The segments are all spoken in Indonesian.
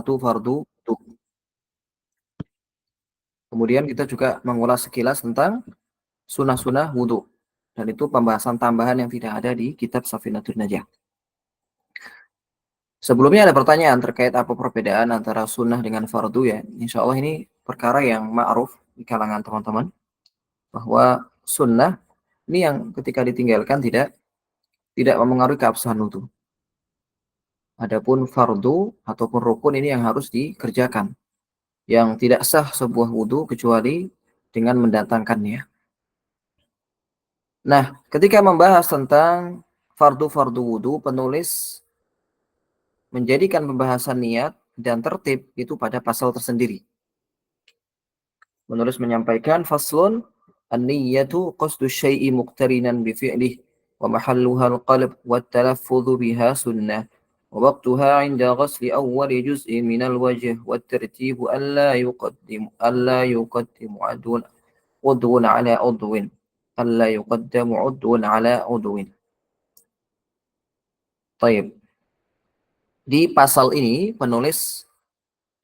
Itu fardu wudu. Kemudian kita juga mengulas sekilas tentang sunnah-sunnah wudu. Dan itu pembahasan tambahan yang tidak ada di kitab Safinatul Najah. Sebelumnya ada pertanyaan terkait apa perbedaan antara sunnah dengan fardu ya. Insya Allah ini perkara yang ma'ruf di kalangan teman-teman. Bahwa sunnah ini yang ketika ditinggalkan tidak mempengaruhi keabsahan wudu. Adapun fardu ataupun rukun ini yang harus dikerjakan. Yang tidak sah sebuah wudu kecuali dengan mendatangkannya. Nah, ketika membahas tentang fardu-fardu wudu, penulis menjadikan pembahasan niat dan tertib itu pada pasal tersendiri. Penulis menyampaikan faslun an-niyyatu qasdu syai'i muqtarinan bi fi'lih wa mahalluha al-qalb wa talaffudhu biha sunnah wa waqtuha 'inda ghasli awwali juz'in min al-wajh wa at-tartibu alla yuqaddimu udwun 'ala udwin alla yuqaddamu udwun 'ala udwin. Baik. Di pasal ini penulis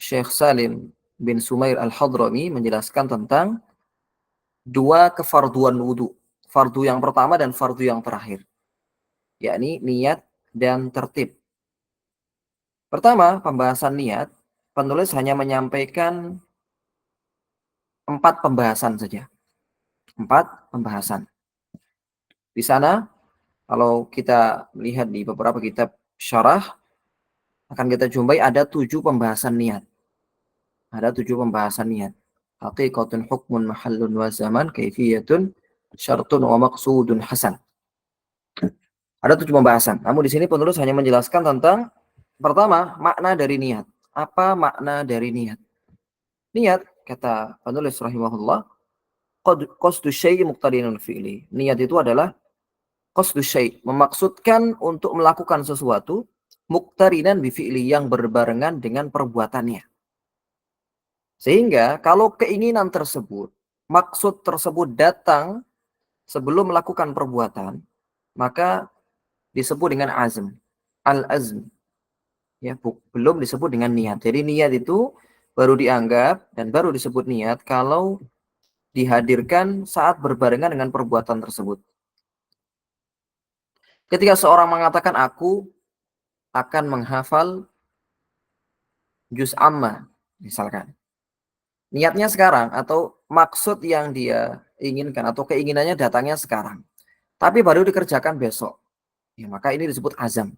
Syekh Salim bin Sumair Al-Hadrami menjelaskan tentang dua kefarduan wudu. Fardu yang pertama dan fardu yang terakhir. Yakni niat dan tertib. Pertama, pembahasan niat. Penulis hanya menyampaikan 4 pembahasan saja. 4 pembahasan. Di sana, kalau kita melihat di beberapa kitab syarah, akan kita jumpai ada 7 pembahasan niat. Ada 7 pembahasan niat. Haqiqatun hukmun mahallun wa zaman kaifiyatun syartun wa maqsudun hasan. Ada 7 pembahasan. Namun di sini penulis hanya menjelaskan tentang pertama, makna dari niat. Apa makna dari niat? Niat, kata penulis rahimahullah, qasdu syai' muqtarinun fi'li. Niat itu adalah qasdu syai', memaksudkan untuk melakukan sesuatu muqtarinan bi fi'li yang berbarengan dengan perbuatannya. Sehingga kalau keinginan tersebut, maksud tersebut datang sebelum melakukan perbuatan, maka disebut dengan azm. Al-azm. Ya, belum disebut dengan niat. Jadi niat itu baru dianggap dan baru disebut niat kalau dihadirkan saat berbarengan dengan perbuatan tersebut. Ketika seorang mengatakan aku akan menghafal juz amma, misalkan. Niatnya sekarang atau maksud yang dia inginkan atau keinginannya datangnya sekarang. Tapi baru dikerjakan besok. Ya, maka ini disebut azam.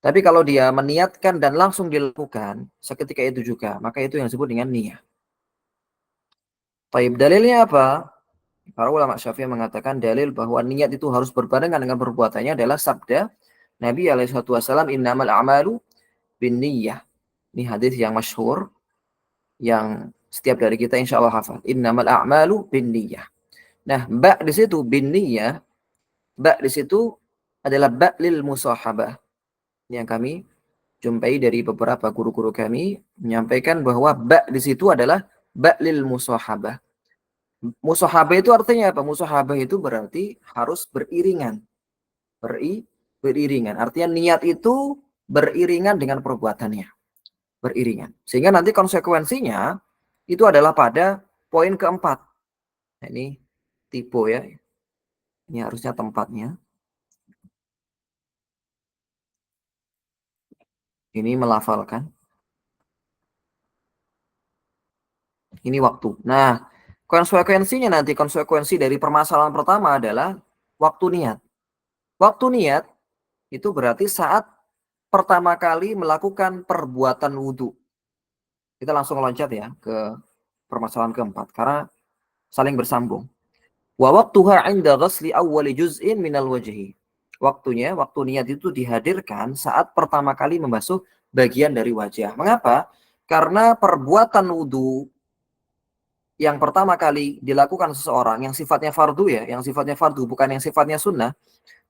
Tapi kalau dia meniatkan dan langsung dilakukan seketika itu juga, maka itu yang disebut dengan niat. Baik, dalilnya apa? Para ulama Syafi'i mengatakan dalil bahwa niat itu harus berbarengan dengan perbuatannya adalah sabda Nabi SAW, innamal a'malu binniyah. Ini hadis yang masyhur yang setiap dari kita insya Allah hafal. Innamal a'malu binniyah. Nah, ba' di situ binniyah, ba' di situ adalah ba' lil musahabah. Yang kami jumpai dari beberapa guru-guru kami menyampaikan bahwa ba' di situ adalah ba' lil musahabah. Musahabah itu artinya apa? Musahabah itu berarti harus beriringan. Beriringan. Artinya niat itu beriringan dengan perbuatannya. Beriringan. Sehingga nanti konsekuensinya itu adalah pada poin keempat. Nah, ini tipe ya. Ini harusnya tempatnya. Ini melafalkan. Ini waktu. Nah, konsekuensinya nanti, konsekuensi dari permasalahan pertama adalah waktu niat. Waktu niat itu berarti saat pertama kali melakukan perbuatan wudhu. Kita langsung loncat ya ke permasalahan keempat karena saling bersambung. Wa waqtuha 'inda ghasli awwali juz'in minal wajhi. Waktunya, waktu niat itu dihadirkan saat pertama kali membasuh bagian dari wajah. Mengapa? Karena perbuatan wudhu yang pertama kali dilakukan seseorang yang sifatnya fardu ya, yang sifatnya fardu bukan yang sifatnya sunnah.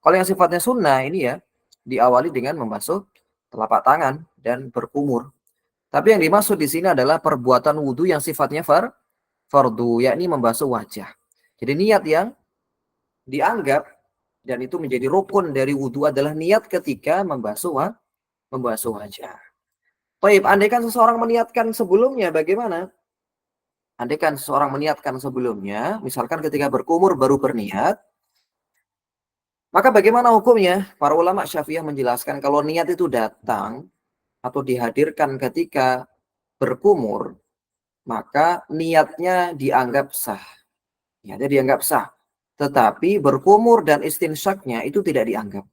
Kalau yang sifatnya sunnah ini ya diawali dengan membasuh telapak tangan dan berkumur. Tapi yang dimaksud di sini adalah perbuatan wudhu yang sifatnya fardu, yakni membasuh wajah. Jadi niat yang dianggap dan itu menjadi rukun dari wudhu adalah niat ketika membasuh wajah. Baik, andaikan seseorang meniatkan sebelumnya, bagaimana? Andaikan seseorang meniatkan sebelumnya, misalkan ketika berkumur baru berniat, maka bagaimana hukumnya? Para ulama Syafi'iyah menjelaskan kalau niat itu datang atau dihadirkan ketika berkumur, maka niatnya dianggap sah. Niatnya dianggap sah. Tetapi berkumur dan istinsyaknya itu tidak dianggap.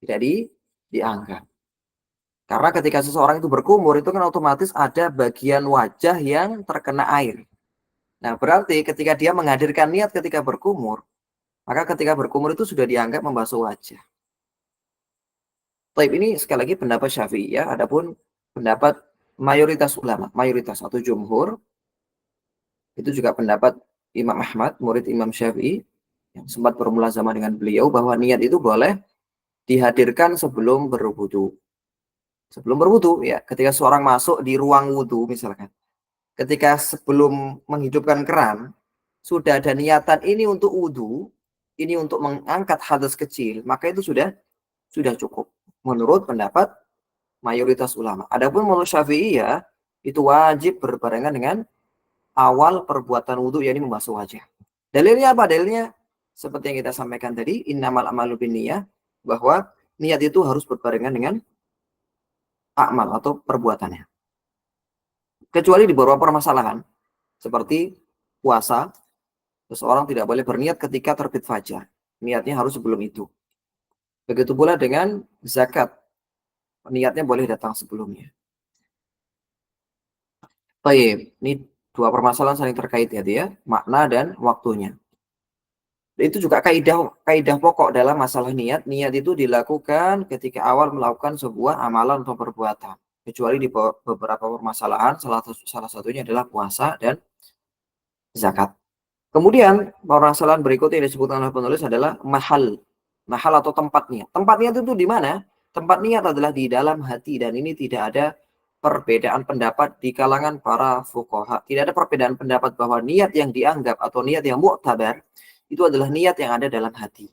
Tidak dianggap. Karena ketika seseorang itu berkumur, itu kan otomatis ada bagian wajah yang terkena air. Nah, berarti ketika dia menghadirkan niat ketika berkumur, maka ketika berkumur itu sudah dianggap membasuh wajah. Taib, ini sekali lagi pendapat Syafi'iyah, adapun pendapat mayoritas ulama, mayoritas atau jumhur, itu juga pendapat Imam Ahmad, murid Imam Syafi'i, yang sempat bermulazamah dengan beliau, bahwa niat itu boleh dihadirkan sebelum berwudu. Sebelum berwudu, ya, ketika seorang masuk di ruang wudu misalkan, ketika sebelum menghidupkan keran, sudah ada niatan ini untuk wudu, ini untuk mengangkat hadas kecil, maka itu sudah cukup menurut pendapat mayoritas ulama. Adapun menurut Syafi'iyah, itu wajib berbarengan dengan awal perbuatan wudu, yakni membasuh wajah. Dalilnya apa? Dalilnya seperti yang kita sampaikan tadi, innamal a'malu binniyah, bahwa niat itu harus berbarengan dengan amal atau perbuatannya. Kecuali di beberapa permasalahan, seperti puasa, seseorang tidak boleh berniat ketika terbit fajar. Niatnya harus sebelum itu. Begitu pula dengan zakat, niatnya boleh datang sebelumnya. Baik, ini dua permasalahan saling terkait ya, makna dan waktunya. Itu juga kaidah pokok dalam masalah niat. Niat itu dilakukan ketika awal melakukan sebuah amalan atau perbuatan. Kecuali di beberapa permasalahan, salah satunya adalah puasa dan zakat. Kemudian permasalahan berikutnya yang disebutkan oleh penulis adalah mahal. Mahal atau tempat niat. Tempat niat itu di mana? Tempat niat adalah di dalam hati, dan ini tidak ada perbedaan pendapat di kalangan para fuqaha. Tidak ada perbedaan pendapat bahwa niat yang dianggap atau niat yang mu'tabar itu adalah niat yang ada dalam hati.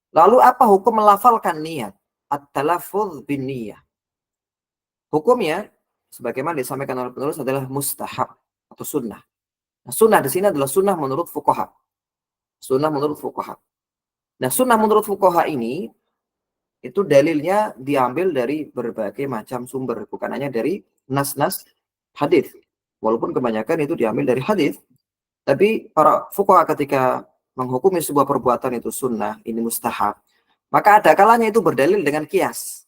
Lalu apa hukum melafalkan niat? At-talaffuz bin niyah. Hukumnya sebagaimana disampaikan oleh penulis adalah mustahab atau sunnah. Nah, sunnah di sini adalah sunnah menurut fuqaha. Sunnah menurut fuqaha. Nah, sunnah menurut fuqaha ini itu dalilnya diambil dari berbagai macam sumber, bukan hanya dari nas-nas hadis. Walaupun kebanyakan itu diambil dari hadis, tapi para fuqaha ketika menghukumi sebuah perbuatan itu sunnah, ini mustahab, maka ada kalanya itu berdalil dengan kias.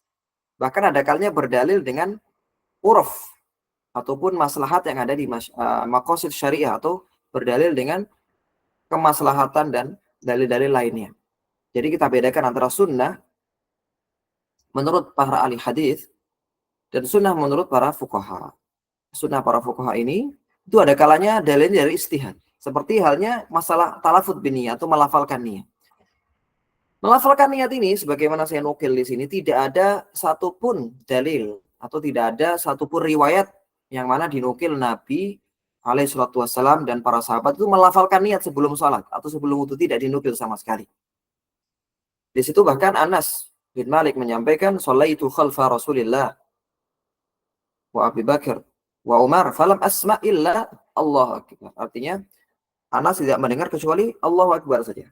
Bahkan ada kalanya berdalil dengan uruf ataupun maslahat yang ada di maqasid syariah, atau berdalil dengan kemaslahatan dan dalil-dalil lainnya. Jadi kita bedakan antara sunnah menurut para ahli hadis dan sunnah menurut para fuqaha. Sunnah para fuqaha ini itu ada kalanya dalilnya dari ijtihad. Seperti halnya masalah talafut bin niyah atau melafalkan niat. Melafalkan niat ini, sebagaimana saya nukil di sini, tidak ada satupun dalil atau tidak ada satupun riwayat yang mana dinukil Nabi alaihissalatu wassalam dan para sahabat itu melafalkan niat sebelum sholat atau sebelum wudu, tidak dinukil sama sekali. Di situ bahkan Anas bin Malik menyampaikan, "Shallaitu khalfa Rasulillah wa Abi Bakar wa Umar falam asma illa Allahu Akbar." Artinya Anas tidak mendengar kecuali Allahu Akbar saja.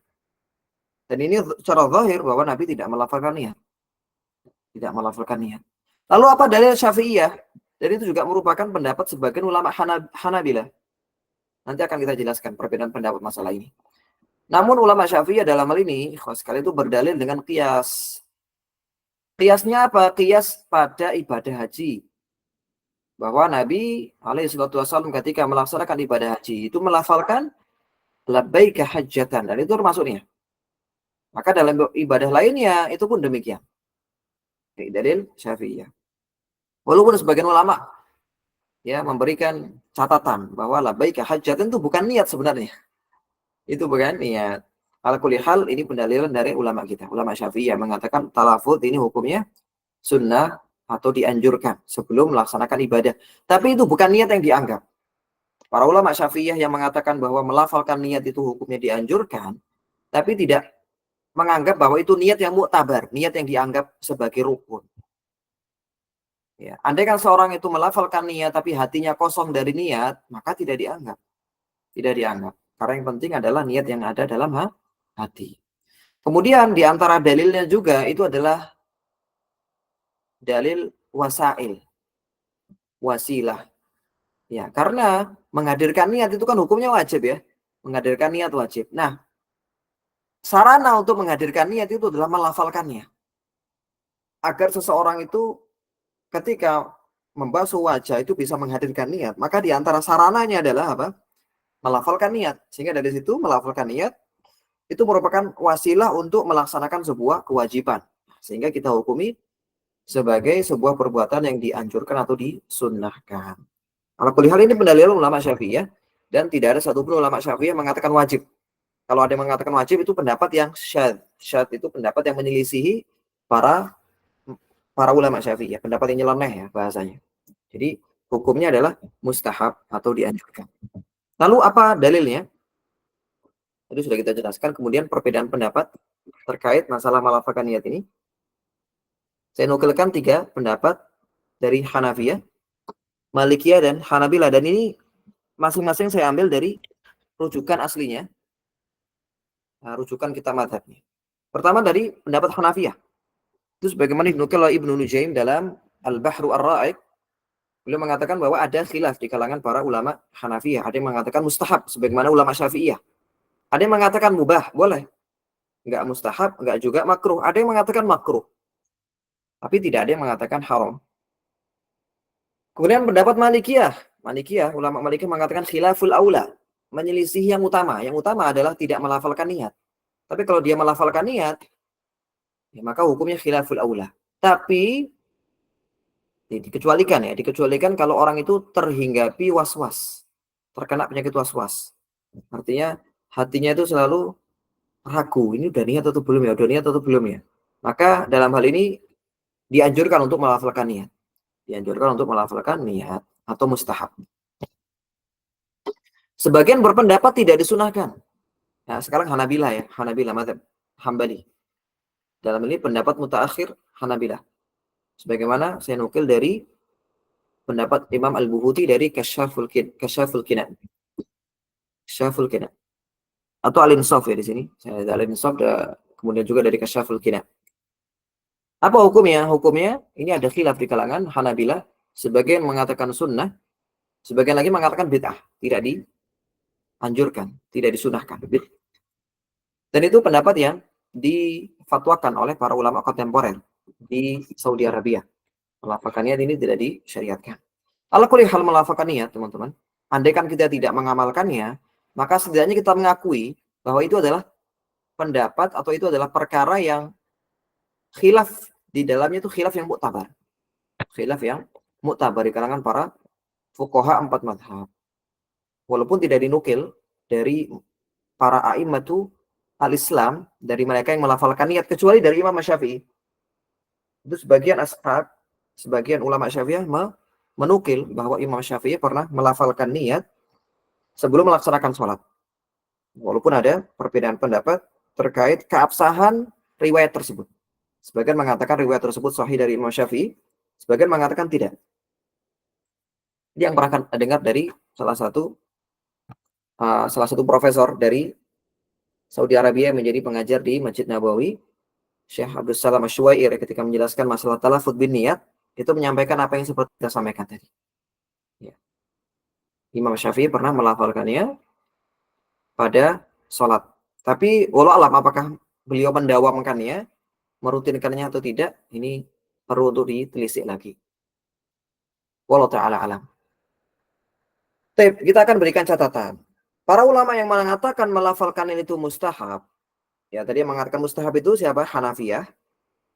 Dan ini secara zahir bahwa Nabi tidak melafalkan niat. Tidak melafalkan niat. Lalu apa dalil Syafi'iyah? Dan itu juga merupakan pendapat sebagian ulama Hanabilah. Nanti akan kita jelaskan perbedaan pendapat masalah ini. Namun ulama Syafi'iyah dalam hal ini, sekali itu berdalil dengan qiyas. Qiyasnya apa? Qiyas pada ibadah haji. Bahwa Nabi alaihissalam ketika melaksanakan ibadah haji itu melafalkan labbaika hajjatan, dan itu termasuknya. Maka dalam ibadah lainnya itu pun demikian. Ini dalil Syafi'iyah. Walaupun sebagian ulama ya memberikan catatan bahwa labbaika hajjatan itu bukan niat sebenarnya. Itu bukan niat. Ala kulli hal, ini pendalilan dari ulama kita. Ulama Syafi'iyah mengatakan talafut ini hukumnya sunnah atau dianjurkan sebelum melaksanakan ibadah. Tapi itu bukan niat yang dianggap. Para ulama Syafi'iyah yang mengatakan bahwa melafalkan niat itu hukumnya dianjurkan, tapi tidak menganggap bahwa itu niat yang mu'tabar, niat yang dianggap sebagai rukun. Ya, andai kan seorang itu melafalkan niat tapi hatinya kosong dari niat, maka tidak dianggap. Tidak dianggap. Karena yang penting adalah niat yang ada dalam hati. Kemudian di antara dalilnya juga itu adalah dalil wasail, wasilah. Ya, karena menghadirkan niat itu kan hukumnya wajib ya. Menghadirkan niat wajib. Nah, sarana untuk menghadirkan niat itu adalah melafalkannya. Agar seseorang itu ketika membasuh wajah itu bisa menghadirkan niat, maka di antara sarananya adalah apa? Melafalkan niat. Sehingga dari situ melafalkan niat itu merupakan wasilah untuk melaksanakan sebuah kewajiban. Sehingga kita hukumi sebagai sebuah perbuatan yang dianjurkan atau disunnahkan. Kalau hal ini pendalilan ulama Syafi'iyah dan tidak ada satupun ulama Syafi'iyah yang mengatakan wajib. Kalau ada yang mengatakan wajib itu pendapat yang syadz. Syadz itu pendapat yang menyelisihi para ulama Syafi'iyah, pendapat yang nyeleneh ya bahasanya. Jadi hukumnya adalah mustahab atau dianjurkan. Lalu apa dalilnya? Tadi sudah kita jelaskan. Kemudian perbedaan pendapat terkait masalah melafalkan niat ini. Saya nukilkan 3 pendapat dari Hanafiyah, Malikiyah, dan Hanabilah. Dan ini masing-masing saya ambil dari rujukan aslinya, rujukan kitab madhabnya. Pertama dari pendapat Hanafiyah. Itu sebagaimana dinukil oleh Ibnu Nujaim dalam Al-Bahru Ar-Ra'iq. Beliau mengatakan bahwa ada khilaf di kalangan para ulama Hanafiyah. Ada yang mengatakan mustahab, sebagaimana ulama Syafi'iyah. Ada yang mengatakan mubah, boleh. Enggak mustahab, enggak juga makruh. Ada yang mengatakan makruh. Tapi tidak ada yang mengatakan haram. Kemudian pendapat Malikiyah, ulama Malikiyah mengatakan khilaful aula, menyelisih yang utama. Yang utama adalah tidak melafalkan niat. Tapi kalau dia melafalkan niat, ya maka hukumnya khilaful aula. Tapi dikecualikan kalau orang itu terhinggapi was-was, terkena penyakit was-was. Artinya hatinya itu selalu ragu, ini udah niat atau belum ya, udah niat atau belum ya. Maka dalam hal ini dianjurkan untuk melafalkan niat. Dianjurkan untuk melafalkan niat atau mustahab. Sebagian berpendapat tidak disunahkan. Nah, sekarang Hanabilah mazhab Hambali. Dalam ini pendapat mutaakhir Hanabilah. Sebagaimana saya nukil dari pendapat Imam Al-Buhuti dari Kasyaful Kinan. Atau Al-Insaf ya di sini. Saya ada Al-Insaf, kemudian juga dari Kasyaful Kinan. Apa hukumnya? Hukumnya ini ada khilaf di kalangan Hanabilah. Sebagian mengatakan sunnah, sebagian lagi mengatakan bid'ah, tidak dianjurkan, tidak disunahkan. Dan itu pendapat yang difatwakan oleh para ulama kontemporer di Saudi Arabia. Melafalkan niat ini tidak disyariatkan. Ala kulli hal melafalkan niat, teman-teman. Andaikan kita tidak mengamalkannya, maka setidaknya kita mengakui bahwa itu adalah pendapat atau itu adalah perkara yang khilaf di dalamnya, itu khilaf yang muktabar. Khilaf yang muktabar di kalangan para fuqaha 4 mazhab. Walaupun tidak dinukil dari para a'immatu al-Islam, dari mereka yang melafalkan niat, kecuali dari Imam Syafi'i. Itu sebagian ashab, sebagian ulama Syafi'iyah menukil bahwa Imam Syafi'i pernah melafalkan niat sebelum melaksanakan sholat. Walaupun ada perbedaan pendapat terkait keabsahan riwayat tersebut. Sebagian mengatakan riwayat tersebut sahih dari Imam Syafi'i, sebagian mengatakan tidak. Ini yang pernah dengar dari salah satu profesor dari Saudi Arabia yang menjadi pengajar di Masjid Nabawi, Syekh Abdul Salam Asy-Syuair, ketika menjelaskan masalah talafudz bin niat, itu menyampaikan apa yang seperti kita sampaikan tadi. Ya. Imam Syafi'i pernah melafalkannya pada sholat. Tapi walau alam apakah beliau mendawamkannya, merutinkannya atau tidak, ini perlu untuk ditelisik lagi. Wallahu ta'ala alam. Kita akan berikan catatan. Para ulama yang mengatakan melafalkan itu mustahab, ya tadi yang mengatakan mustahab itu siapa? Hanafiyah,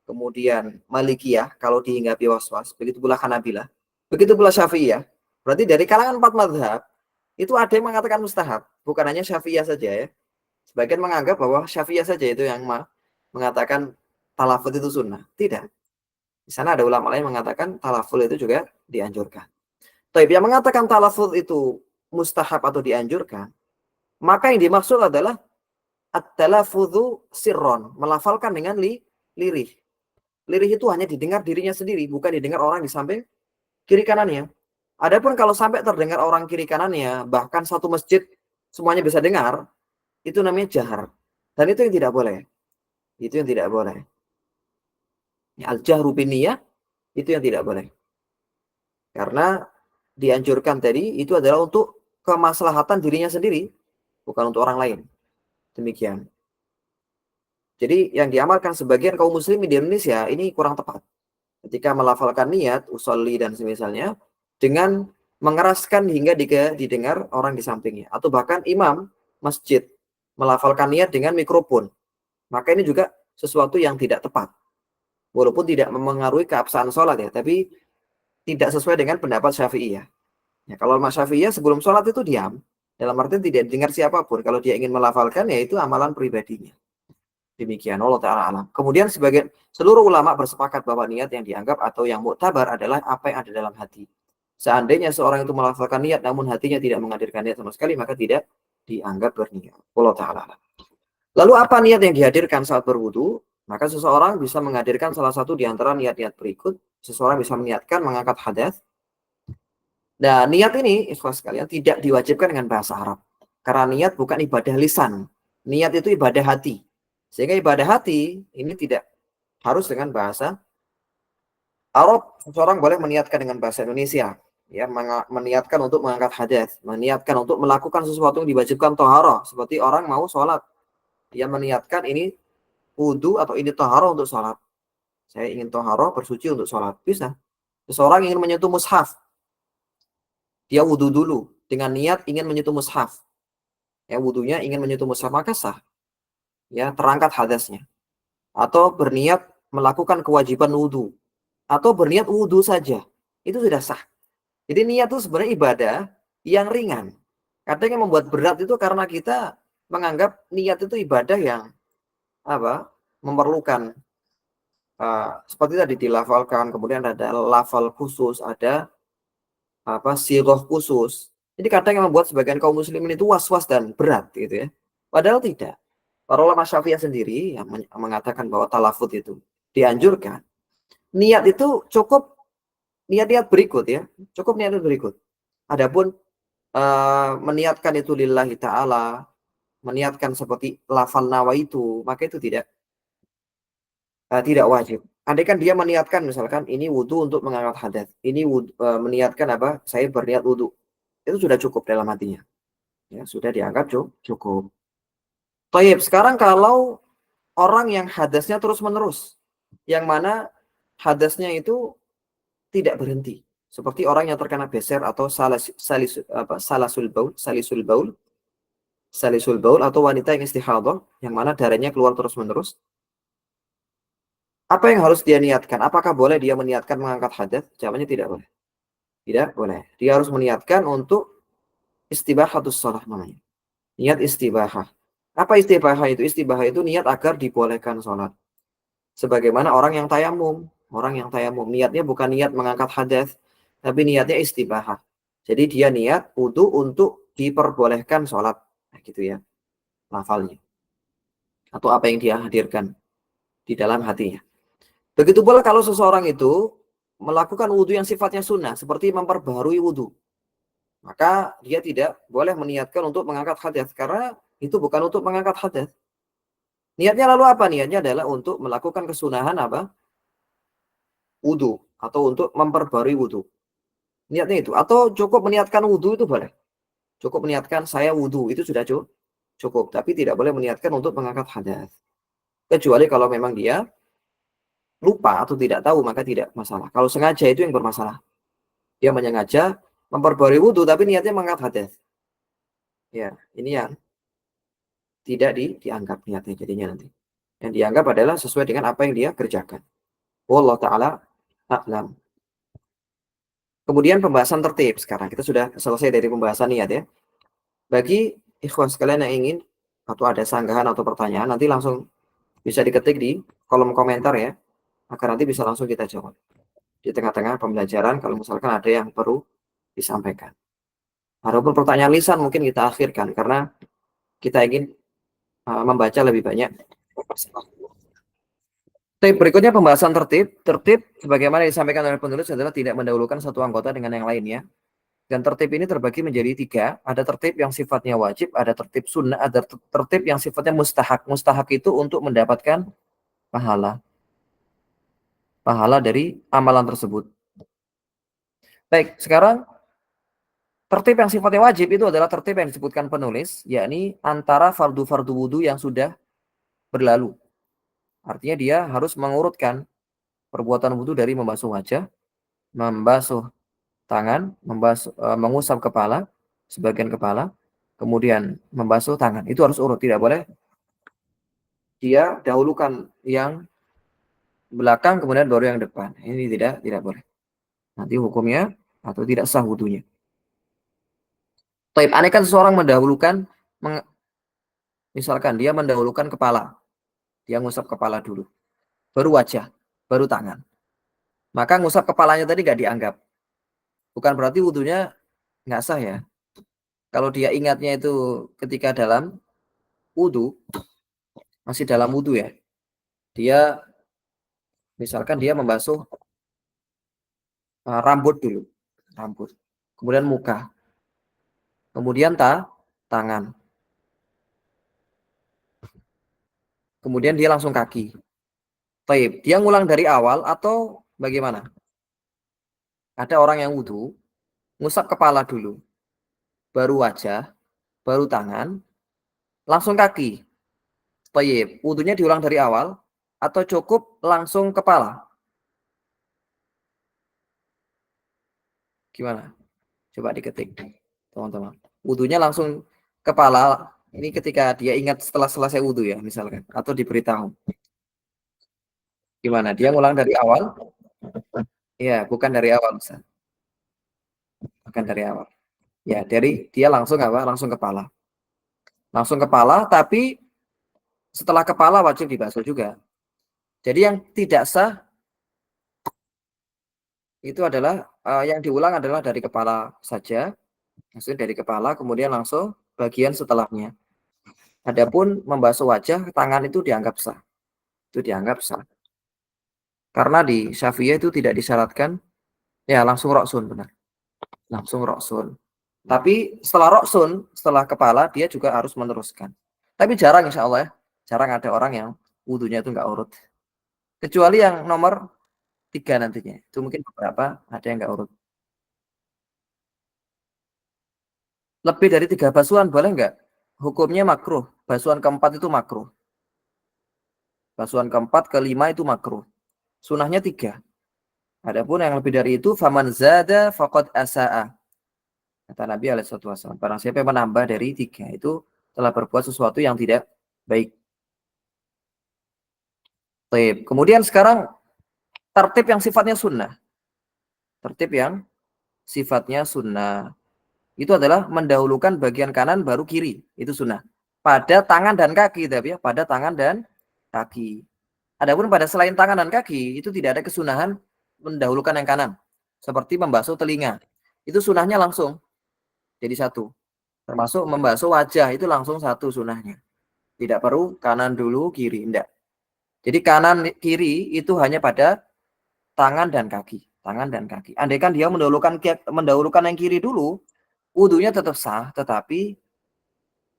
kemudian Malikiyah kalau dihinggapi waswas, begitu pula Hanabilah, begitu pula Syafi'iyah. Berarti dari kalangan 4 mazhab itu ada yang mengatakan mustahab, bukan hanya Syafi'iyah saja ya. Sebagian menganggap bahwa Syafi'iyah saja itu yang mengatakan talafudz itu sunnah. Tidak. Di sana ada ulama lain mengatakan talafudz itu juga dianjurkan. Tapi yang mengatakan talafudz itu mustahab atau dianjurkan, maka yang dimaksud adalah at-talafudzu sirron, melafalkan dengan lirih. Lirih itu hanya didengar dirinya sendiri, bukan didengar orang di samping kiri kanannya. Adapun kalau sampai terdengar orang kiri kanannya, bahkan satu masjid semuanya bisa dengar, itu namanya jahar. Dan itu yang tidak boleh. Itu yang tidak boleh. Al-jahru binniyah, itu yang tidak boleh. Karena dianjurkan tadi itu adalah untuk kemaslahatan dirinya sendiri, bukan untuk orang lain. Demikian. Jadi yang diamalkan sebagian kaum muslimin di Indonesia ini kurang tepat. Ketika melafalkan niat, usolli dan semisalnya, dengan mengeraskan hingga didengar orang di sampingnya. Atau bahkan imam masjid melafalkan niat dengan mikrofon. Maka ini juga sesuatu yang tidak tepat. Walaupun tidak memengaruhi keabsahan sholat ya, tapi tidak sesuai dengan pendapat Syafi'iyah. Ya, kalau Mas Syafi'iyah sebelum sholat itu diam. Dalam artian tidak dengar siapapun. Kalau dia ingin melafalkan, ya itu amalan pribadinya. Demikian, Allah Ta'ala alam. Kemudian seluruh ulama bersepakat bahwa niat yang dianggap atau yang muktabar adalah apa yang ada dalam hati. Seandainya seorang itu melafalkan niat namun hatinya tidak menghadirkan niat sama sekali, maka tidak dianggap berniat. Allah Ta'ala alam. Lalu apa niat yang dihadirkan saat berwudu? Maka seseorang bisa menghadirkan salah satu di antara niat-niat berikut. Seseorang bisa meniatkan mengangkat hadas. Nah, niat ini, ikhlas sekalian, tidak diwajibkan dengan bahasa Arab. Karena niat bukan ibadah lisan. Niat itu ibadah hati. Sehingga ibadah hati ini tidak harus dengan bahasa Arab. Seseorang boleh meniatkan dengan bahasa Indonesia. Ya, meniatkan untuk mengangkat hadas. Meniatkan untuk melakukan sesuatu yang diwajibkan toharoh. Seperti orang mau sholat. Dia meniatkan ini wudu atau ini toharoh untuk sholat. Saya ingin toharoh bersuci untuk sholat. Bisa. Seseorang ingin menyentuh mushaf. Dia wudu dulu. Dengan niat ingin menyentuh mushaf. Ya, wudunya ingin menyentuh mushaf. Maka sah. Ya, terangkat hadasnya. Atau berniat melakukan kewajiban wudu. Atau berniat wudu saja. Itu sudah sah. Jadi niat itu sebenarnya ibadah yang ringan. Kadang yang membuat berat itu karena kita menganggap niat itu ibadah yang memerlukan seperti tadi dilafalkan, kemudian ada lafal khusus, ada siroh khusus. Jadi kadang yang membuat sebagian kaum muslimin itu was-was dan berat gitu ya. Padahal tidak. Para ulama Syafi'iyah sendiri yang mengatakan bahwa talafut itu dianjurkan. Niat itu cukup niat-niat berikut ya. Cukup niat berikut. Adapun meniatkan itu lillahi ta'ala, meniatkan seperti lafal nawa itu, maka itu tidak wajib. Andaikan dia meniatkan misalkan ini wudu untuk mengangkat hadas, ini meniatkan saya berniat wudu, itu sudah cukup dalam hatinya, ya sudah dianggap cukup. Taib. Sekarang kalau orang yang hadasnya terus menerus, yang mana hadasnya itu tidak berhenti, seperti orang yang terkena beser atau salisul baul atau wanita yang istihadhah, yang mana darahnya keluar terus menerus. Apa yang harus dia niatkan? Apakah boleh dia meniatkan mengangkat hadas? Jawabannya tidak boleh. Tidak boleh. Dia harus meniatkan untuk istibahatus shalah namanya. Niat istibahah. Apa istibahah itu? Istibahah itu niat agar dibolehkan sholat. Sebagaimana orang yang tayamum. Orang yang tayamum. Niatnya bukan niat mengangkat hadas, tapi niatnya istibahah. Jadi dia niat wudu untuk diperbolehkan sholat. Nah, gitu ya. Lafalnya. Atau apa yang dia hadirkan di dalam hatinya. Begitu pula kalau seseorang itu melakukan wudhu yang sifatnya sunnah, seperti memperbaharui wudhu, maka dia tidak boleh meniatkan untuk mengangkat hadas, karena itu bukan untuk mengangkat hadas. Niatnya lalu apa? Niatnya adalah untuk melakukan kesunahan wudhu, atau untuk memperbaharui wudhu. Niatnya itu. Atau cukup meniatkan wudhu itu boleh. Cukup meniatkan saya wudhu, itu sudah cukup. Tapi tidak boleh meniatkan untuk mengangkat hadas. Kecuali kalau memang dia lupa atau tidak tahu, maka tidak masalah. Kalau sengaja itu yang bermasalah. Dia menyengaja memperbarui wudhu tapi niatnya mengangkat hadas. Ya, ini yang tidak dianggap niatnya jadinya nanti. Yang dianggap adalah sesuai dengan apa yang dia kerjakan. Wallahu taala a'lam. Kemudian pembahasan tertib sekarang. Kita sudah selesai dari pembahasan niat ya. Bagi ikhwan sekalian yang ingin atau ada sanggahan atau pertanyaan, nanti langsung bisa diketik di kolom komentar ya, agar nanti bisa langsung kita jawab di tengah-tengah pembelajaran kalau misalkan ada yang perlu disampaikan. Adapun pertanyaan lisan mungkin kita akhirkan karena kita ingin membaca lebih banyak. Berikutnya pembahasan tertib. Tertib sebagaimana disampaikan oleh penulis adalah tidak mendahulukan satu anggota dengan yang lainnya. Dan tertib ini terbagi menjadi 3. Ada tertib yang sifatnya wajib, ada tertib sunnah, ada tertib yang sifatnya mustahak. Mustahak itu untuk mendapatkan pahala. Pahala dari amalan tersebut. Baik, sekarang tertib yang sifatnya wajib itu adalah tertib yang disebutkan penulis, yakni antara fardu-fardu wudu yang sudah berlalu. Artinya dia harus mengurutkan perbuatan wudu dari membasuh wajah, membasuh tangan, mengusap kepala, sebagian kepala, kemudian membasuh tangan. Itu harus urut, tidak boleh dia dahulukan yang belakang kemudian baru yang depan. Ini tidak boleh. Nanti hukumnya atau tidak sah wudunya. Taib, anehkan seseorang mendahulukan, misalkan dia mendahulukan kepala, dia ngusap kepala dulu, baru wajah, baru tangan. Maka ngusap kepalanya tadi nggak dianggap. Bukan berarti wudunya nggak sah ya. Kalau dia ingatnya itu ketika dalam wudu, masih dalam wudu ya, dia misalkan dia membasuh rambut dulu, rambut, kemudian muka, kemudian tangan, kemudian dia langsung kaki. Taib, dia ngulang dari awal atau bagaimana? Ada orang yang wudu, ngusap kepala dulu, baru wajah, baru tangan, langsung kaki. Taib, wudunya diulang dari awal atau cukup langsung kepala? Gimana? Coba diketik, teman-teman. Wudunya langsung kepala. Ini ketika dia ingat setelah selesai wudu ya, misalkan, atau diberitahu. Gimana? Dia ngulang dari awal? Iya, bukan dari awal, Ustaz. Bukan dari awal. Ya, dari dia langsung apa? Langsung kepala. Langsung kepala, tapi setelah kepala wajib dibasuh juga. Jadi yang tidak sah itu adalah yang diulang adalah dari kepala saja, maksudnya dari kepala kemudian langsung bagian setelahnya. Adapun membasuh wajah, tangan itu dianggap sah. Itu dianggap sah. Karena di Syafi'iyah itu tidak disyaratkan, ya langsung roksun, benar. Langsung roksun. Tapi setelah roksun, setelah kepala, dia juga harus meneruskan. Tapi jarang insya Allah ya, jarang ada orang yang wudunya itu nggak urut. Kecuali yang nomor 3 nantinya. Itu mungkin beberapa ada yang nggak urut. Lebih dari 3 basuhan boleh nggak? Hukumnya makruh. Basuhan keempat itu makruh. Basuhan keempat, kelima itu makruh. Sunahnya 3. Adapun yang lebih dari itu, faman zada faqad asa'a. Kata Nabi SAW. Barang siapa yang menambah dari 3 itu telah berbuat sesuatu yang tidak baik. Taib. Kemudian sekarang tertib yang sifatnya sunnah. Tertib yang sifatnya sunnah. Itu adalah mendahulukan bagian kanan baru kiri. Itu sunnah. Pada tangan dan kaki. Tapi ya, pada tangan dan kaki. Adapun pada selain tangan dan kaki, itu tidak ada kesunahan mendahulukan yang kanan. Seperti membasuh telinga. Itu sunahnya langsung. Jadi satu. Termasuk membasuh wajah, itu langsung satu sunahnya. Tidak perlu kanan dulu, kiri. Tidak. Jadi kanan, kiri itu hanya pada tangan dan kaki. Tangan dan kaki. Andaikan dia mendahulukan yang kiri dulu, wudunya tetap sah, tetapi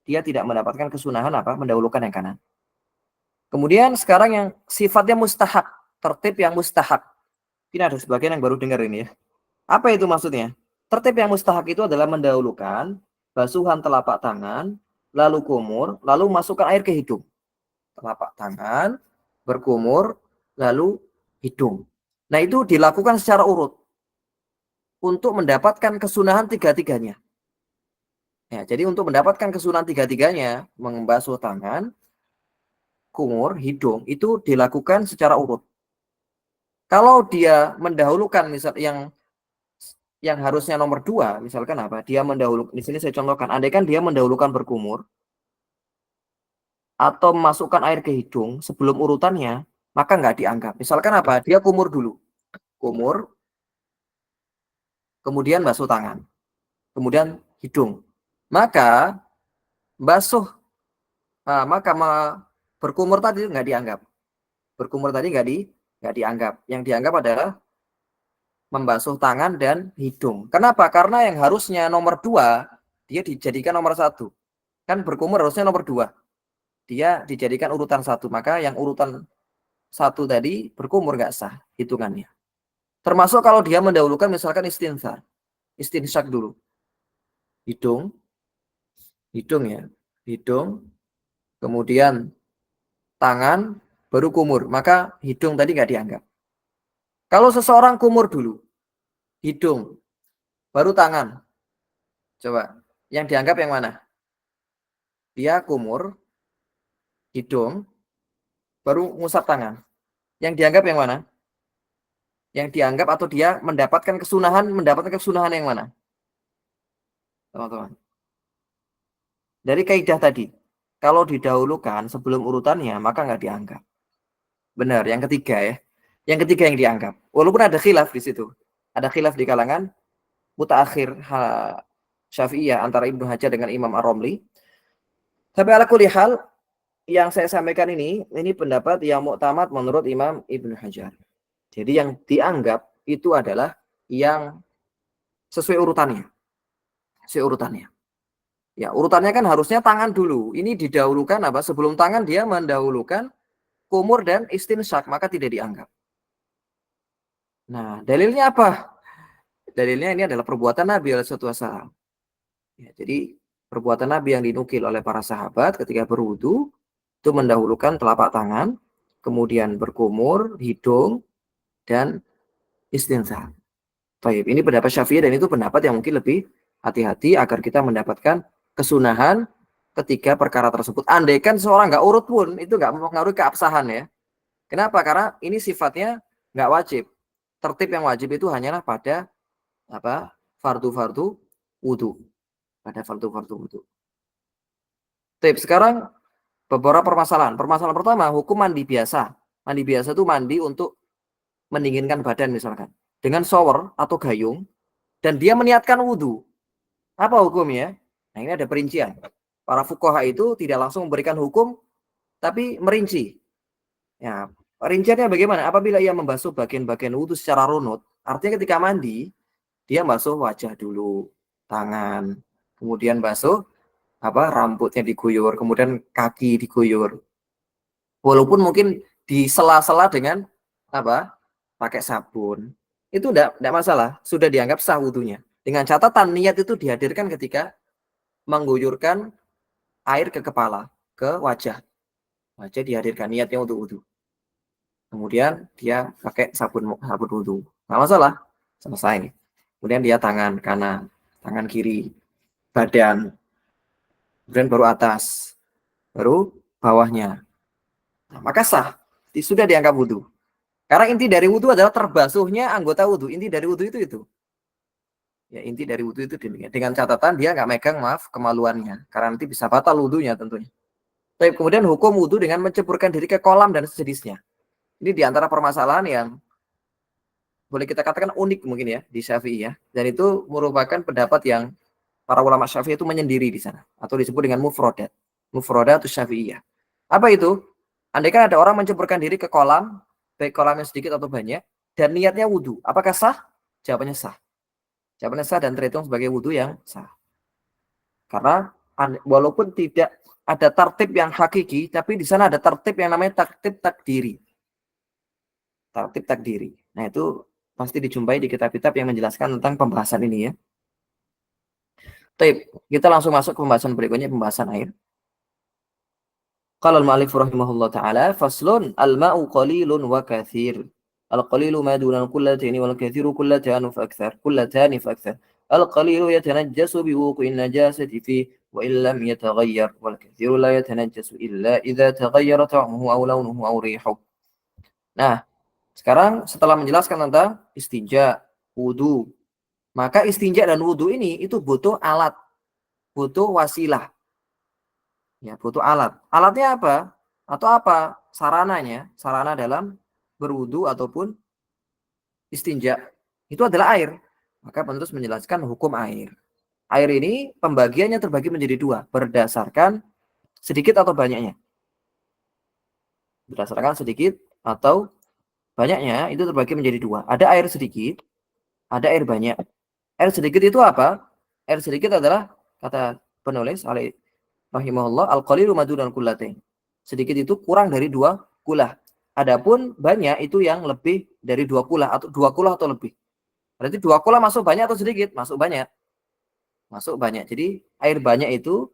dia tidak mendapatkan kesunahan apa? Mendahulukan yang kanan. Kemudian sekarang yang sifatnya mustahak. Tertib yang mustahak. Ini ada sebagian yang baru dengar ini ya. Apa itu maksudnya? Tertib yang mustahak itu adalah mendahulukan basuhan telapak tangan, lalu kumur, lalu masukkan air ke hidung. Telapak tangan, berkumur, lalu hidung. Nah itu dilakukan secara urut. Untuk mendapatkan kesunahan tiga-tiganya. Ya, jadi untuk mendapatkan kesunahan tiga-tiganya, membasuh tangan, kumur, hidung, itu dilakukan secara urut. Kalau dia mendahulukan misal yang harusnya nomor 2, misalkan apa? Dia mendahulukan, di sini saya contohkan, andaikan dia mendahulukan berkumur atau memasukkan air ke hidung sebelum urutannya, maka nggak dianggap. Misalkan apa? Dia kumur dulu. Kumur, kemudian basuh tangan, kemudian hidung. Maka basuh, maka berkumur tadi nggak dianggap. Berkumur tadi nggak dianggap. Yang dianggap adalah membasuh tangan dan hidung. Kenapa? Karena yang harusnya nomor 2 dia dijadikan nomor 1. Kan berkumur harusnya nomor 2. Dia dijadikan urutan 1. Maka yang urutan 1 tadi berkumur nggak sah hitungannya. Termasuk kalau dia mendahulukan misalkan istinsyak dulu. Hidung ya. Hidung, kemudian tangan, baru kumur. Maka hidung tadi nggak dianggap. Kalau seseorang kumur dulu, hidung, baru tangan. Coba, yang dianggap yang mana? Dia kumur, hidung, baru ngusap tangan. Yang dianggap yang mana? Yang dianggap atau dia mendapatkan kesunahan yang mana? Teman-teman. Dari kaidah tadi, kalau didahulukan sebelum urutannya, maka nggak dianggap. Benar, yang ketiga ya. Yang ketiga yang dianggap. Walaupun ada khilaf di situ. Ada khilaf di kalangan mutaakhir Syafi'iyah antara Ibnu Hajar dengan Imam Ar-Romli. Tapi ala kulli hal, yang saya sampaikan ini pendapat yang muktamad menurut Imam Ibnu Hajar. Jadi yang dianggap itu adalah yang sesuai urutannya. Sesuai urutannya. Ya, urutannya kan harusnya tangan dulu. Ini didahulukan apa? Sebelum tangan dia mendahulukan kumur dan istinsyak, maka tidak dianggap. Nah, dalilnya apa? Dalilnya ini adalah perbuatan Nabi SAW. Ya, jadi perbuatan Nabi yang dinukil oleh para sahabat ketika berwudu itu mendahulukan telapak tangan, kemudian berkumur, hidung, dan istinsyak. Baik, ini pendapat Syafi'i dan itu pendapat yang mungkin lebih hati-hati agar kita mendapatkan kesunahan ketika perkara tersebut. Andaikan seorang nggak urut pun itu nggak mempengaruhi keabsahan ya. Kenapa? Karena ini sifatnya nggak wajib. Tertib yang wajib itu hanyalah pada apa? Fardu-fardu wudu. Pada fardu-fardu wudu. Tip sekarang beberapa permasalahan. Permasalahan pertama, hukum mandi biasa. Mandi biasa itu mandi untuk mendinginkan badan misalkan. Dengan shower atau gayung. Dan dia meniatkan wudhu. Apa hukumnya? Nah ini ada perincian. Para fuqaha itu tidak langsung memberikan hukum, tapi merinci. Ya, rinciannya bagaimana? Apabila ia membasuh bagian-bagian wudhu secara runut, artinya ketika mandi, dia basuh wajah dulu, tangan, kemudian basuh rambutnya diguyur, kemudian kaki diguyur. Walaupun mungkin di sela-sela dengan pakai sabun, itu enggak masalah, sudah dianggap sah wudhunya. Dengan catatan niat itu dihadirkan ketika mengguyurkan air ke kepala, ke wajah. Wajah dihadirkan niatnya untuk wudhu. Kemudian dia pakai sabun wudhu. Nggak masalah, selesai. Kemudian dia tangan kanan, tangan kiri, badan, kemudian baru atas, baru bawahnya. Nah, maka sah, sudah dianggap wudhu. Karena inti dari wudhu adalah terbasuhnya anggota wudhu. Inti dari wudhu itu. Ya, inti dari wudhu itu demikian. Dengan catatan dia nggak megang kemaluannya. Karena nanti bisa batal wudhunya tentunya. Tapi kemudian hukum wudhu dengan menceburkan diri ke kolam dan sejenisnya. Ini diantara permasalahan yang boleh kita katakan unik mungkin ya di Syafi'i ya. Dan itu merupakan pendapat yang para ulama Syafi'i itu menyendiri di sana. Atau disebut dengan mufrodat. Mufrodat atau Syafi'iyah. Apa itu? Andaikan ada orang menceburkan diri ke kolam, baik kolamnya sedikit atau banyak, dan niatnya wudhu. Apakah sah? Jawabannya sah. Jawabannya sah dan terhitung sebagai wudhu yang sah. Karena walaupun tidak ada tertib yang hakiki, tapi di sana ada tertib yang namanya tertib takdiri. Tertib takdiri. Nah itu pasti dijumpai di kitab-kitab yang menjelaskan tentang pembahasan ini ya. Baik, kita langsung masuk ke pembahasan berikutnya, pembahasan air. Qala al-mu'allif rahimahullah ta'ala, faslun al-ma'u qalilun wa kathir. Al-qalilu ma duna kullataini wal kathiru kullatani fa akthar. Kullatani fa akthar. Al-qalilu yatanajjasu bi wuqu'in najasati fi wa in lam yataghayyar wal kathiru la yatanajjasu illa idza taghayyara ta'muhu aw launuhu aw rihuhu. Nah, sekarang setelah menjelaskan tentang istinja, wudu, maka istinja dan wudu ini itu butuh alat, butuh wasilah. Ya, butuh alat. Alatnya apa? Atau apa sarananya? Sarana dalam berwudu ataupun istinja itu adalah air. Maka penulis menjelaskan hukum air. Air ini pembagiannya terbagi menjadi dua berdasarkan sedikit atau banyaknya. Berdasarkan sedikit atau banyaknya itu terbagi menjadi dua. Ada air sedikit, ada air banyak. Air sedikit itu apa? Air sedikit adalah kata penulis alaih rahimahullah al-qalilu madunal kullatain. Sedikit itu kurang dari 2 kulah. Adapun banyak itu yang lebih dari 2 kulah atau 2 kulah atau lebih. Berarti 2 kulah masuk banyak atau sedikit? Masuk banyak. Masuk banyak. Jadi air banyak itu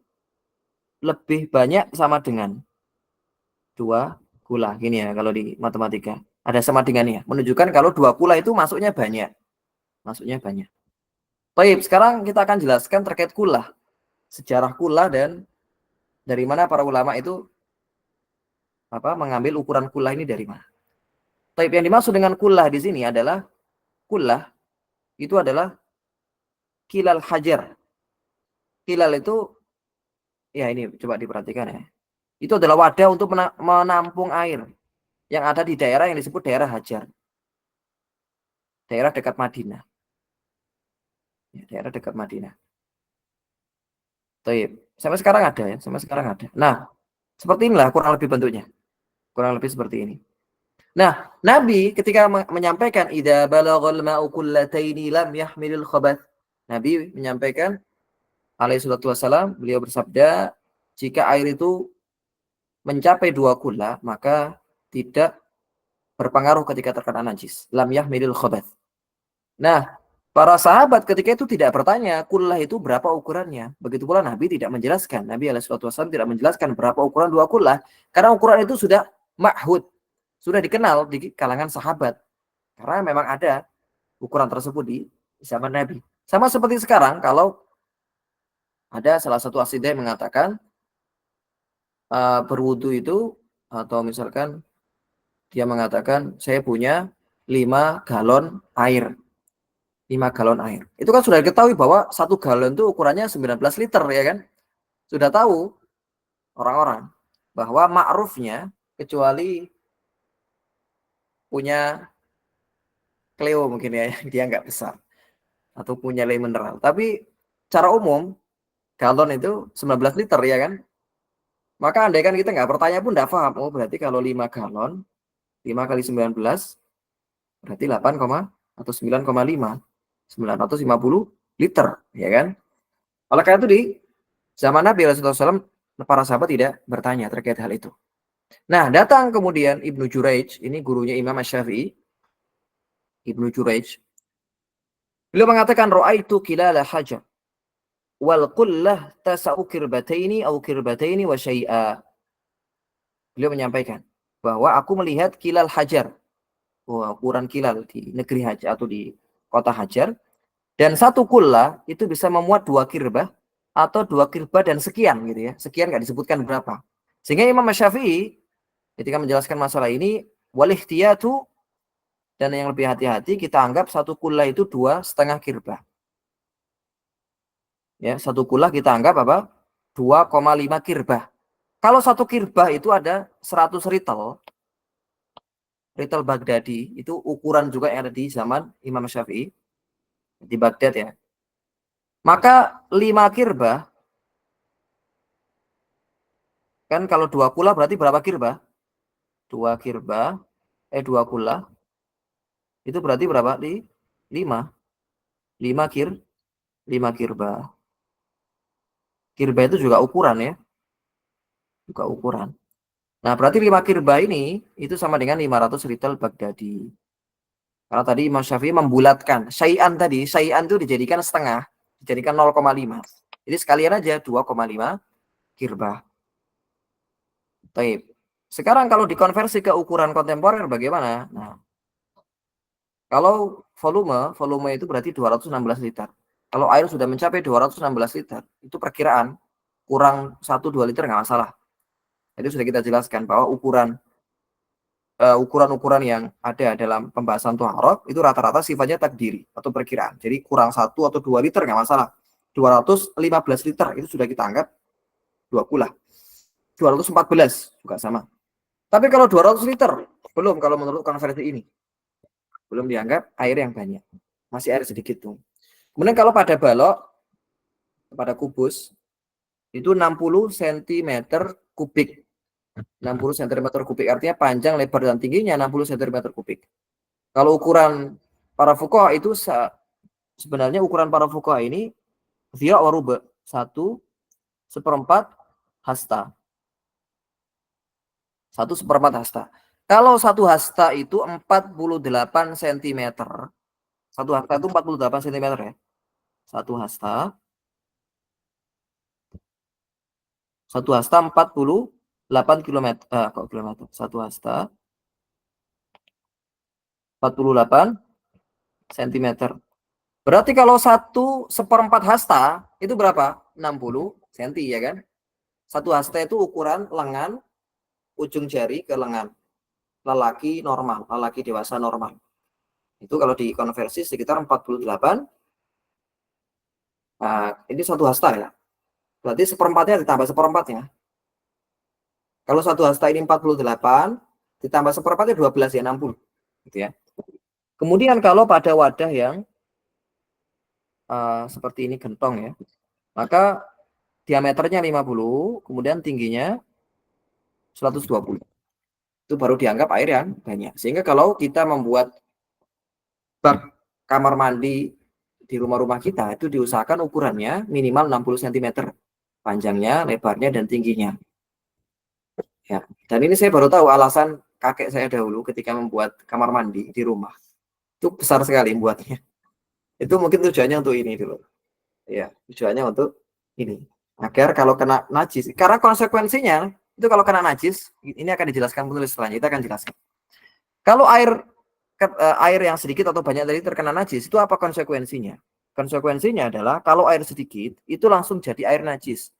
lebih banyak sama dengan 2 kulah. Gini ya kalau di matematika. Ada sama dengannya. Menunjukkan kalau 2 kulah itu masuknya banyak. Masuknya banyak. Baik, sekarang kita akan jelaskan terkait kulah. Sejarah kulah dan dari mana para ulama itu mengambil ukuran kulah ini dari mana. Baik, yang dimaksud dengan kulah di sini adalah kulah itu adalah kilal hajar. Kilal itu ya ini coba diperhatikan ya. Itu adalah wadah untuk menampung air yang ada di daerah yang disebut daerah Hajar. Daerah dekat Madinah. Ya, daerah dekat Madinah. Baik, sampai sekarang ada ya, sampai sekarang ada. Nah, seperti inilah kurang lebih bentuknya. Kurang lebih seperti ini. Nah, Nabi ketika menyampaikan idza balaghal ma'u qullataini lam yahmilul khabath. Nabi menyampaikan alaihi salatu wasalam, beliau bersabda, jika air itu mencapai 2 kula, maka tidak berpengaruh ketika terkena najis. Lam yahmilul khabath. Nah, para sahabat ketika itu tidak bertanya kullah itu berapa ukurannya. Begitu pula Nabi tidak menjelaskan. Nabi alaihi salatu wasalam tidak menjelaskan berapa ukuran 2 kullah karena ukuran itu sudah ma'hud. Sudah dikenal di kalangan sahabat. Karena memang ada ukuran tersebut di zaman Nabi. Sama seperti sekarang, kalau ada salah satu asidah yang mengatakan berwudu itu, atau misalkan dia mengatakan saya punya 5 galon air. 5 galon air. Itu kan sudah diketahui bahwa 1 galon itu ukurannya 19 liter ya kan? Sudah tahu orang-orang bahwa ma'rufnya kecuali punya Cleo mungkin ya, dia nggak besar. Atau punya le mineral. Tapi secara umum galon itu 19 liter ya kan? Maka andai kan kita nggak bertanya pun nggak paham. Oh berarti kalau 5 galon, 5 kali 19 berarti 8, atau 9,5. 950 liter ya kan? Oleh karena itu di zaman Nabi SAW para sahabat tidak bertanya terkait hal itu. Nah, datang kemudian Ibnu Juraij, ini gurunya Imam Asy-Syafi'i, Ibnu Juraij. Beliau mengatakan ra'aitu kilala hajar wal qullah tasa'u kirbataini au kirbataini wa syai'a. Beliau menyampaikan bahwa aku melihat kilal hajar, ukuran kilal di negeri Hajar atau di kota Hajar, dan 1 kullah itu bisa memuat 2 kirbah atau 2 kirbah dan sekian gitu ya. Sekian nggak disebutkan berapa. Sehingga Imam Syafi'i ketika menjelaskan masalah ini wal ihtiyatu, dan yang lebih hati-hati kita anggap 1 kullah itu 2,5 kirbah. Ya, 1 kullah kita anggap apa? 2,5 kirbah. Kalau 1 kirbah itu ada 100 ritel, ritel Baghdadi, itu ukuran juga yang ada di zaman Imam Syafi'i di Baghdad ya. Maka 5 kirbah, kan kalau 2 kullah berarti berapa kirbah? 2 kirbah, 2 kullah, itu berarti berapa? 5. 5 kirbah. Kirbah itu juga ukuran ya. Juga ukuran. Nah, berarti 5 kirbah ini itu sama dengan 500 ritel Baghdadi. Karena tadi Imam Syafi'i membulatkan. Syai'an tadi, syai'an itu dijadikan setengah, dijadikan 0,5. Jadi sekalian aja 2,5 kirbah. Baik. Sekarang kalau dikonversi ke ukuran kontemporer bagaimana? Nah, kalau volume itu berarti 216 liter. Kalau air sudah mencapai 216 liter, itu perkiraan kurang 1-2 liter nggak masalah. Jadi sudah kita jelaskan bahwa ukuran-ukuran yang ada dalam pembahasan Thaharah itu rata-rata sifatnya takdiri atau perkiraan. Jadi kurang 1 atau 2 liter nggak masalah. 215 liter itu sudah kita anggap 2 kullah. 214 juga sama. Tapi kalau 200 liter belum, kalau menurut konversi ini. Belum dianggap air yang banyak. Masih air sedikit tuh. Kemudian kalau pada balok, pada kubus, itu 60 cm kubik. 60 cm kubik artinya panjang, lebar, dan tingginya 60 cm kubik. Kalau ukuran para fuqaha itu sebenarnya ukuran para fuqaha ini zira' wa ruba', 1/4 hasta. 1/4 hasta. Kalau 1 hasta itu 48 cm. 1 hasta itu 48 cm ya. 1 hasta. 1 hasta 48 km. Kok kilometer? 1 hasta 48 cm. Berarti kalau 1/4 hasta itu berapa? 60 cm ya kan? 1 hasta itu ukuran lengan, ujung jari ke lengan. Lelaki normal, lelaki dewasa normal. Itu kalau dikonversi sekitar 48. Nah, ini 1 hasta ya. Berarti seperempatnya ditambah seperempatnya. Kalau 1 hasta ini 48, ditambah seperempatnya 12 ya, 60. Gitu ya. Kemudian kalau pada wadah yang seperti ini gentong ya, maka diameternya 50, kemudian tingginya 120. Itu baru dianggap air yang banyak. Sehingga kalau kita membuat bak kamar mandi di rumah-rumah kita, itu diusahakan ukurannya minimal 60 cm. Panjangnya, lebarnya, dan tingginya. Ya. Dan ini saya baru tahu alasan kakek saya dahulu ketika membuat kamar mandi di rumah. Itu besar sekali buatnya. Itu mungkin tujuannya untuk ini dulu. Ya, tujuannya untuk ini. Agar kalau kena najis, karena konsekuensinya itu kalau kena najis, ini akan dijelaskan penulis selanjutnya, kita akan jelaskan. Kalau air yang sedikit atau banyak tadi terkena najis, itu apa konsekuensinya? Konsekuensinya adalah kalau air sedikit, itu langsung jadi air najis.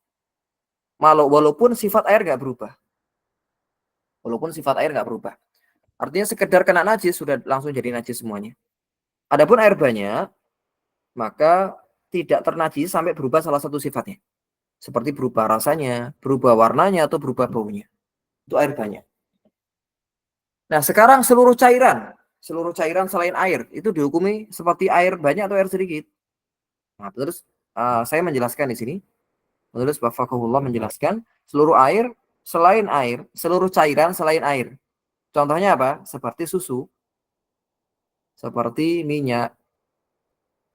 Walaupun sifat air nggak berubah. Walaupun sifat air nggak berubah. Artinya sekedar kena najis, sudah langsung jadi najis semuanya. Adapun air banyak, maka tidak ternajis sampai berubah salah satu sifatnya. Seperti berubah rasanya, berubah warnanya, atau berubah baunya. Itu air banyak. Nah, sekarang seluruh cairan selain air, itu dihukumi seperti air banyak atau air sedikit. Nah, terus saya menjelaskan di sini. Menulis Wafaqahullah menjelaskan seluruh air, seluruh cairan selain air. Contohnya apa? Seperti susu, seperti minyak.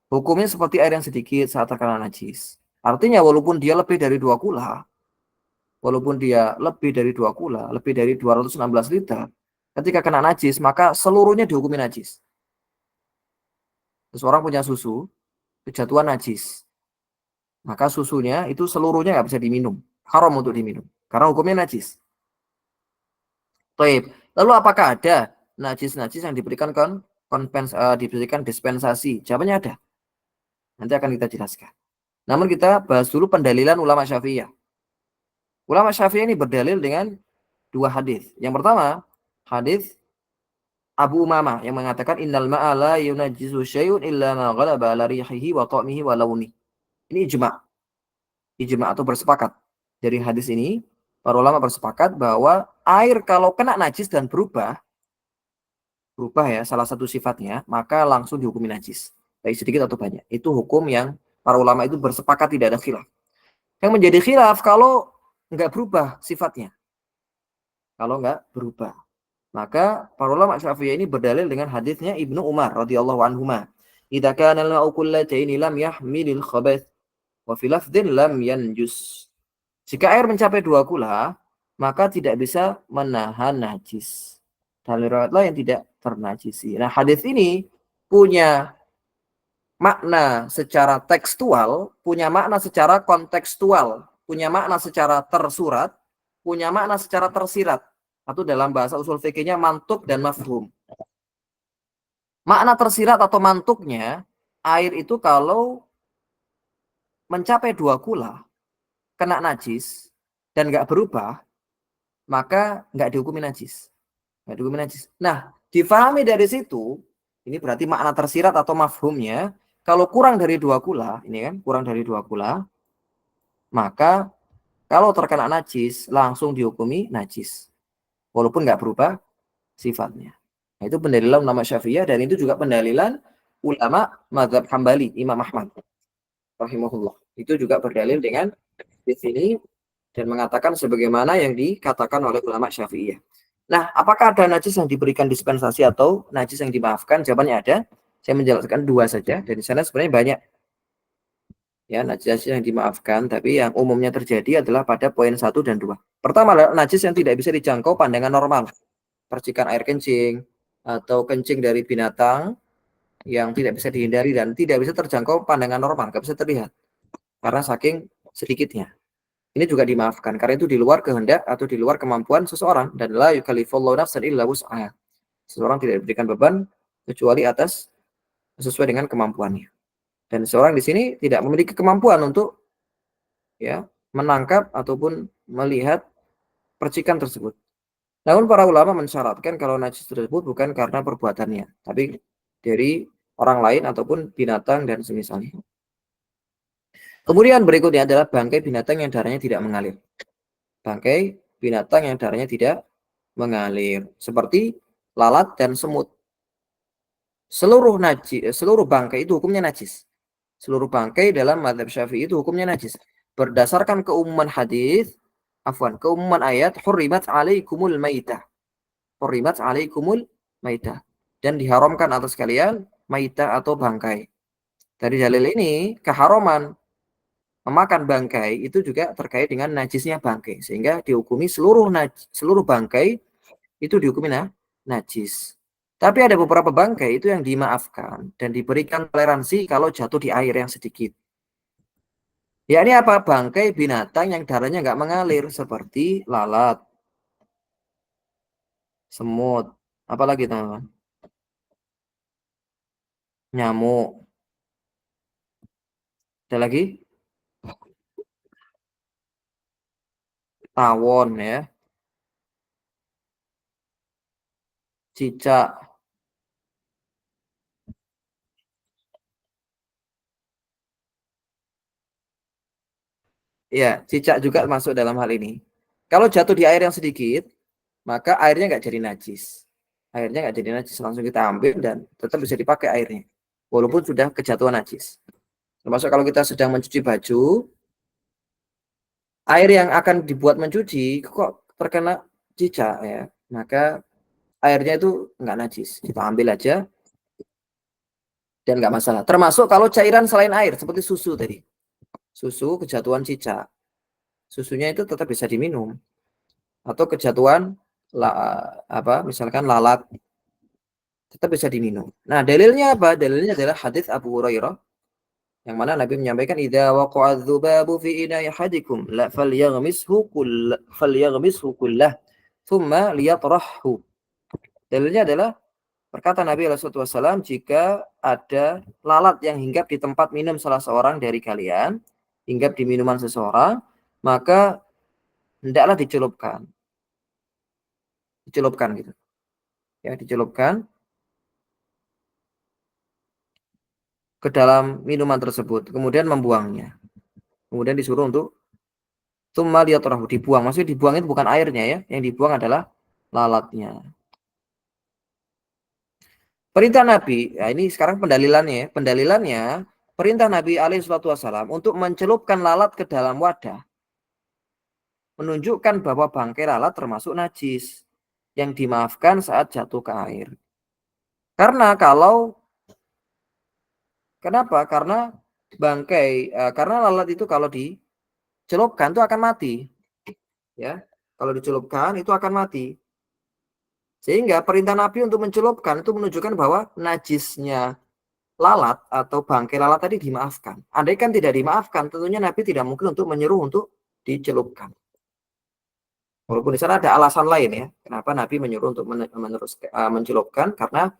Hukumnya seperti air yang sedikit saat terkena najis. Artinya walaupun dia lebih dari 2 kula, lebih dari 216 liter, ketika kena najis, maka seluruhnya dihukumi najis. Seseorang punya susu, kejatuhan najis. Maka susunya itu seluruhnya nggak bisa diminum. Haram untuk diminum. Karena hukumnya najis. Baik. Lalu apakah ada najis-najis yang diberikan diberikan dispensasi? Jawabannya ada. Nanti akan kita jelaskan. Namun kita bahas dulu pendalilan ulama Syafi'iyah. Ulama Syafi'iyah ini berdalil dengan 2 hadis. Yang pertama, hadis Abu Umamah yang mengatakan innal ma'a la yunajjisu syai'un illa ma ghalaba ala rihihi wa ta'mihi wa launi. Ini ijma atau bersepakat. Dari hadis ini, para ulama bersepakat bahwa air kalau kena najis dan berubah ya salah satu sifatnya, maka langsung dihukumi najis. Baik sedikit atau banyak. Itu hukum yang para ulama itu bersepakat, tidak ada khilaf. Yang menjadi khilaf kalau nggak berubah sifatnya. Kalau nggak berubah. Maka para ulama Syafi'iyah ini berdalil dengan hadisnya Ibnu Umar radhiyallahu anhuma. Idza kana al-ma'u qullataini lam yahmilil khabath wa fi lafdhin lam yanjus. Jika air mencapai 2 kula, maka tidak bisa menahan najis. Dan riwayat lain tidak ternajisi. Nah, hadis ini punya makna secara tekstual, punya makna secara kontekstual, punya makna secara tersurat, punya makna secara tersirat. Atau dalam bahasa usul fikihnya mantuk dan mafhum. Makna tersirat atau mantuknya, air itu kalau mencapai 2 kula, kena najis, dan nggak berubah, maka nggak dihukumi najis. Nggak dihukumi najis. Nah, difahami dari situ, ini berarti makna tersirat atau mafhumnya, kalau kurang dari 2 kula, ini kan, kurang dari 2 kula, maka kalau terkena najis, langsung dihukumi najis. Walaupun nggak berubah sifatnya. Nah, itu pendalilan ulama Syafi'iyah, dan itu juga pendalilan ulama mazhab Hambali, Imam Ahmad rahimahullah. Itu juga berdalil dengan di sini dan mengatakan sebagaimana yang dikatakan oleh ulama Syafi'iyah. Nah, apakah ada najis yang diberikan dispensasi atau najis yang dimaafkan? Jawabannya ada. Saya menjelaskan dua saja. Dan di sana sebenarnya banyak ya najis yang dimaafkan, tapi yang umumnya terjadi adalah pada poin 1 dan 2. Pertama adalah najis yang tidak bisa dijangkau pandangan normal. Percikan air kencing atau kencing dari binatang yang tidak bisa dihindari dan tidak bisa terjangkau pandangan normal, nggak bisa terlihat karena saking sedikitnya. Ini juga dimaafkan karena itu di luar kehendak atau di luar kemampuan seseorang, dan la yukallifullahu nafsan illa wus'aha. Seseorang tidak diberikan beban kecuali atas sesuai dengan kemampuannya. Dan seorang di sini tidak memiliki kemampuan untuk ya menangkap ataupun melihat percikan tersebut. Namun para ulama mensyaratkan kalau najis tersebut bukan karena perbuatannya, tapi dari orang lain ataupun binatang dan semisalnya. Kemudian berikutnya adalah bangkai binatang yang darahnya tidak mengalir. Bangkai binatang yang darahnya tidak mengalir, seperti lalat dan semut. Seluruh bangkai itu hukumnya najis. Seluruh bangkai dalam mazhab Syafi'i itu hukumnya najis. Berdasarkan keumuman keumuman ayat, hurrimat alaikumul maitah. Hurrimat alaikumul maitah. Dan diharamkan atas kalian maitah atau bangkai. Dari dalil ini, keharaman memakan bangkai itu juga terkait dengan najisnya bangkai. Sehingga dihukumi seluruh bangkai itu dihukumi najis. Tapi ada beberapa bangkai itu yang dimaafkan dan diberikan toleransi kalau jatuh di air yang sedikit. Ya ini apa? Bangkai binatang yang darahnya nggak mengalir seperti lalat, semut, apalagi teman-teman? Nyamuk. Ada lagi? Tawon ya, cicak. Ya, cicak juga masuk dalam hal ini. Kalau jatuh di air yang sedikit, maka airnya nggak jadi najis. Airnya nggak jadi najis, langsung kita ambil dan tetap bisa dipakai airnya. Walaupun sudah kejatuhan najis. Termasuk kalau kita sedang mencuci baju, air yang akan dibuat mencuci kok terkena cicak ya, maka airnya itu nggak najis. Kita ambil aja dan nggak masalah. Termasuk kalau cairan selain air, seperti susu tadi. Susu kejatuhan cicak. Susunya itu tetap bisa diminum. Atau kejatuhan misalkan lalat, tetap bisa diminum. Nah, dalilnya apa? Dalilnya adalah hadis Abu Hurairah yang mana Nabi menyampaikan idza waqa'a dzubabu fi ina'i ahadikum la falyaghmishu kullah thumma liyatrahu. Dalilnya adalah perkataan Nabi SAW, jika ada lalat yang hinggap di tempat minum salah seorang dari kalian, hinggap di minuman seseorang, maka hendaklah dicelupkan gitu ya, dicelupkan ke dalam minuman tersebut, kemudian membuangnya, kemudian disuruh untuk tsumma liyatrahu, dibuang. Maksudnya dibuang itu bukan airnya ya, yang dibuang adalah lalatnya. Perintah Nabi, ya ini sekarang pendalilannya. Pendalilannya, perintah Nabi SAW untuk mencelupkan lalat ke dalam wadah menunjukkan bahwa bangkai lalat termasuk najis yang dimaafkan saat jatuh ke air. Kenapa? Karena lalat itu kalau dicelupkan itu akan mati. Ya, kalau dicelupkan itu akan mati. Sehingga perintah Nabi untuk mencelupkan itu menunjukkan bahwa najisnya lalat atau bangkai lalat tadi dimaafkan. Andaikan tidak dimaafkan, tentunya Nabi tidak mungkin untuk menyuruh untuk dicelupkan. Walaupun di sana ada alasan lain ya, kenapa Nabi menyuruh untuk mencelupkan, karena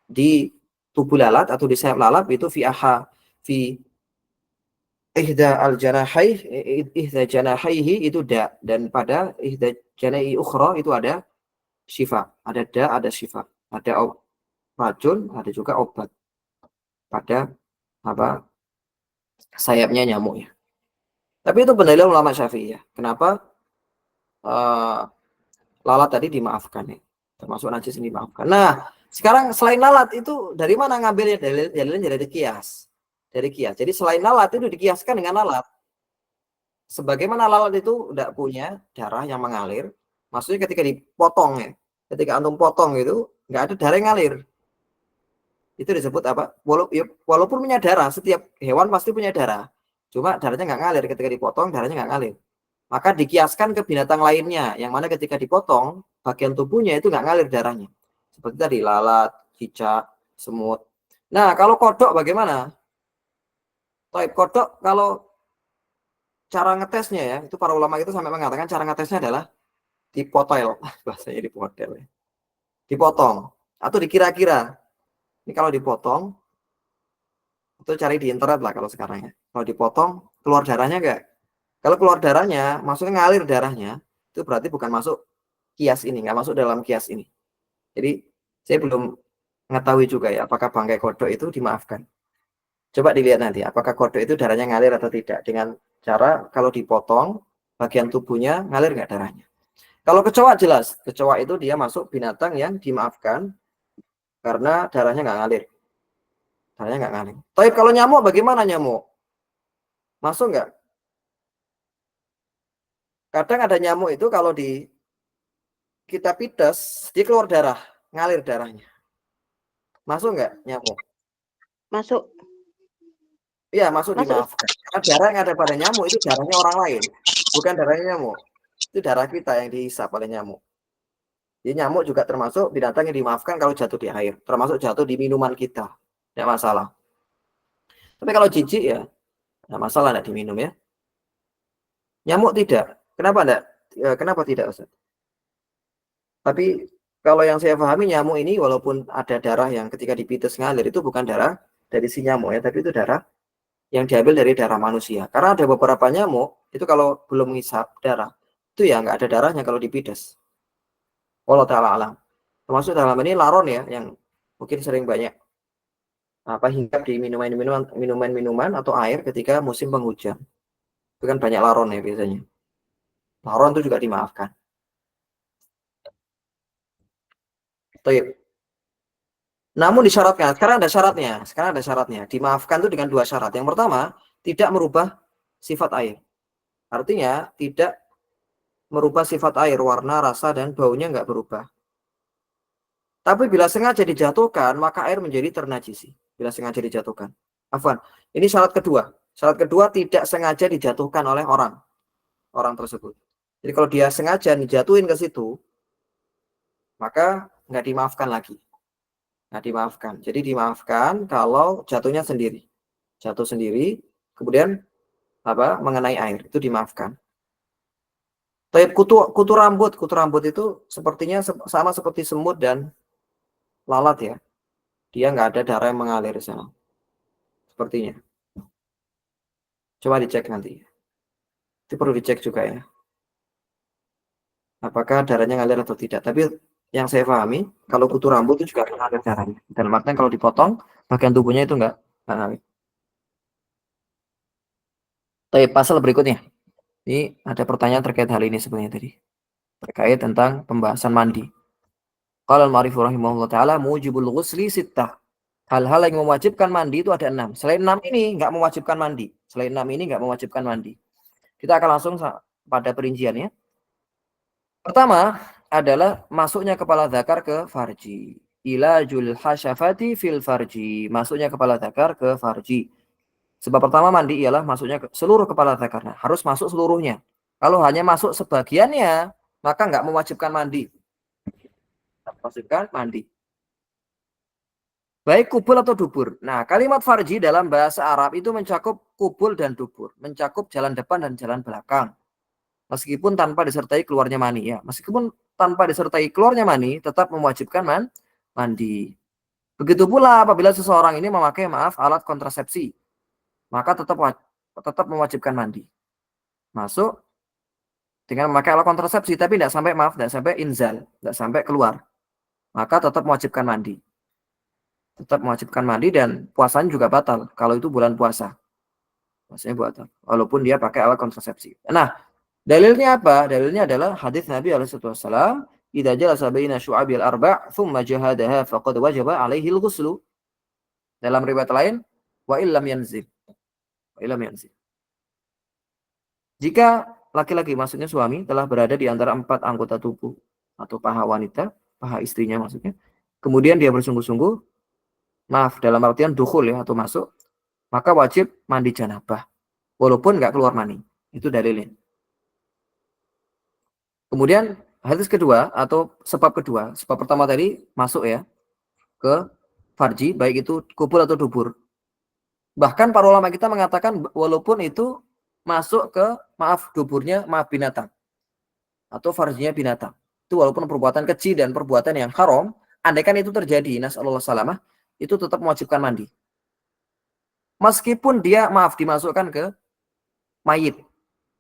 di tubuh lalat atau di sayap lalat itu fi ihda janahaihi itu dan pada ihda janahi ukhra itu ada syifa, ada syifa, ada racun, ada juga obat pada sayapnya nyamuk ya. Tapi itu pendalilan ulama Syafi'i ya. Kenapa lalat tadi dimaafkan ya, termasuk najis ini dimaafkan. Nah, sekarang selain lalat itu dari mana ngambilnya? Dalilnya dari kias. Jadi selain lalat itu dikiaskan dengan lalat. Sebagaimana lalat itu tidak punya darah yang mengalir, maksudnya ketika dipotong ya, ketika antum potong itu nggak ada darah yang ngalir. Itu disebut apa? Walaupun punya darah, setiap hewan pasti punya darah. Cuma darahnya nggak ngalir, ketika dipotong darahnya nggak ngalir. Maka dikiaskan ke binatang lainnya, yang mana ketika dipotong, bagian tubuhnya itu nggak ngalir darahnya. Seperti tadi, lalat, cicak, semut. Nah, kalau kodok bagaimana? Taib kodok, kalau cara ngetesnya ya, itu para ulama itu sampai mengatakan cara ngetesnya adalah dipotel. Bahasanya dipotel ya. Dipotong. Atau dikira-kira. Ini kalau dipotong, itu cari di internet lah kalau sekarang ya. Kalau dipotong, keluar darahnya enggak? Kalau keluar darahnya, maksudnya ngalir darahnya, itu berarti bukan masuk kias ini, nggak masuk dalam kias ini. Jadi saya belum mengetahui juga ya, apakah bangkai kodok itu dimaafkan. Coba dilihat nanti, apakah kodok itu darahnya ngalir atau tidak. Dengan cara kalau dipotong, bagian tubuhnya ngalir nggak darahnya. Kalau kecoa jelas, kecoa itu dia masuk binatang yang dimaafkan karena darahnya nggak ngalir. Darahnya nggak ngalir. Tapi kalau nyamuk bagaimana nyamuk? Masuk nggak? Kadang ada nyamuk itu kalau kita pites, dia keluar darah, ngalir darahnya. Masuk nggak nyamuk? Masuk. Iya, masuk dimaafkan. Karena darah yang ada pada nyamuk itu darahnya orang lain, bukan darahnya nyamuk. Itu darah kita yang dihisap oleh nyamuk. Jadi nyamuk juga termasuk binatang yang dimaafkan kalau jatuh di air, termasuk jatuh di minuman kita. Tidak masalah. Tapi kalau jijik ya, tidak masalah tidak diminum ya. Nyamuk tidak. Kenapa tidak? Kenapa tidak, Ustaz? Tapi kalau yang saya pahami nyamuk ini walaupun ada darah yang ketika dipites ngalir itu bukan darah dari si nyamuk ya, tapi itu darah yang diambil dari darah manusia. Karena ada beberapa nyamuk itu kalau belum menghisap darah itu ya nggak ada darahnya kalau dipites. Allah taala alam. Termasuk dalam ini laron ya yang mungkin sering banyak apa hinggap di minuman atau air ketika musim penghujan. Itu kan banyak laron ya biasanya. Laron itu juga dimaafkan. Baik. Namun disyaratkan, sekarang ada syaratnya. Sekarang ada syaratnya. Dimaafkan itu dengan dua syarat. Yang pertama, tidak merubah sifat air. Artinya, tidak merubah sifat air, warna, rasa, dan baunya nggak berubah. Tapi bila sengaja dijatuhkan, maka air menjadi ternajisi. Bila sengaja dijatuhkan. Afwan, ini syarat kedua. Syarat kedua, tidak sengaja dijatuhkan oleh orang tersebut. Jadi kalau dia sengaja dijatuhin ke situ, maka nggak dimaafkan lagi. Nah, dimaafkan. Jadi dimaafkan kalau jatuhnya sendiri. Jatuh sendiri, kemudian apa? Mengenai air, itu dimaafkan. Tapi kutu rambut itu sepertinya sama seperti semut dan lalat ya. Dia nggak ada darah yang mengalir di sana. Sepertinya. Coba dicek nanti. Itu perlu dicek juga ya. Apakah darahnya ngalir atau tidak. Tapi yang saya pahami, kalau kutu rambut itu juga mengalir darahnya. Dan makanya kalau dipotong, bagian tubuhnya itu nggak ngalir. Tapi pasal berikutnya. Ini ada pertanyaan terkait hal ini sebenarnya tadi. Terkait tentang pembahasan mandi. Qala al-ma'rif rahimahullah ta'ala mujibul ghusli sittah. Hal-hal yang mewajibkan mandi itu ada 6. Selain 6 ini nggak mewajibkan mandi. Selain 6 ini nggak mewajibkan mandi. Kita akan langsung pada perinciannya. Pertama adalah masuknya kepala zakar ke farji. Ilajul hasyafati fil farji. Masuknya kepala zakar ke farji. Sebab pertama mandi ialah masuknya ke seluruh kepala zakarnya. Harus masuk seluruhnya. Kalau hanya masuk sebagiannya, maka nggak mewajibkan mandi. Mewajibkan mandi. Baik kubul atau dubur. Nah, kalimat farji dalam bahasa Arab itu mencakup kubul dan dubur. Mencakup jalan depan dan jalan belakang. Meskipun tanpa disertai keluarnya mani. Ya, meskipun tanpa disertai keluarnya mani, tetap mewajibkan mandi. Begitu pula apabila seseorang ini memakai alat kontrasepsi. Maka tetap mewajibkan mandi. Masuk dengan memakai alat kontrasepsi. Tapi tidak sampai inzal. Tidak sampai keluar. Maka tetap mewajibkan mandi. Tetap mewajibkan mandi dan puasanya juga batal kalau itu bulan puasa. Puasanya batal walaupun dia pakai alat kontrasepsi. Nah, dalilnya apa? Dalilnya adalah hadis Nabi alaihi wasallam, "Idza jalasa baina syu'abil arba' tsumma jahadaha faqad wajaba 'alaihi al-ghuslu." Dalam riwayat lain, wa illam yanzil. Wa illam yanzil. Jika laki-laki, maksudnya suami, telah berada di antara 4 anggota tubuh atau paha wanita, paha istrinya maksudnya, kemudian dia bersungguh-sungguh, maaf, dalam artian dukhul ya, atau masuk, maka wajib mandi janabah, walaupun nggak keluar mani. Itu dalilnya. Kemudian hadis kedua atau sebab kedua, sebab pertama tadi masuk ya ke farji, baik itu kubur atau dubur. Bahkan para ulama kita mengatakan walaupun itu masuk ke, maaf, duburnya, maaf, binatang atau farjinya binatang. Itu walaupun perbuatan kecil dan perbuatan yang haram, andaikan itu terjadi, nasallallahu salamah, itu tetap mewajibkan mandi. Meskipun dia, maaf, dimasukkan ke mayit.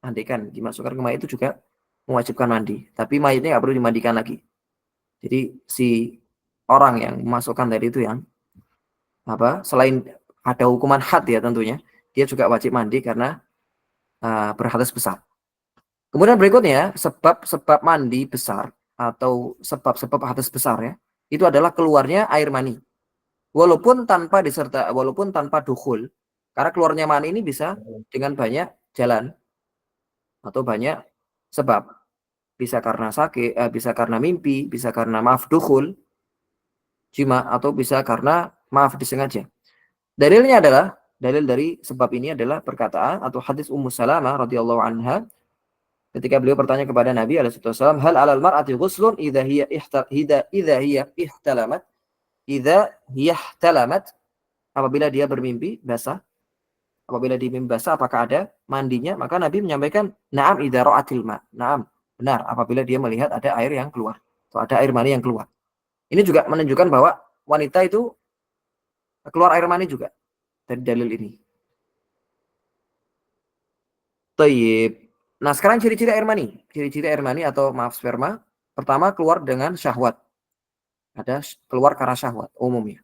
Andaikan dimasukkan ke mayit itu juga mewajibkan mandi. Tapi mayitnya nggak perlu dimandikan lagi. Jadi si orang yang memasukkan tadi itu yang apa? Selain ada hukuman had ya tentunya, dia juga wajib mandi karena berhadas besar. Kemudian berikutnya sebab-sebab mandi besar atau sebab-sebab hadas besar ya, itu adalah keluarnya air mani. Walaupun tanpa dukhul. Karena keluarnya mani ini bisa dengan banyak jalan atau banyak sebab. Bisa karena sakit, bisa karena mimpi, bisa karena maaf dukhul, jima, atau bisa karena maaf disengaja. Dalilnya adalah, dalil dari sebab ini adalah perkataan atau hadis Ummu Salamah radhiyallahu anha ketika beliau bertanya kepada Nabi alaihi wasallam, hal 'alal mar'ati ghuslun idza hiya ihtalamat, idza hiya ihtalamat, apabila dia bermimpi basah, apabila dia mimpi basah apakah ada mandinya? Maka Nabi menyampaikan, na'am idza ra'atil ma. Na'am, benar apabila dia melihat ada air yang keluar atau ada air mani yang keluar. Ini juga menunjukkan bahwa wanita itu keluar air mani juga dari dalil ini. Tayyib. Nah, sekarang ciri-ciri air mani. Ciri-ciri air mani atau maaf sperma. Pertama, keluar dengan syahwat. Ada keluar karena syahwat umumnya.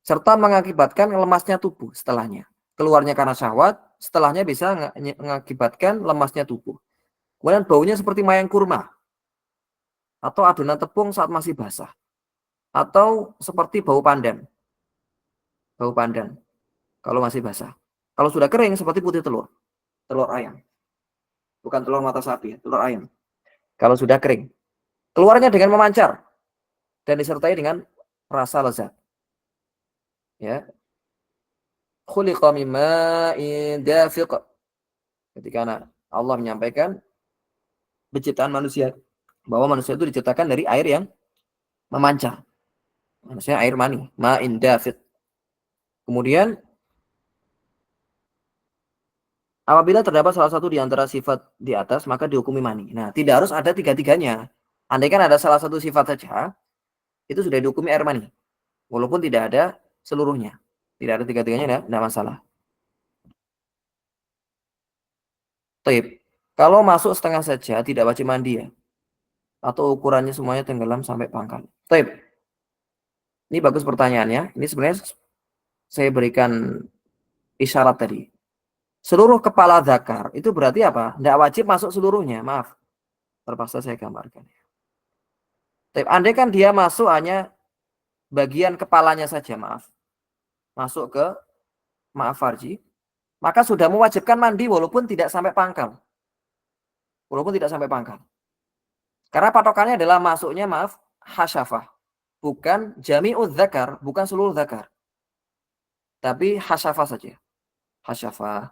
Serta mengakibatkan lemasnya tubuh setelahnya. Keluarnya karena syahwat, setelahnya bisa mengakibatkan lemasnya tubuh. Kemudian baunya seperti mayang kurma. Atau adonan tepung saat masih basah. Atau seperti bau pandan. Bau pandan. Kalau masih basah. Kalau sudah kering seperti putih telur. Telur ayam. Bukan telur mata sapi, telur ayam. Kalau sudah kering. Keluarnya dengan memancar dan disertai dengan rasa lezat. Ya. Khuliqa min ma'in dafiq. Ketika Allah menyampaikan penciptaan manusia, bahwa manusia itu diciptakan dari air yang memancar. Manusia air mani, ma'in dafiq. Kemudian apabila terdapat salah satu di antara sifat di atas, maka dihukumi mani. Nah, tidak harus ada tiga-tiganya. Andaikan ada salah satu sifat saja, itu sudah dihukumi air mani. Walaupun tidak ada seluruhnya. Tidak ada tiga-tiganya, tidak masalah. Taib. Kalau masuk setengah saja, tidak wajib mandi ya. Atau ukurannya semuanya tenggelam sampai pangkal. Taib. Ini bagus pertanyaannya. Ini sebenarnya saya berikan isyarat tadi. Seluruh kepala zakar itu berarti apa? Tidak wajib masuk seluruhnya. Maaf. Terpaksa saya gambarkan. Taib. Andai kan dia masuk hanya bagian kepalanya saja, maaf. Masuk ke, maaf, farji. Maka sudah mewajibkan mandi walaupun tidak sampai pangkal. Walaupun tidak sampai pangkal. Karena patokannya adalah masuknya, maaf, hasyafah. Bukan jami'udz zakar, bukan seluruh zakar. Tapi hasyafah saja. Hasyafah.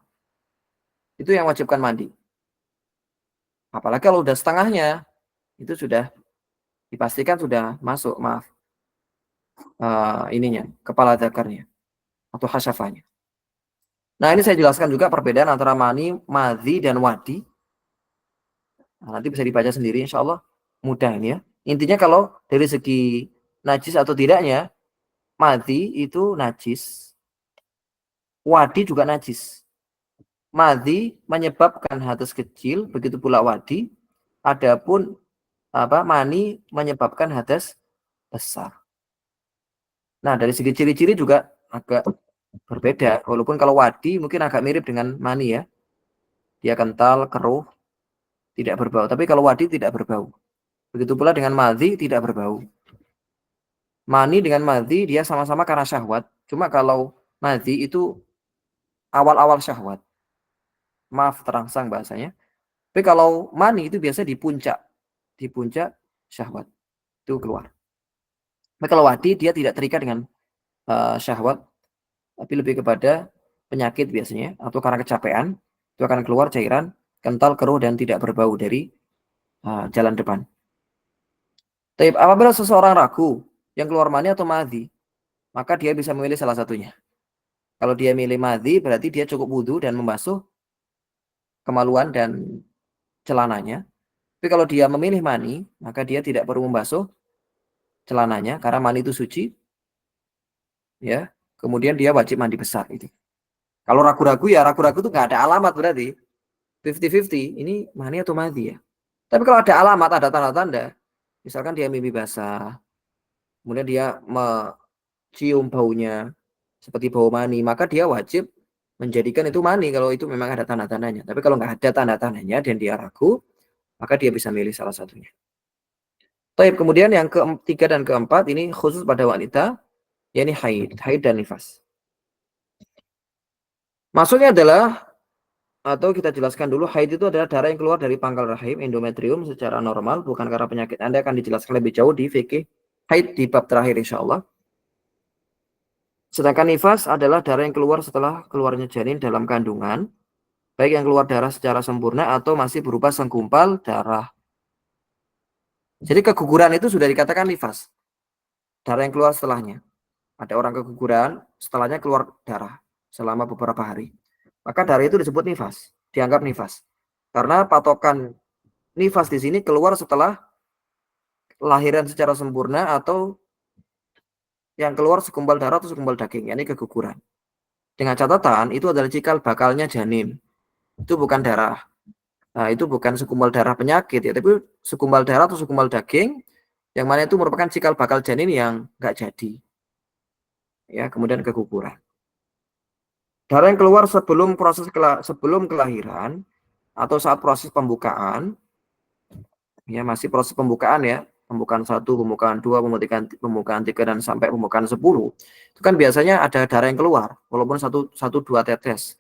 Itu yang wajibkan mandi. Apalagi kalau udah setengahnya, itu sudah dipastikan sudah masuk, maaf, ininya, kepala zakarnya. Atau hasyafahnya. Nah, ini saya jelaskan juga perbedaan antara mani, madhi, dan wadi. Nah, nanti bisa dibaca sendiri, insya Allah mudah ini ya. Intinya kalau dari segi najis atau tidaknya, madhi itu najis, wadi juga najis. Madhi menyebabkan hadas kecil, begitu pula wadi. Adapun mani menyebabkan hadas besar. Nah, dari segi ciri-ciri juga agak berbeda. Walaupun kalau wadi mungkin agak mirip dengan mani ya. Dia kental, keruh, tidak berbau. Tapi kalau wadi tidak berbau. Begitu pula dengan madhi tidak berbau. Mani dengan madhi dia sama-sama karena syahwat. Cuma kalau madhi itu awal-awal syahwat. Maaf, terangsang bahasanya. Tapi kalau mani itu biasa di puncak syahwat itu keluar. Tapi kalau wadi dia tidak terikat dengan syahwat, tapi lebih kepada penyakit biasanya atau karena kecapean itu akan keluar cairan kental, keruh dan tidak berbau dari jalan depan. Tapi apabila seseorang ragu yang keluar mani atau madhi, maka dia bisa memilih salah satunya. Kalau dia milih madhi, berarti dia cukup wudhu dan membasuh kemaluan dan celananya. Tapi kalau dia memilih mani, maka dia tidak perlu membasuh celananya karena mani itu suci, ya. Kemudian dia wajib mandi besar itu. Kalau ragu-ragu ya ragu-ragu itu nggak ada alamat berarti 50-50 ini mani atau madhi ya. Tapi kalau ada alamat, ada tanda-tanda, misalkan dia mimpi basah, kemudian dia cium baunya seperti bau mani, maka dia wajib menjadikan itu mani kalau itu memang ada tanda-tandanya. Tapi kalau nggak ada tanda-tandanya dan dia ragu, maka dia bisa milih salah satunya. Taib, kemudian yang ketiga dan keempat ini khusus pada wanita, yakni haid dan nifas. Maksudnya adalah, atau kita jelaskan dulu, haid itu adalah darah yang keluar dari pangkal rahim, endometrium secara normal, bukan karena penyakit. Anda akan dijelaskan lebih jauh di fikih haid di bab terakhir insya Allah. Sedangkan nifas adalah darah yang keluar setelah keluarnya janin dalam kandungan, baik yang keluar darah secara sempurna atau masih berupa senggumpal darah. Jadi keguguran itu sudah dikatakan nifas, darah yang keluar setelahnya. Ada orang keguguran, setelahnya keluar darah selama beberapa hari. Maka darah itu disebut nifas, dianggap nifas. Karena patokan nifas di sini keluar setelah lahiran secara sempurna atau yang keluar segumpal darah atau segumpal daging, yakni keguguran. Dengan catatan itu adalah cikal bakalnya janin. Itu bukan darah. Nah, itu bukan segumpal darah penyakit ya, tapi segumpal darah atau segumpal daging yang mana itu merupakan cikal bakal janin yang nggak jadi. Ya, kemudian keguguran. Darah yang keluar sebelum kelahiran atau saat proses pembukaan, ya masih proses pembukaan ya, pembukaan 1, pembukaan 2, pembukaan 3 dan sampai pembukaan 10. Itu kan biasanya ada darah yang keluar, walaupun satu dua tetes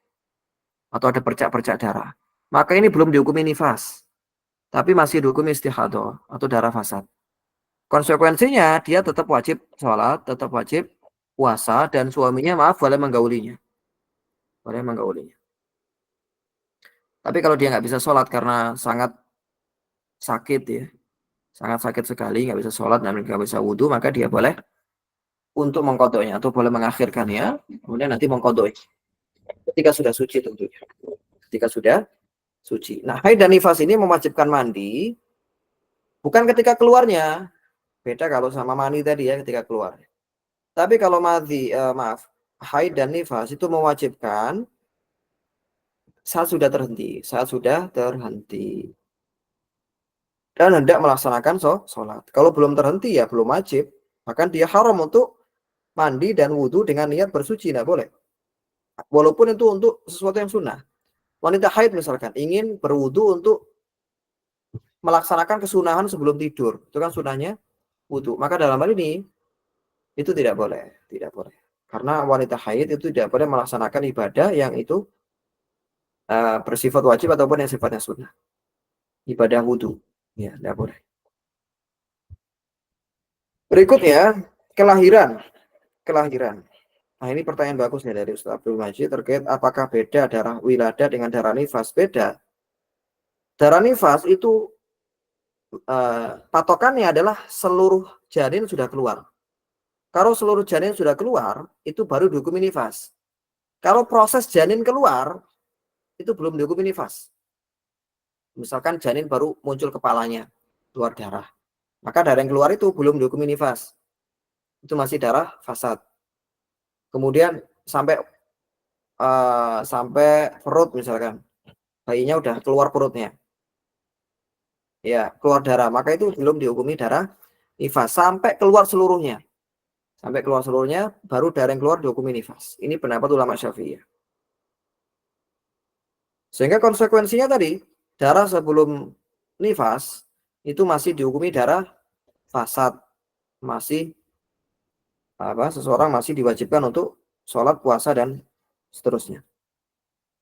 atau ada bercak-bercak darah. Maka ini belum dihukumi nifas, tapi masih dihukumi istihadah atau darah fasad. Konsekuensinya dia tetap wajib sholat, tetap wajib puasa, dan suaminya maaf boleh menggaulinya. Boleh menggaulinya. Tapi kalau dia nggak bisa sholat karena sangat sakit ya, sangat sakit sekali, nggak bisa sholat dan nggak bisa wudhu, maka dia boleh untuk mengkodoknya atau boleh mengakhirkannya, kemudian nanti mengkodok ketika sudah suci tentunya. Ketika sudah suci. Nah, haid dan nifas ini mewajibkan mandi bukan ketika keluarnya, beda kalau sama mani tadi ya ketika keluar. Tapi kalau haid dan nifas itu mewajibkan saat sudah terhenti dan hendak melaksanakan sholat. Kalau belum terhenti ya belum wajib, bahkan dia haram untuk mandi dan wudhu dengan niat bersuci, tidak boleh. Walaupun itu untuk sesuatu yang sunnah. Wanita haid misalkan ingin berwudhu untuk melaksanakan kesunahan sebelum tidur, itu kan sunnahnya wudhu. Maka dalam hal ini itu tidak boleh, tidak boleh. Karena wanita haid itu tidak boleh melaksanakan ibadah yang itu bersifat wajib ataupun yang sifatnya sunnah. Ibadah wudhu, ya tidak boleh. Berikutnya kelahiran. Nah, ini pertanyaan bagus nih dari Ustaz Abdul Majid terkait apakah beda darah wiladah dengan darah nifas. Beda. Darah nifas itu patokannya adalah seluruh janin sudah keluar. Kalau seluruh janin sudah keluar, itu baru dihukumi nifas. Kalau proses janin keluar, itu belum dihukumi nifas. Misalkan janin baru muncul kepalanya, keluar darah. Maka darah yang keluar itu belum dihukumi nifas. Itu masih darah fasad. Kemudian sampai perut misalkan, bayinya udah keluar perutnya, ya keluar darah, maka itu belum dihukumi darah nifas. Sampai keluar seluruhnya baru darah yang keluar dihukumi nifas. Ini pendapat ulama Syafi'iyah. Sehingga konsekuensinya tadi darah sebelum nifas itu masih dihukumi darah fasad, masih seseorang masih diwajibkan untuk sholat, puasa dan seterusnya.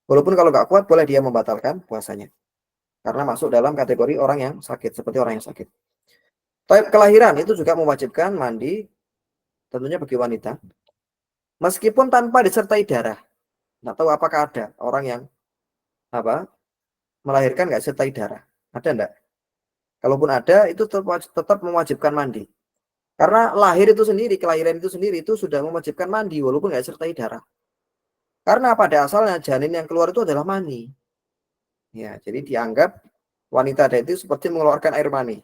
Walaupun kalau nggak kuat, boleh dia membatalkan puasanya. Karena masuk dalam kategori orang yang sakit, seperti orang yang sakit. Taib kelahiran itu juga mewajibkan mandi, tentunya bagi wanita. Meskipun tanpa disertai darah. Nggak tahu apakah ada orang yang apa melahirkan nggak disertai darah. Ada enggak? Kalaupun ada, itu tetap mewajibkan mandi. Karena lahir itu sendiri, kelahiran itu sendiri, itu sudah mewajibkan mandi, walaupun nggak disertai darah. Karena pada asalnya janin yang keluar itu adalah mani. Ya, jadi dianggap wanita itu seperti mengeluarkan air mani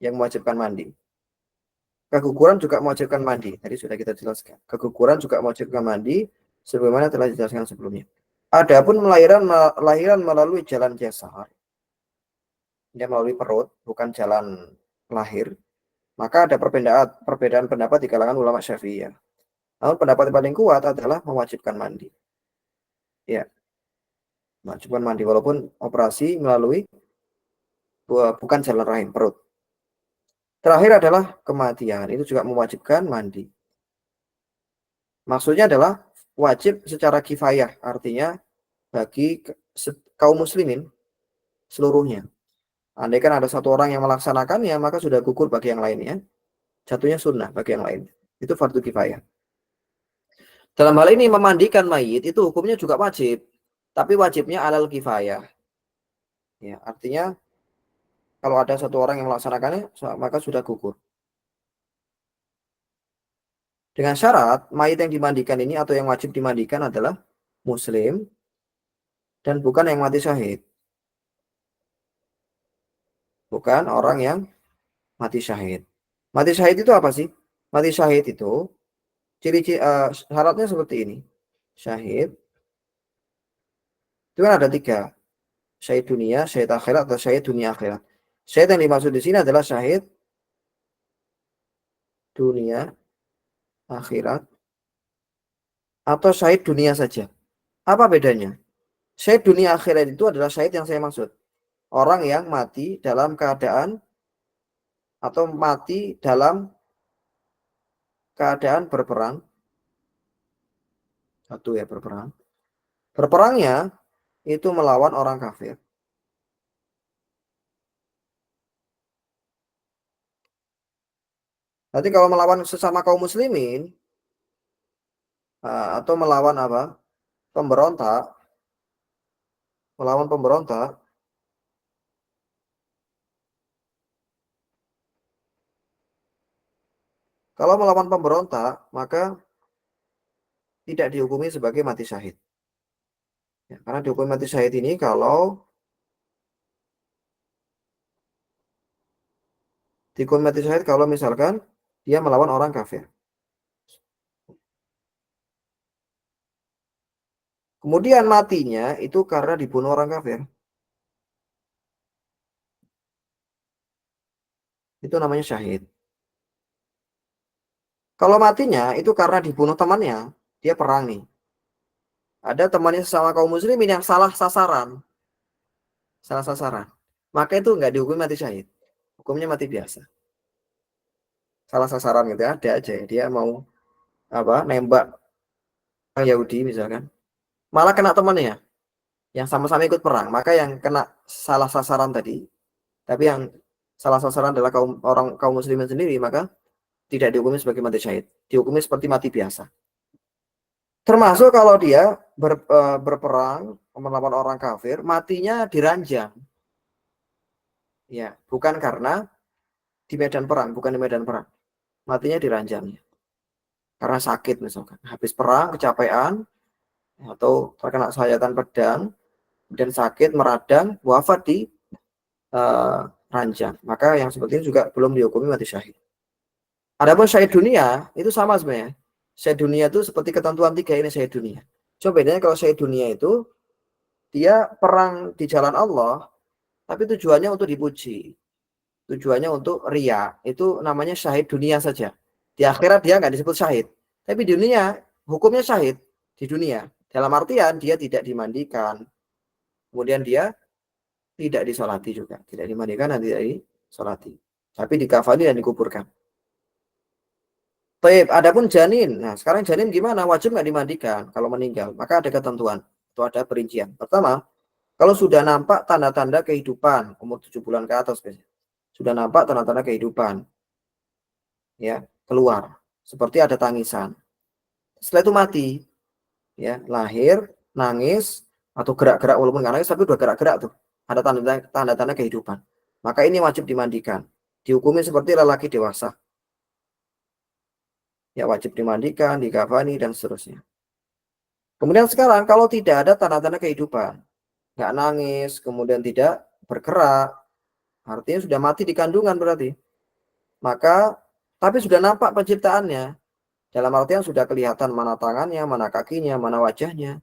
yang mewajibkan mandi. Keguguran juga mewajibkan mandi. Tadi sudah kita jelaskan. Keguguran juga mewajibkan mandi, sebagaimana telah dijelaskan sebelumnya. Adapun lahiran melalui jalan jasar, dia melalui perut, bukan jalan lahir, maka ada perbedaan pendapat di kalangan ulama Syafi'iyah. Namun pendapat yang paling kuat adalah mewajibkan mandi. Ya, mewajibkan mandi walaupun operasi melalui bukan jalan rahim, perut. Terakhir adalah kematian, itu juga mewajibkan mandi. Maksudnya adalah wajib secara kifayah, artinya bagi kaum muslimin seluruhnya. Andai kan ada satu orang yang melaksanakannya, maka sudah gugur bagi yang lainnya. Jatuhnya sunnah bagi yang lain. Itu fardu kifayah. Dalam hal ini memandikan mayit itu hukumnya juga wajib. Tapi wajibnya alal kifayah. Ya, artinya kalau ada satu orang yang melaksanakannya, maka sudah gugur. Dengan syarat, mayit yang dimandikan ini atau yang wajib dimandikan adalah muslim dan bukan yang mati syahid. Bukan orang yang mati syahid. Mati syahid itu apa sih? Mati syahid itu ciri-ciri syaratnya seperti ini. Syahid itu kan ada tiga. Syahid dunia, syahid akhirat, atau syahid dunia akhirat. Syahid yang dimaksud di sini adalah syahid dunia akhirat atau syahid dunia saja. Apa bedanya? Syahid dunia akhirat itu adalah syahid yang saya maksud. Orang yang mati dalam keadaan atau mati dalam keadaan berperang. Satu ya, berperang. Berperangnya itu melawan orang kafir. Nanti kalau melawan sesama kaum muslimin atau melawan apa? Pemberontak, melawan pemberontak, kalau melawan pemberontak, maka tidak dihukumi sebagai mati syahid. Ya, karena dihukumi mati syahid ini kalau dihukumi mati syahid kalau misalkan dia melawan orang kafir. Kemudian matinya itu karena dibunuh orang kafir. Itu namanya syahid. Kalau matinya itu karena dibunuh temannya, dia perang nih. Ada temannya sesama kaum muslimin yang salah sasaran. Salah sasaran. Maka itu nggak dihukumi mati syahid. Hukumnya mati biasa. Salah sasaran gitu ya, ada aja ya. Dia mau apa nembak orang Yahudi misalkan. Malah kena temannya yang sama-sama ikut perang. Maka yang kena salah sasaran tadi, tapi yang salah sasaran adalah kaum muslimin sendiri, maka tidak dihukumi sebagai mati syahid. Dihukumi seperti mati biasa. Termasuk kalau dia berperang melawan orang kafir, matinya diranjang. Ya, bukan karena di medan perang, bukan di medan perang. Matinya diranjang. Karena sakit misalkan. Habis perang, kecapean, atau terkena sayatan pedang, dan sakit, meradang, wafat di ranjang. Maka yang seperti ini juga belum dihukumi mati syahid. Adapun syahid dunia, itu sama sebenarnya. Syahid dunia itu seperti ketentuan tiga ini syahid dunia. Coba bedanya kalau syahid dunia itu, dia perang di jalan Allah, tapi tujuannya untuk dipuji. Tujuannya untuk ria. Itu namanya syahid dunia saja. Di akhirat dia nggak disebut syahid. Tapi di dunia, hukumnya syahid. Di dunia. Dalam artian dia tidak dimandikan. Kemudian dia tidak disolati juga. Tidak dimandikan dan tidak disolati. Tapi dikafani dan dikuburkan. Baik, adapun janin. Nah, sekarang janin gimana? Wajib nggak dimandikan kalau meninggal? Maka ada ketentuan. Itu ada perincian. Pertama, kalau sudah nampak tanda-tanda kehidupan, umur 7 bulan ke atas biasanya. Sudah nampak tanda-tanda kehidupan, ya, keluar. Seperti ada tangisan. Setelah itu mati, ya, lahir, nangis, atau gerak-gerak walaupun nggak nangis, tapi udah gerak-gerak tuh. Ada tanda-tanda kehidupan. Maka ini wajib dimandikan. Dihukumi seperti lelaki dewasa. Ya, wajib dimandikan, dikafani, dan seterusnya. Kemudian sekarang kalau tidak ada tanda-tanda kehidupan, nggak nangis, kemudian tidak bergerak, artinya sudah mati di kandungan berarti. Maka, tapi sudah nampak penciptaannya. Dalam artian sudah kelihatan mana tangannya, mana kakinya, mana wajahnya,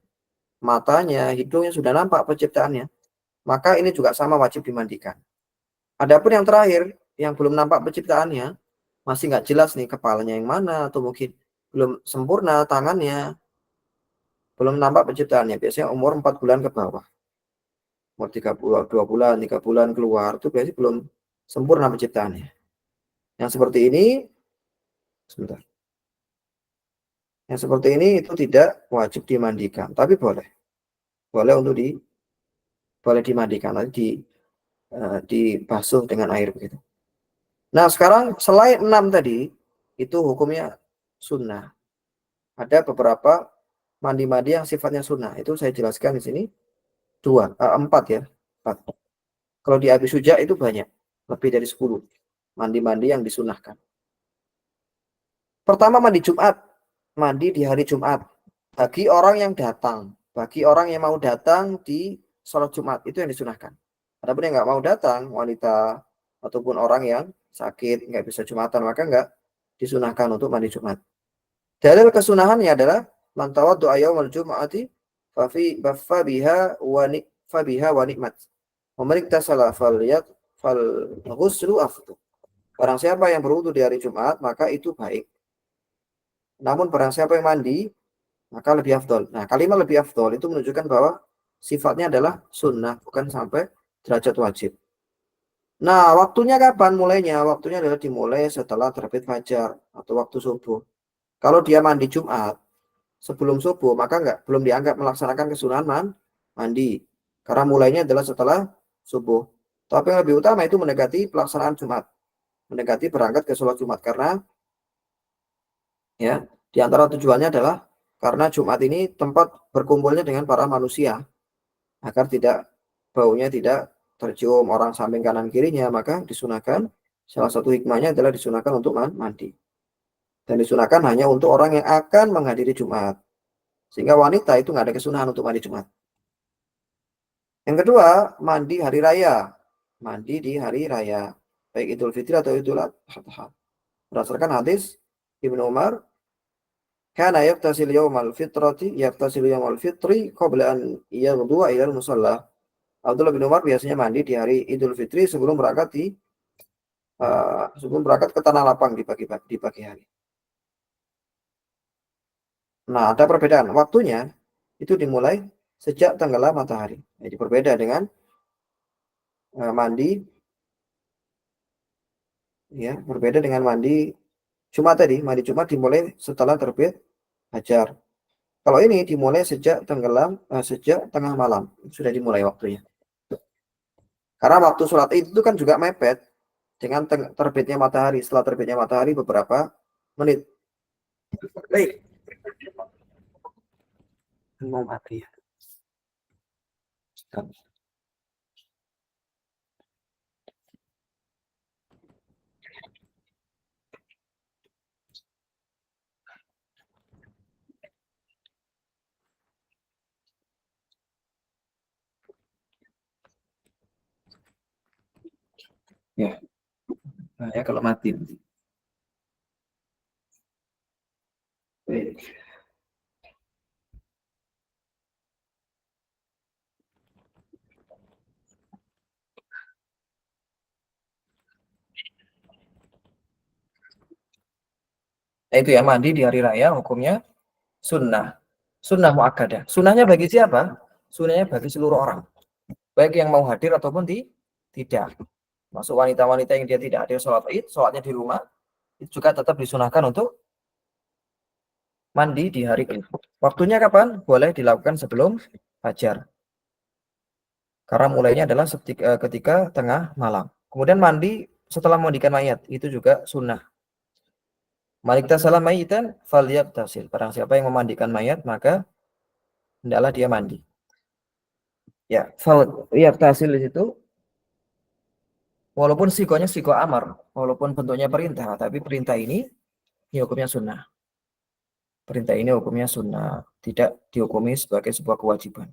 matanya, hidungnya, sudah nampak penciptaannya. Maka ini juga sama wajib dimandikan. Adapun yang terakhir, yang belum nampak penciptaannya, masih nggak jelas nih kepalanya yang mana, atau mungkin belum sempurna tangannya, belum nampak penciptaannya. Biasanya umur 4 bulan ke bawah. Umur 2 bulan, 3 bulan keluar, itu biasanya belum sempurna penciptaannya. Yang seperti ini, sebentar. Yang seperti ini itu tidak wajib dimandikan, tapi boleh. Boleh untuk boleh dimandikan, nanti dibasuh dengan air begitu. Nah, sekarang selain 6 tadi, itu hukumnya sunnah. Ada beberapa mandi-mandi yang sifatnya sunnah. Itu saya jelaskan di sini 4 ya. 4. Kalau di Abi Suja itu banyak, lebih dari 10 mandi-mandi yang disunahkan. Pertama, mandi Jumat. Mandi di hari Jumat. Bagi orang yang datang. Bagi orang yang mau datang di sholat Jumat. Itu yang disunahkan. Adapun yang nggak mau datang, wanita ataupun orang yang sakit, nggak bisa Jumatan, maka nggak disunahkan untuk mandi Jumat. Dalil kesunahannya adalah man tawaddu'a yaumal jum'ati fabiha wa nikmat. Memeriktasala fal ghuslu afdal. Barang siapa yang berwudu di hari Jumat, maka itu baik. Namun barang siapa yang mandi, maka lebih afdol. Nah, kalimat lebih afdol itu menunjukkan bahwa sifatnya adalah sunnah, bukan sampai derajat wajib. Nah, waktunya kapan mulainya? Waktunya adalah dimulai setelah terbit fajar atau waktu subuh. Kalau dia mandi Jumat sebelum subuh, maka belum dianggap melaksanakan kesunahan mandi. Karena mulainya adalah setelah subuh. Tapi yang lebih utama itu mendekati pelaksanaan Jumat. Mendekati berangkat ke sholat Jumat. Karena ya, di antara tujuannya adalah karena Jumat ini tempat berkumpulnya dengan para manusia. Agar baunya tidak tercium orang samping kanan kirinya, maka disunahkan, salah satu hikmahnya adalah disunahkan untuk mandi. Dan disunahkan hanya untuk orang yang akan menghadiri Jumat. Sehingga wanita itu nggak ada kesunahan untuk mandi Jumat. Yang kedua, mandi hari raya. Mandi di hari raya. Baik Idul Fitri atau Idul Adha. Berdasarkan hadis Ibnu Umar, kana yaqtasil yawmal fitri qabla an yaghdua ila al-musalla. Abdullah bin Umar biasanya mandi di hari Idul Fitri sebelum berangkat ke tanah lapang di pagi hari. Nah, ada perbedaan. Waktunya itu dimulai sejak tenggelam matahari. Jadi berbeda dengan mandi, ya, berbeda dengan mandi Jumat tadi. Mandi Jumat dimulai setelah terbit fajar. Kalau ini dimulai sejak sejak tengah malam sudah dimulai waktunya. Karena waktu sholat Id itu kan juga mepet dengan terbitnya matahari. Setelah terbitnya matahari beberapa menit. Baik. Mau mati ya. Ya, nah, ya kalau mati. Baik. Nah, itu ya, mandi di hari raya hukumnya sunnah. Sunnah muakkadah. Sunnahnya bagi siapa? Sunnahnya bagi seluruh orang. Baik yang mau hadir ataupun tidak. Masuk wanita-wanita yang dia tidak hadir sholat Id, sholatnya di rumah, itu juga tetap disunahkan untuk mandi di hari Id. Waktunya kapan? Boleh dilakukan sebelum fajar. Karena mulainya adalah ketika tengah malam. Kemudian mandi setelah memandikan mayat, itu juga sunnah. Man iktasala mayitan falyagtasil. Barang siapa yang memandikan mayat, maka hendaklah dia mandi. Ya, falyagtasil di situ walaupun sikonya siko amar, walaupun bentuknya perintah, tapi perintah ini hukumnya sunnah. Perintah ini hukumnya sunnah, tidak dihukumi sebagai sebuah kewajiban.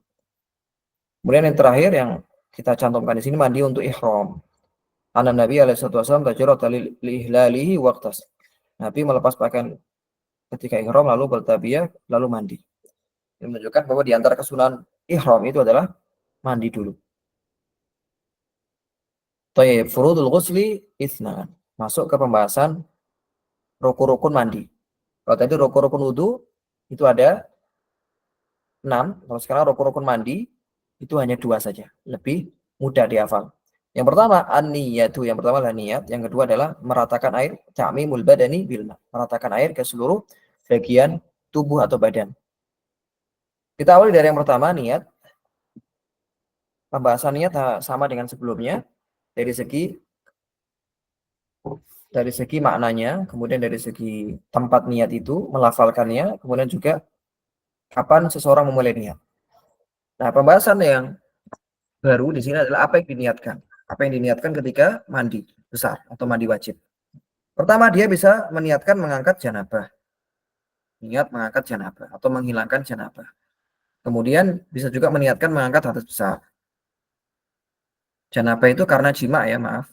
Kemudian yang terakhir yang kita cantumkan di sini mandi untuk ihram. Anak Nabi alaihissalam tajarat lihlalihi waqtas. Nabi melepas pakaian ketika ihram lalu bertabiyah lalu mandi. Ini menunjukkan bahwa di antara kesunahan ihram itu adalah mandi dulu. Thayyib, furudul ghusli itsnan. Masuk ke pembahasan rukun-rukun mandi. Kalau tadi rukun-rukun wudu itu ada 6. Kalau sekarang rukun-rukun mandi itu hanya 2 saja. Lebih mudah dihafal. Yang pertama an-niyatu, yang pertama adalah niat, yang kedua adalah meratakan air, ta'mimul badani bil ma, meratakan air ke seluruh bagian tubuh atau badan. Kita awali dari yang pertama, niat. Pembahasan niat sama dengan sebelumnya dari segi maknanya, kemudian dari segi tempat niat itu, melafalkannya, kemudian juga kapan seseorang memulai niat. Nah, pembahasan yang baru di sini adalah apa yang diniatkan. Apa yang diniatkan ketika mandi besar atau mandi wajib. Pertama, dia bisa meniatkan mengangkat janabah. Niat mengangkat janabah atau menghilangkan janabah. Kemudian bisa juga meniatkan mengangkat hadas besar. Janabah itu karena jima ya, maaf.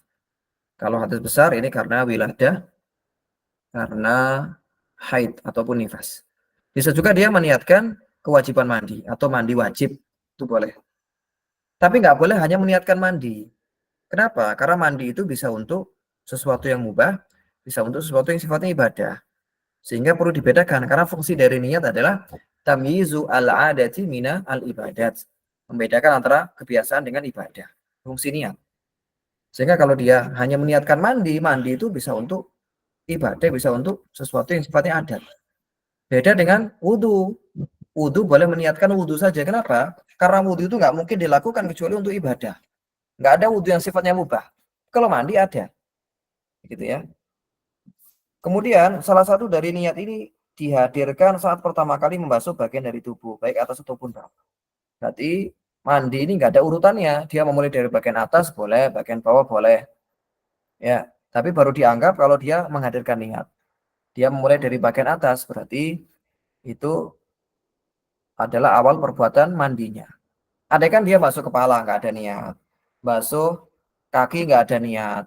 Kalau hadas besar ini karena wiladah, karena haid ataupun nifas. Bisa juga dia meniatkan kewajiban mandi atau mandi wajib, itu boleh. Tapi nggak boleh hanya meniatkan mandi. Kenapa? Karena mandi itu bisa untuk sesuatu yang mubah, bisa untuk sesuatu yang sifatnya ibadah. Sehingga perlu dibedakan karena fungsi dari niat adalah tamyizu al-adati mina al-ibadat. Membedakan antara kebiasaan dengan ibadah. Fungsi niat. Sehingga kalau dia hanya meniatkan mandi, mandi itu bisa untuk ibadah, bisa untuk sesuatu yang sifatnya adat. Beda dengan wudhu. Wudhu boleh meniatkan wudhu saja. Kenapa? Karena wudhu itu nggak mungkin dilakukan kecuali untuk ibadah. Nggak ada wudhu yang sifatnya mubah. Kalau mandi ada. Gitu ya. Kemudian salah satu dari niat ini dihadirkan saat pertama kali membasuh bagian dari tubuh, baik atas ataupun bawah. Berarti mandi ini nggak ada urutannya. Dia memulai dari bagian atas boleh, bagian bawah boleh. Ya, tapi baru dianggap kalau dia menghadirkan niat. Dia memulai dari bagian atas, berarti itu adalah awal perbuatan mandinya. Andai kan dia basuh kepala nggak ada niat, basuh kaki nggak ada niat.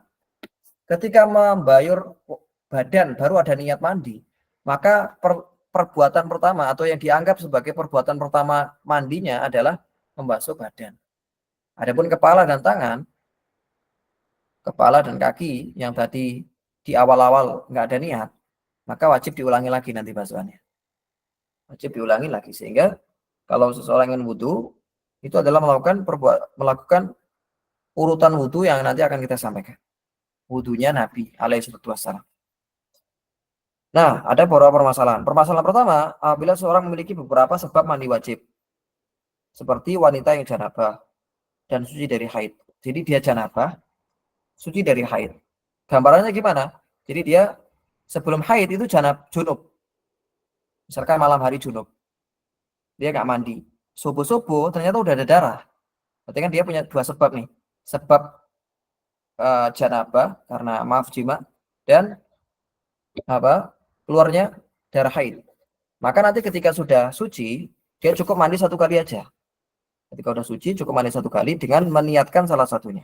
Ketika membayur badan baru ada niat mandi, maka perbuatan pertama atau yang dianggap sebagai perbuatan pertama mandinya adalah membasuh badan. Adapun kepala dan tangan, kepala dan kaki yang tadi di awal-awal nggak ada niat, maka wajib diulangi lagi nanti basuhannya. Wajib diulangi lagi sehingga kalau seseorang ingin wudhu itu adalah melakukan urutan wudhu yang nanti akan kita sampaikan. Wudhunya Nabi alaihissalam. Nah, ada beberapa permasalahan. Permasalahan pertama, apabila seorang memiliki beberapa sebab mandi wajib, seperti wanita yang janabah dan suci dari haid. Jadi dia janabah, suci dari haid. Gambarannya gimana? Jadi dia sebelum haid itu junub. Misalkan malam hari junub, dia nggak mandi. Subuh-subuh ternyata udah ada darah. Berarti kan dia punya 2 sebab nih. Sebab janabah karena maaf jima dan keluarnya darah haid. Maka nanti ketika sudah suci, dia cukup mandi 1 kali aja. Ketika sudah suci, cukup mandi 1 kali dengan meniatkan salah satunya.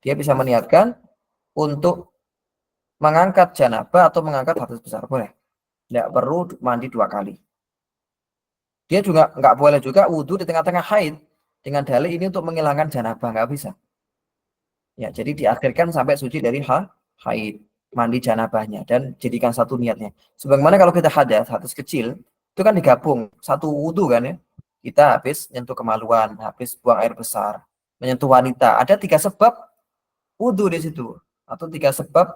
Dia bisa meniatkan untuk mengangkat janabah atau mengangkat hadas besar. Boleh. Tidak perlu mandi 2 kali. Dia juga nggak boleh juga wudhu di tengah-tengah haid. Dengan dalil ini untuk menghilangkan janabah. Nggak bisa. Ya, jadi diakhirkan sampai suci dari haid. Mandi janabahnya dan jadikan satu niatnya. Sebagaimana kalau kita hadas kecil, itu kan digabung satu wudhu kan ya. Kita habis nyentuh kemaluan, habis buang air besar, menyentuh wanita. Ada 3 sebab wudhu di situ atau 3 sebab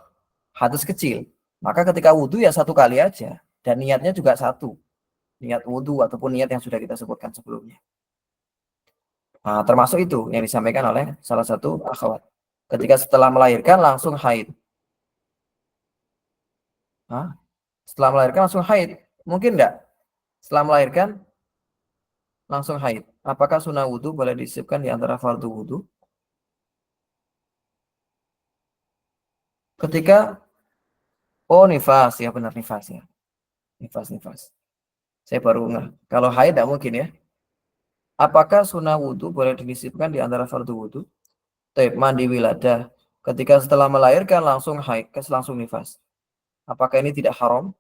hadas kecil. Maka ketika wudhu ya 1 kali aja dan niatnya juga satu. Niat wudhu ataupun niat yang sudah kita sebutkan sebelumnya. Nah, termasuk itu yang disampaikan oleh salah satu akhwat. Ketika setelah melahirkan langsung haid. Hah? Setelah melahirkan langsung haid. Mungkin enggak? Setelah melahirkan langsung haid. Apakah sunnah wudhu boleh disisipkan di antara fardu wudhu? Ketika, oh nifas, ya benar nifas ya. Nifas, nifas. Saya baru nggak. Kalau haid tidak mungkin ya. Apakah sunnah wudhu boleh disisipkan di antara fardu wudhu? Taib, mandi wiladah. Ketika setelah melahirkan langsung haid, langsung nifas. Apakah ini tidak haram?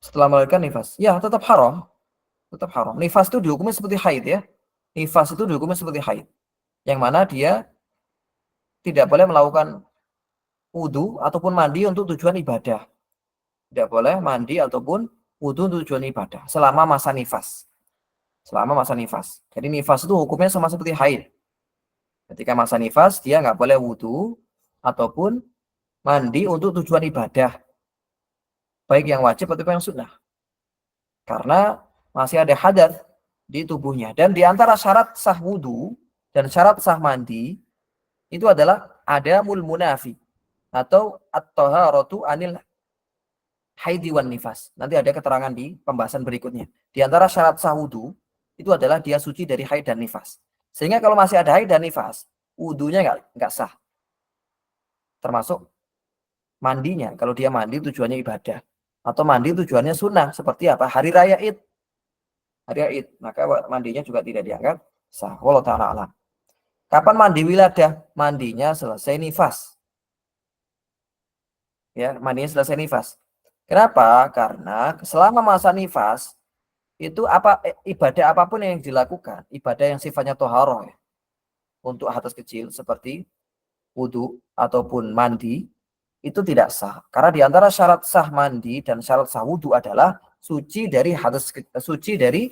Setelah melahirkan nifas. Ya, tetap haram. Tetap haram. Nifas itu dihukumnya seperti haid ya. Nifas itu dihukumnya seperti haid. Yang mana dia tidak boleh melakukan wudhu ataupun mandi untuk tujuan ibadah. Tidak boleh mandi ataupun wudhu untuk tujuan ibadah selama masa nifas. Selama masa nifas. Jadi nifas itu hukumnya sama seperti haid. Ketika masa nifas, dia nggak boleh wudhu ataupun mandi untuk tujuan ibadah. Baik yang wajib ataupun yang sunnah. Karena masih ada hadas di tubuhnya. Dan di antara syarat sah wudhu dan syarat sah mandi, itu adalah adamul munafi. Atau at-taharatu anil haidi wan nifas. Nanti ada keterangan di pembahasan berikutnya. Di antara syarat sah wudhu, itu adalah dia suci dari haid dan nifas. Sehingga kalau masih ada haid dan nifas, wudhunya nggak sah. Termasuk mandinya. Kalau dia mandi tujuannya ibadah. Atau mandi tujuannya sunnah. Seperti apa? Hari Raya Id. Hari Raya Id. Maka mandinya juga tidak dianggap sah. Wallahu ta'ala alam. Kapan mandi wiladah? Mandinya selesai nifas. Ya, mandinya selesai nifas. Kenapa? Karena selama masa nifas, itu ibadah apapun yang dilakukan, ibadah yang sifatnya toharoh ya, untuk hadas kecil seperti wudhu ataupun mandi, itu tidak sah. Karena di antara syarat sah mandi dan syarat sah wudhu adalah suci dari hadas, suci dari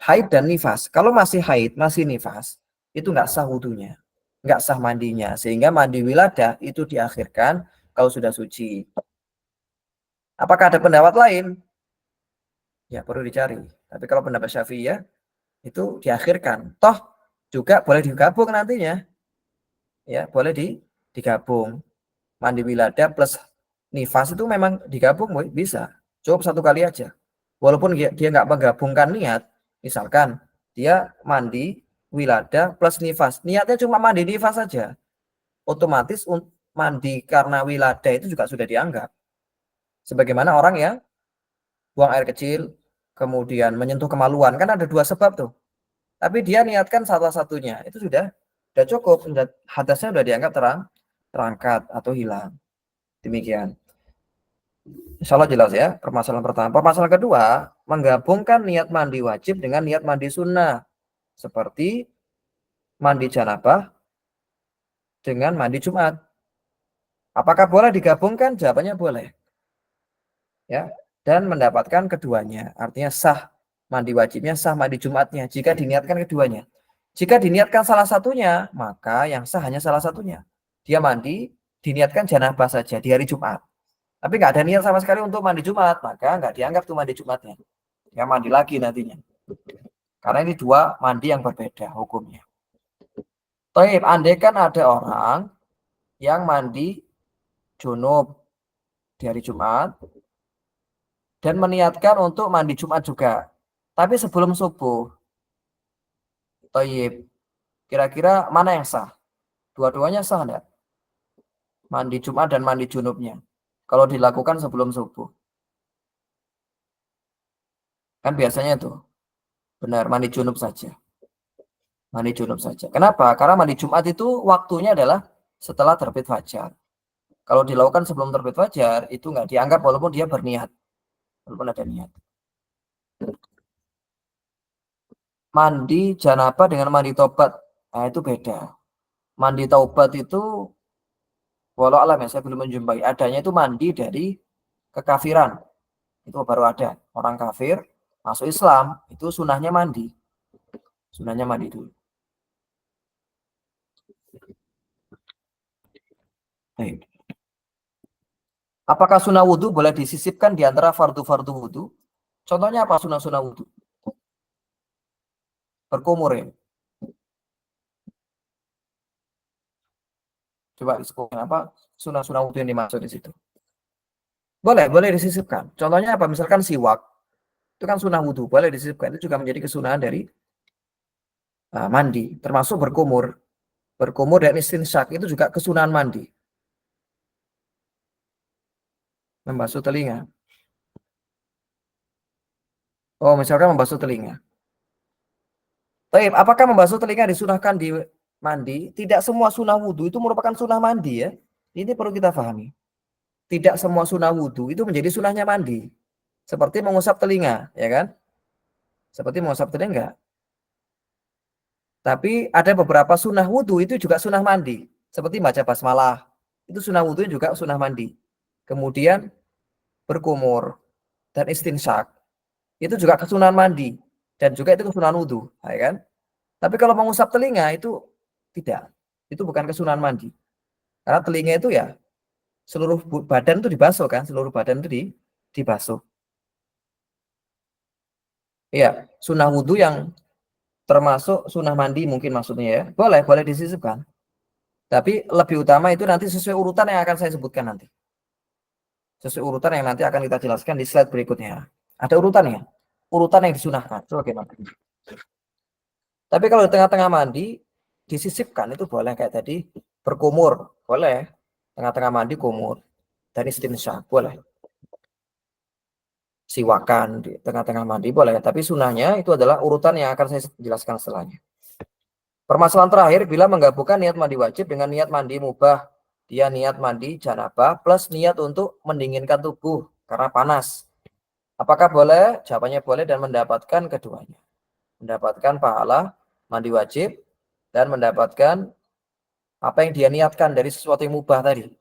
haid dan nifas. Kalau masih haid, masih nifas, itu nggak sah wudhunya, nggak sah mandinya. Sehingga mandi wiladah itu diakhirkan kalau sudah suci. Apakah ada pendapat lain? Ya perlu dicari. Tapi kalau pendapat Syafi'iyah itu diakhirkan. Toh juga boleh digabung nantinya. Ya, boleh digabung. Mandi wiladah plus nifas itu memang digabung, boy. Bisa. Cukup satu kali aja. Walaupun dia nggak menggabungkan niat, misalkan dia mandi wiladah plus nifas. Niatnya cuma mandi nifas saja. Otomatis mandi karena wiladah itu juga sudah dianggap. Sebagaimana orang yang buang air kecil, kemudian menyentuh kemaluan. Kan ada dua sebab tuh. Tapi dia niatkan salah satunya. Itu sudah cukup. Hadasnya sudah dianggap terangkat atau hilang. Demikian. Insya Allah jelas ya permasalahan pertama. Permasalahan kedua, menggabungkan niat mandi wajib dengan niat mandi sunnah. Seperti mandi janabah dengan mandi Jumat. Apakah boleh digabungkan? Jawabannya boleh. Ya, dan mendapatkan keduanya. Artinya sah mandi wajibnya, sah mandi Jumatnya jika diniatkan keduanya. Jika diniatkan salah satunya, maka yang sah hanya salah satunya. Dia mandi, diniatkan janabah saja di hari Jumat. Tapi nggak ada niat sama sekali untuk mandi Jumat, maka nggak dianggap tuh mandi Jumatnya. Ya mandi lagi nantinya. Karena ini dua mandi yang berbeda hukumnya. Taib, andai kan ada orang yang mandi junub di hari Jumat dan meniatkan untuk mandi Jumat juga. Tapi sebelum subuh, taib, kira-kira mana yang sah? Dua-duanya sah enggak? Mandi Jumat dan mandi junubnya. Kalau dilakukan sebelum subuh. Kan biasanya tuh, benar mandi junub saja. Mandi junub saja. Kenapa? Karena mandi Jumat itu waktunya adalah setelah terbit fajar. Kalau dilakukan sebelum terbit fajar, itu nggak dianggap walaupun dia berniat. Walaupun ada niat. Mandi janabah dengan mandi tobat, nah itu beda. Mandi taubat itu, walau alam ya, saya belum menjumpai. Adanya itu mandi dari kekafiran. Itu baru ada. Orang kafir masuk Islam, itu sunahnya mandi. Sunahnya mandi dulu. Baik. Apakah sunnah wudhu boleh disisipkan di antara fardu-fardu wudhu? Contohnya apa sunah-sunah wudhu? Berkumur ya. Coba disebutkan apa sunah-sunah wudhu yang dimaksud di situ. Boleh disisipkan. Contohnya apa? Misalkan siwak. Itu kan sunah wudhu. Boleh disisipkan. Itu juga menjadi kesunahan dari mandi. Termasuk berkumur. Berkumur dan istinsyak. Itu juga kesunahan mandi. Membasuh telinga. Oh, misalkan membasuh telinga. Baik, apakah membasuh telinga disunahkan di mandi? Tidak semua sunah wudhu itu merupakan sunah mandi ya. Ini perlu kita pahami. Tidak semua sunah wudhu itu menjadi sunahnya mandi. Seperti mengusap telinga, ya kan? Seperti mengusap telinga. Tapi ada beberapa sunah wudhu itu juga sunah mandi. Seperti baca basmalah. Itu sunah wudhu juga sunah mandi. Kemudian berkumur dan istinsyak. Itu juga kesunahan mandi. Dan juga itu kesunahan wudhu, ya kan? Tapi kalau mengusap telinga itu tidak. Itu bukan kesunahan mandi. Karena telinga itu ya seluruh badan itu dibasuh kan, seluruh badan itu dibasuh. Iya, sunah wudhu yang termasuk sunah mandi mungkin maksudnya ya. Boleh disisipkan. Tapi lebih utama itu nanti sesuai urutan yang akan saya sebutkan nanti. Sesuai urutan yang nanti akan kita jelaskan di slide berikutnya. Ada urutannya. Urutan yang disunahkan. Coba gimana? Tapi kalau di tengah-tengah mandi disisipkan itu boleh kayak tadi berkumur, boleh. Tengah-tengah mandi kumur dan istinsyak boleh. Siwakan di tengah-tengah mandi boleh, tapi sunahnya itu adalah urutan yang akan saya jelaskan setelahnya. Permasalahan terakhir, bila menggabungkan niat mandi wajib dengan niat mandi mubah, dia niat mandi janabah plus niat untuk mendinginkan tubuh karena panas. Apakah boleh? Jawabannya boleh dan mendapatkan keduanya. Mendapatkan pahala mandi wajib dan mendapatkan apa yang dia niatkan dari sesuatu yang mubah tadi.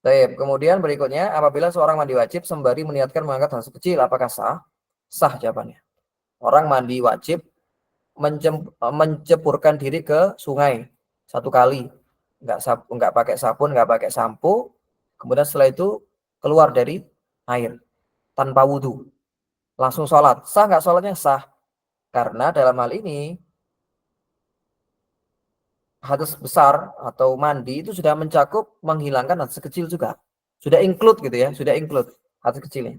Baik, kemudian berikutnya, apabila seorang mandi wajib sembari meniatkan mengangkat hal kecil, apakah sah? Sah jawabannya. Orang mandi wajib menceburkan diri ke sungai satu kali, nggak pakai sabun, nggak pakai sampo, kemudian setelah itu keluar dari air tanpa wudhu, langsung sholat. Sah nggak sholatnya? Sah. Karena dalam hal ini hadas besar atau mandi itu sudah mencakup menghilangkan hadas kecil juga. Sudah include gitu ya, sudah include hadas kecilnya.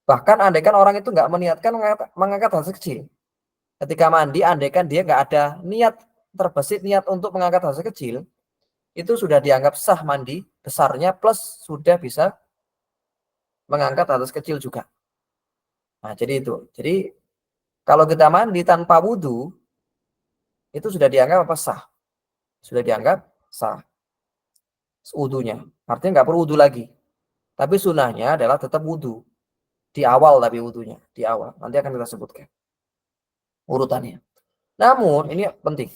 Bahkan andaikan orang itu nggak meniatkan mengangkat hadas kecil. Ketika mandi, andaikan dia nggak ada niat terbesit niat untuk mengangkat hadas kecil, itu sudah dianggap sah mandi besarnya plus sudah bisa mengangkat hadas kecil juga. Nah, jadi itu. Jadi kalau kita mandi tanpa wudhu, itu sudah dianggap apa? Sah. Sudah dianggap sah wudhunya. Artinya nggak perlu wudhu lagi. Tapi sunahnya adalah tetap wudhu. Di awal tapi wudhunya. Di awal. Nanti akan kita sebutkan urutannya. Namun ini penting.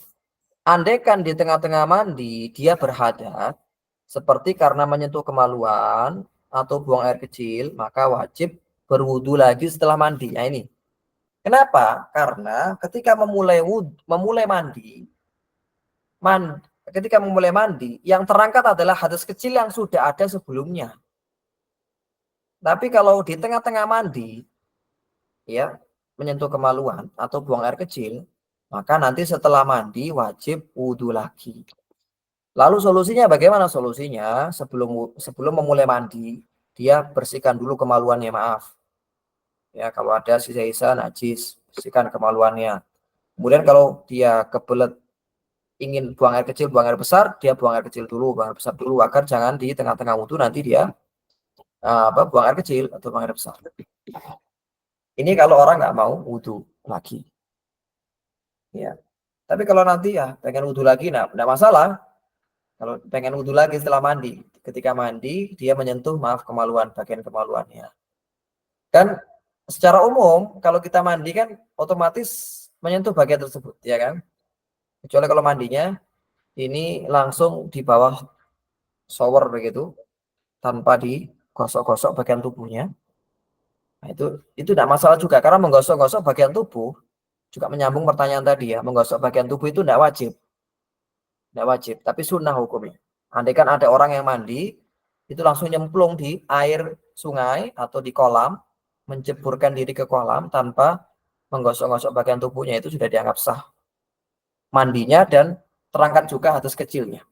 Andaikan di tengah-tengah mandi dia berhadas seperti karena menyentuh kemaluan atau buang air kecil, maka wajib berwudu lagi setelah mandi. Nah ini. Kenapa? Karena ketika ketika memulai mandi, yang terangkat adalah hadas kecil yang sudah ada sebelumnya. Tapi kalau di tengah-tengah mandi, ya menyentuh kemaluan atau buang air kecil, maka nanti setelah mandi wajib wudhu lagi. Lalu solusinya bagaimana? Solusinya sebelum memulai mandi, dia bersihkan dulu kemaluannya, maaf. Ya, kalau ada sisa-sisa najis, bersihkan kemaluannya. Kemudian kalau dia kebelet ingin buang air kecil, buang air besar, dia buang air kecil dulu, buang air besar dulu, agar jangan di tengah-tengah wudhu nanti dia buang air kecil atau buang air besar. Ini kalau orang nggak mau wudhu lagi. Ya. Tapi kalau nanti ya pengen wudhu lagi, nah tidak masalah. Kalau pengen wudhu lagi setelah mandi, ketika mandi dia menyentuh kemaluan, bagian kemaluannya. Kan secara umum kalau kita mandi kan otomatis menyentuh bagian tersebut, ya kan? Kecuali kalau mandinya ini langsung di bawah shower begitu, tanpa digosok-gosok bagian tubuhnya. Nah, itu tidak masalah juga karena menggosok-gosok bagian tubuh juga menyambung pertanyaan tadi ya, menggosok bagian tubuh itu tidak wajib. Tidak wajib, tapi sunnah hukumnya. Andaikan ada orang yang mandi, itu langsung nyemplung di air sungai atau di kolam, menceburkan diri ke kolam tanpa menggosok-gosok bagian tubuhnya itu sudah dianggap sah mandinya dan terangkat juga hadas kecilnya.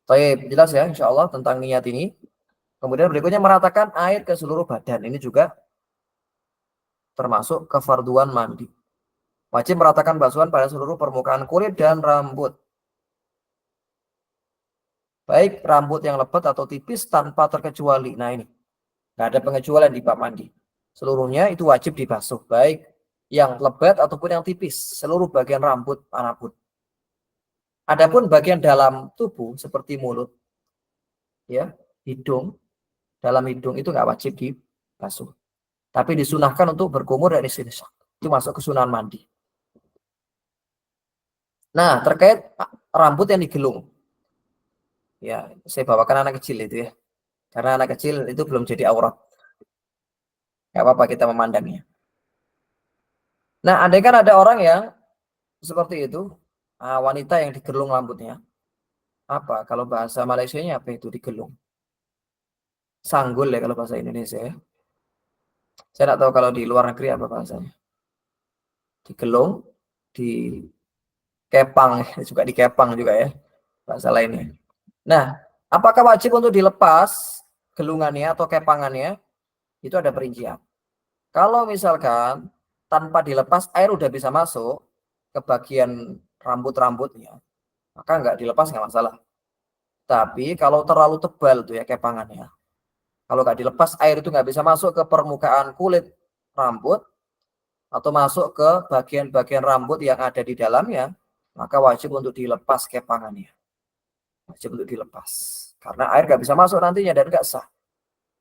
Baik, jelas ya insya Allah tentang niat ini. Kemudian berikutnya meratakan air ke seluruh badan. Ini juga termasuk kefarduan mandi. Wajib meratakan basuhan pada seluruh permukaan kulit dan rambut. Baik rambut yang lebat atau tipis tanpa terkecuali. Nah ini, nggak ada pengecualian di bab mandi. Seluruhnya itu wajib dibasuh. Baik yang lebat ataupun yang tipis. Seluruh bagian rambut manapun. Adapun bagian dalam tubuh seperti mulut, ya, hidung, dalam hidung itu nggak wajib dibasuh. Tapi disunahkan untuk berkumur dan istinsak. Itu masuk ke sunan mandi. Nah, terkait rambut yang digelung. Ya, saya bawakan anak kecil itu ya. Karena anak kecil itu belum jadi aurat. Nggak apa-apa kita memandangnya. Nah, andai kan ada orang yang seperti itu, wanita yang digelung rambutnya. Apa? Kalau bahasa Malaysianya apa itu digelung? Sanggul ya kalau bahasa Indonesia ya. Saya tidak tahu kalau di luar negeri apa bahasanya. Digelung, dikepang, juga dikepang juga ya. Bahasa lainnya. Nah, apakah wajib untuk dilepas gelungannya atau kepangannya? Itu ada perincian. Kalau misalkan tanpa dilepas air udah bisa masuk ke bagian rambut-rambutnya, maka nggak dilepas nggak masalah. Tapi kalau terlalu tebal tuh ya kepangannya, kalau nggak dilepas air itu nggak bisa masuk ke permukaan kulit rambut atau masuk ke bagian-bagian rambut yang ada di dalamnya, maka wajib untuk dilepas kepangannya. Wajib untuk dilepas. Karena air nggak bisa masuk nantinya dan nggak sah.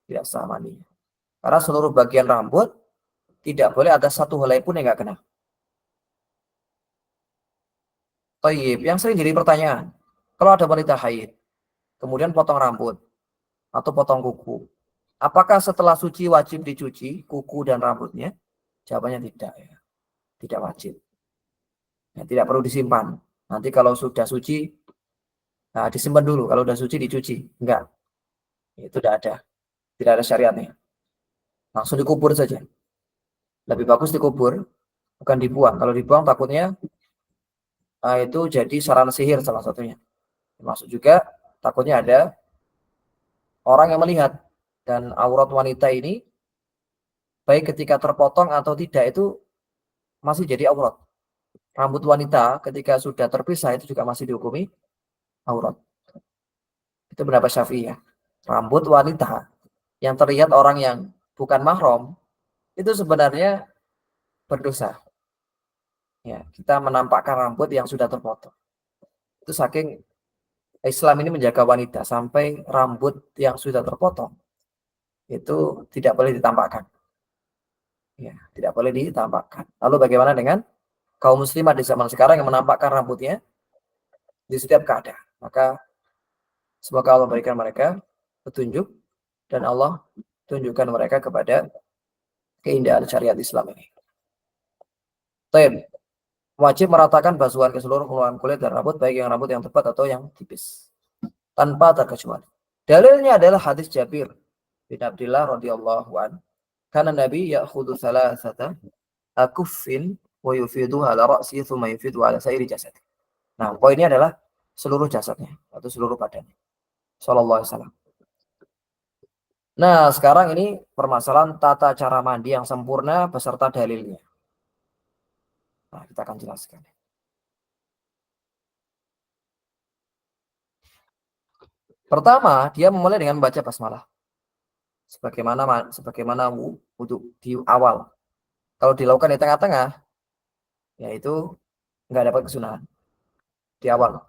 Tidak sah mandinya. Karena seluruh bagian rambut tidak boleh ada satu helai pun yang nggak kena. Tayyib, yang sering jadi pertanyaan, kalau ada wanita haid, kemudian potong rambut atau potong kuku, apakah setelah suci wajib dicuci kuku dan rambutnya? Jawabannya tidak ya, tidak wajib. Ya, tidak perlu disimpan. Nanti kalau sudah suci, nah, disimpan dulu. Kalau sudah suci dicuci, enggak. Itu tidak ada syariatnya. Langsung dikubur saja. Lebih bagus dikubur, bukan dibuang. Kalau dibuang takutnya itu jadi sarana sihir salah satunya. Termasuk juga takutnya ada orang yang melihat dan aurat wanita ini baik ketika terpotong atau tidak itu masih jadi aurat. Rambut wanita ketika sudah terpisah itu juga masih dihukumi aurat. Itu pendapat Syafi'i ya. Rambut wanita yang terlihat orang yang bukan mahram itu sebenarnya berdosa. Ya, kita menampakkan rambut yang sudah terpotong. Itu saking Islam ini menjaga wanita sampai rambut yang sudah terpotong itu tidak boleh ditampakkan. Ya, tidak boleh ditampakkan. Lalu bagaimana dengan kaum muslimat di zaman sekarang yang menampakkan rambutnya di setiap keadaan? Maka semoga Allah berikan mereka petunjuk dan Allah tunjukkan mereka kepada keindahan syariat Islam ini. Baik, wajib meratakan basuhan ke seluruh keluhan kulit dan rambut, baik yang rambut yang tepat atau yang tipis, tanpa terkecuali. Dalilnya adalah hadis Jabir bin Abdullah radhiyallahu an. Karena Nabi ya'khudhu thalathata akuffin wa yufidu ala ra'si thumma yufidu ala sairi jasad. Nah, poinnya adalah seluruh jasadnya atau seluruh badannya. Sallallahu alaihi wasallam. Nah, sekarang ini permasalahan tata cara mandi yang sempurna beserta dalilnya. Nah, kita akan jelaskan. Pertama, dia memulai dengan membaca basmalah. Sebagaimana wudhu di awal. Kalau dilakukan di tengah-tengah, yaitu nggak dapat kesunahan di awal.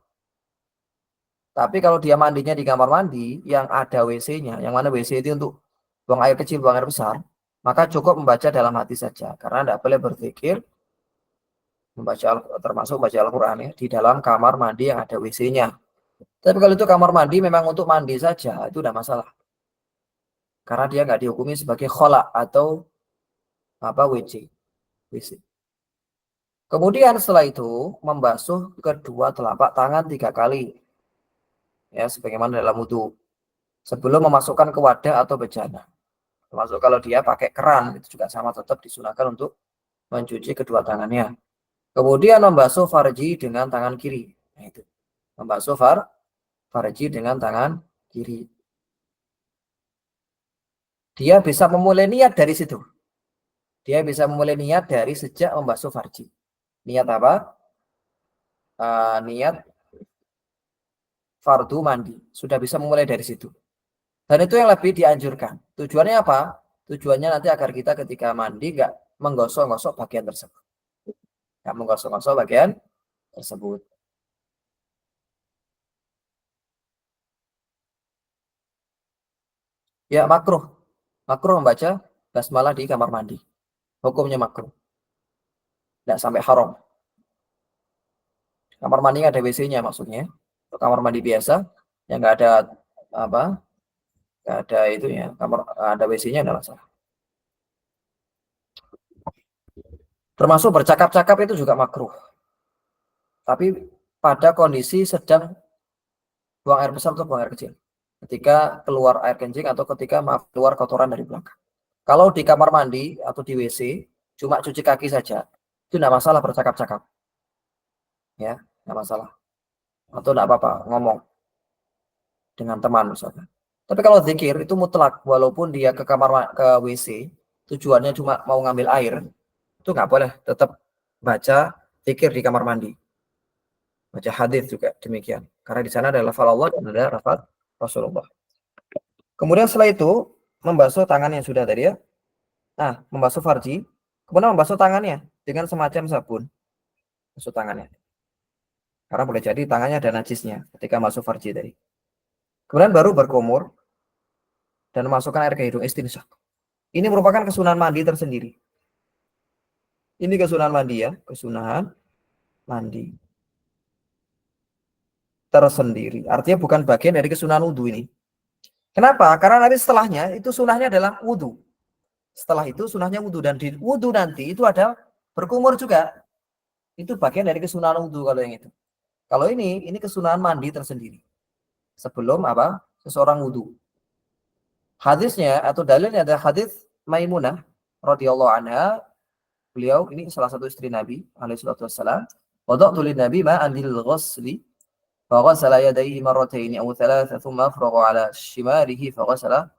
Tapi kalau dia mandinya di kamar mandi yang ada WC-nya, yang mana WC itu untuk buang air kecil, buang air besar, maka cukup membaca dalam hati saja. Karena tidak boleh berpikir termasuk baca Al-Quran ya, di dalam kamar mandi yang ada WC-nya. Tapi kalau itu kamar mandi memang untuk mandi saja, itu tidak masalah. Karena dia nggak dihukumi sebagai khola atau WC. Kemudian setelah itu membasuh kedua telapak tangan 3 kali. Ya, sebagaimana dalam wudhu. Sebelum memasukkan ke wadah atau bejana. Termasuk kalau dia pakai keran, itu juga sama, tetap disunahkan untuk mencuci kedua tangannya. Kemudian membasuh farji dengan tangan kiri. Nah, itu. Membasuh farji dengan tangan kiri. Dia bisa memulai niat dari situ. Dia bisa memulai niat dari sejak membasuh farji. Niat apa? Niat fardu mandi. Sudah bisa memulai dari situ. Dan itu yang lebih dianjurkan. Tujuannya apa? Tujuannya nanti agar kita ketika mandi nggak menggosok-gosok bagian tersebut. Nggak menggosok-gosok bagian tersebut. Ya makruh. Makruh membaca basmalah di kamar mandi. Hukumnya makruh. Nggak sampai haram. Kamar mandi ada WC-nya maksudnya. Untuk kamar mandi biasa yang nggak ada apa, nggak ada itunya. Kamar ada WC-nya nggak masalah. Termasuk bercakap-cakap itu juga makruh. Tapi pada kondisi sedang buang air besar atau buang air kecil. Ketika keluar air kencing atau ketika keluar kotoran dari belakang. Kalau di kamar mandi atau di WC cuma cuci kaki saja, itu tidak masalah bercakap-cakap, ya, tidak masalah. Atau tidak apa-apa ngomong dengan teman misalnya. Tapi kalau zikir itu mutlak, walaupun dia ke kamar ke WC tujuannya cuma mau ngambil air, itu nggak boleh, tetap baca zikir di kamar mandi. Baca hadis juga demikian. Karena di sana ada lafal Allah dan ada lafal Rasulullah. Kemudian setelah itu membasuh tangan yang sudah tadi ya. Nah, membasuh farji, kemudian membasuh tangannya dengan semacam sabun. Basuh tangannya. Karena boleh jadi tangannya ada najisnya ketika masuk farji tadi. Kemudian baru berkumur dan memasukkan air ke hidung istinsyak. Ini merupakan kesunahan mandi tersendiri. Ini kesunahan mandi ya, kesunahan mandi tersendiri. Artinya bukan bagian dari kesunahan wudhu ini. Kenapa? Karena nanti setelahnya itu sunahnya adalah wudhu. Setelah itu sunahnya wudhu, dan di wudhu nanti itu ada berkumur juga. Itu bagian dari kesunahan wudhu kalau yang itu. Kalau ini kesunahan mandi tersendiri. Sebelum apa? Seseorang wudhu. Hadisnya atau dalilnya ada hadis Maimunah radhiyallahu anha. Beliau ini salah satu istri Nabi alaihi salatu wassalam. Wada'tu lin Nabi ma'an lil ghusli fa ghasala yadayhi marratayn aw thalatha thumma afragha 'ala shimalihi fa ghasala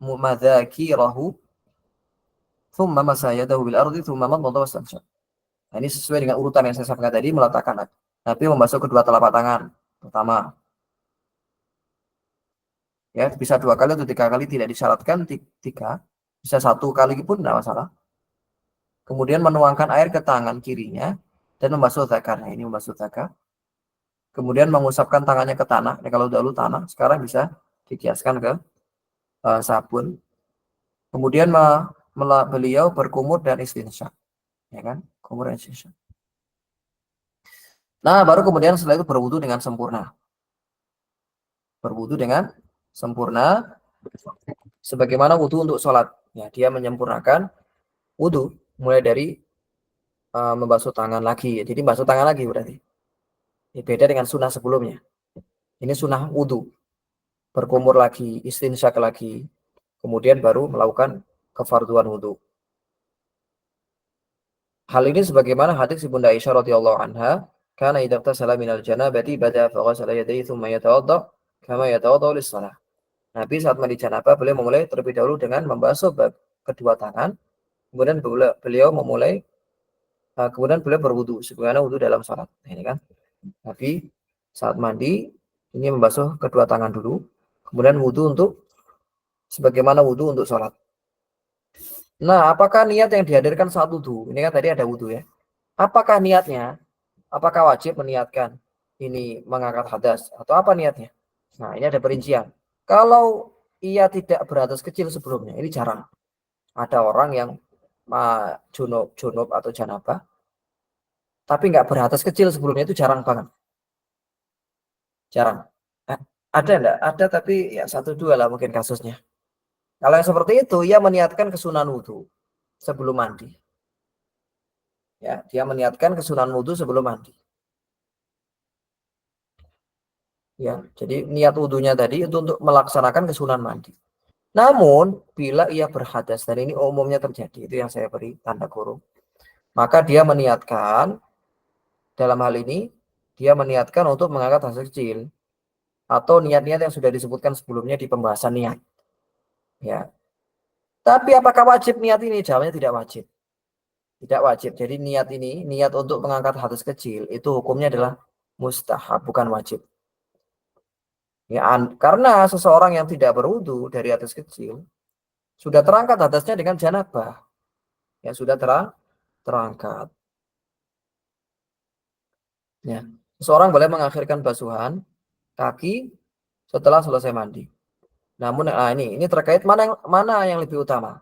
madhakirahu thumma masa yadahu bil ardi thumma madmada wastanshaq. Nah, ini sesuai dengan urutan yang saya sampaikan tadi, meletakkan Nabi membasuh kedua telapak tangan. Pertama, ya bisa 2 kali atau 3 kali, tidak disyaratkan 3, bisa 1 kali pun tidak masalah. Kemudian menuangkan air ke tangan kirinya dan membasuh zakarnya. Ini membasuh zakar. Kemudian mengusapkan tangannya ke tanah. Nah, kalau dahulu tanah, sekarang bisa dikiaskan ke sabun. Kemudian beliau berkumur dan istinsyak, ya kan? Kumur dan istinsyak. Nah, baru kemudian setelah itu berwudu dengan sempurna. Berwudu dengan sempurna sebagaimana wudu untuk sholat. Ya, dia menyempurnakan wudu mulai dari membasuh tangan lagi. Jadi membasuh tangan lagi berarti. Ini beda dengan sunnah sebelumnya. Ini sunnah wudu. Berkumur lagi, istinsyak lagi. Kemudian baru melakukan kefarduan wudu. Hal ini sebagaimana hadis Ibunda Aisyah radhiyallahu anha, kana idza ightasala minal janabati bada fa ghasala yadayhi thumma yatawadda kama yatawadda lis-shalah. Nabi saat mandi janabah beliau memulai terlebih dahulu dengan membasuh kedua tangan, kemudian kemudian beliau berwudu sebagaimana wudu dalam salat. Ini kan Nabi saat mandi ini membasuh kedua tangan dulu, kemudian wudu untuk sebagaimana wudu untuk salat. Nah, apakah niat yang dihadirkan saat wudu? Ini kan tadi ada wudu ya. Apakah niatnya? Apakah wajib meniatkan ini mengangkat hadas atau apa niatnya? Nah, ini ada perincian. Kalau ia tidak berhadas kecil sebelumnya, ini jarang. Ada orang yang junub atau janabah, tapi nggak berhadas kecil sebelumnya, itu jarang banget. Jarang. Ada enggak? Ada, tapi ya 1-2 lah mungkin kasusnya. Kalau yang seperti itu, ia meniatkan kesunahan wudhu sebelum mandi. Ya, dia meniatkan kesunahan wudhu sebelum mandi. Ya, jadi niat wudhunya tadi itu untuk melaksanakan kesunahan mandi. Namun, bila ia berhadas, dan ini umumnya terjadi, itu yang saya beri tanda kurung, maka dia meniatkan, dalam hal ini, dia meniatkan untuk mengangkat hadas kecil, atau niat-niat yang sudah disebutkan sebelumnya di pembahasan niat. Ya. Tapi apakah wajib niat ini? Jawabnya tidak wajib. Tidak wajib. Jadi niat ini, niat untuk mengangkat hadas kecil, itu hukumnya adalah mustahab, bukan wajib. Ya, karena seseorang yang tidak berwudu dari hadas kecil, sudah terangkat hadasnya dengan janabah. Ya, sudah terangkat. Ya. Seseorang boleh mengakhirkan basuhan kaki setelah selesai mandi. Namun ini terkait mana yang lebih utama.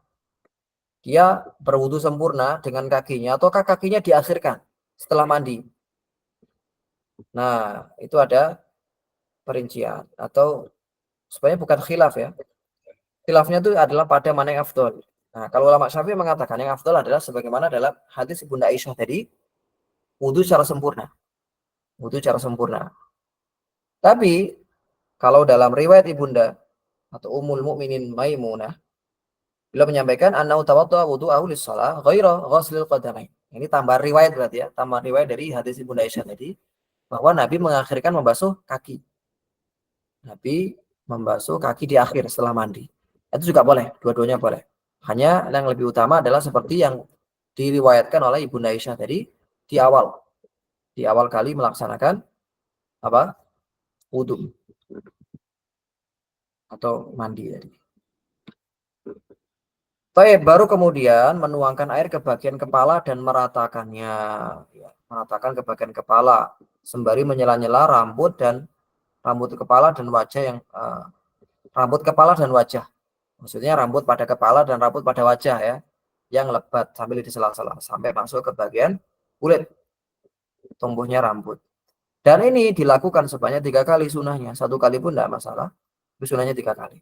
Dia berwudu sempurna dengan kakinya ataukah kakinya diakhirkan setelah mandi. Nah, itu ada perincian atau sebenarnya bukan khilaf ya. Khilafnya itu adalah pada mana yang afdol. Nah, kalau ulama Syafi'i mengatakan yang afdol adalah sebagaimana dalam hadis Bunda Aisyah tadi, wudu secara sempurna. Wudu secara sempurna. Tapi kalau dalam riwayat Ibunda atau Ummul Mukminin Maimunah, beliau menyampaikan annau tawadda wudu'ahu lis-shalah ghaira ghaslil qadamain. Ini tambahan riwayat berarti ya, tambahan riwayat dari hadis Ibunda Aisyah tadi bahwa Nabi mengakhirkan membasuh kaki. Nabi membasuh kaki di akhir setelah mandi. Itu juga boleh, dua-duanya boleh. Hanya yang lebih utama adalah seperti yang diriwayatkan oleh Ibunda Aisyah tadi di awal kali melaksanakan apa? Wudu atau mandi tadi. Baik, baru kemudian menuangkan air ke bagian kepala dan meratakannya, ya, meratakan ke bagian kepala sembari menyela-nyela rambut kepala dan wajah rambut kepala dan wajah. Maksudnya rambut pada kepala dan rambut pada wajah ya, yang lebat sambil disela-sela sampai masuk ke bagian kulit tumbuhnya rambut. Dan ini dilakukan sebanyak 3 kali sunahnya, 1 kali pun tidak masalah. Itu sunahnya 3 kali.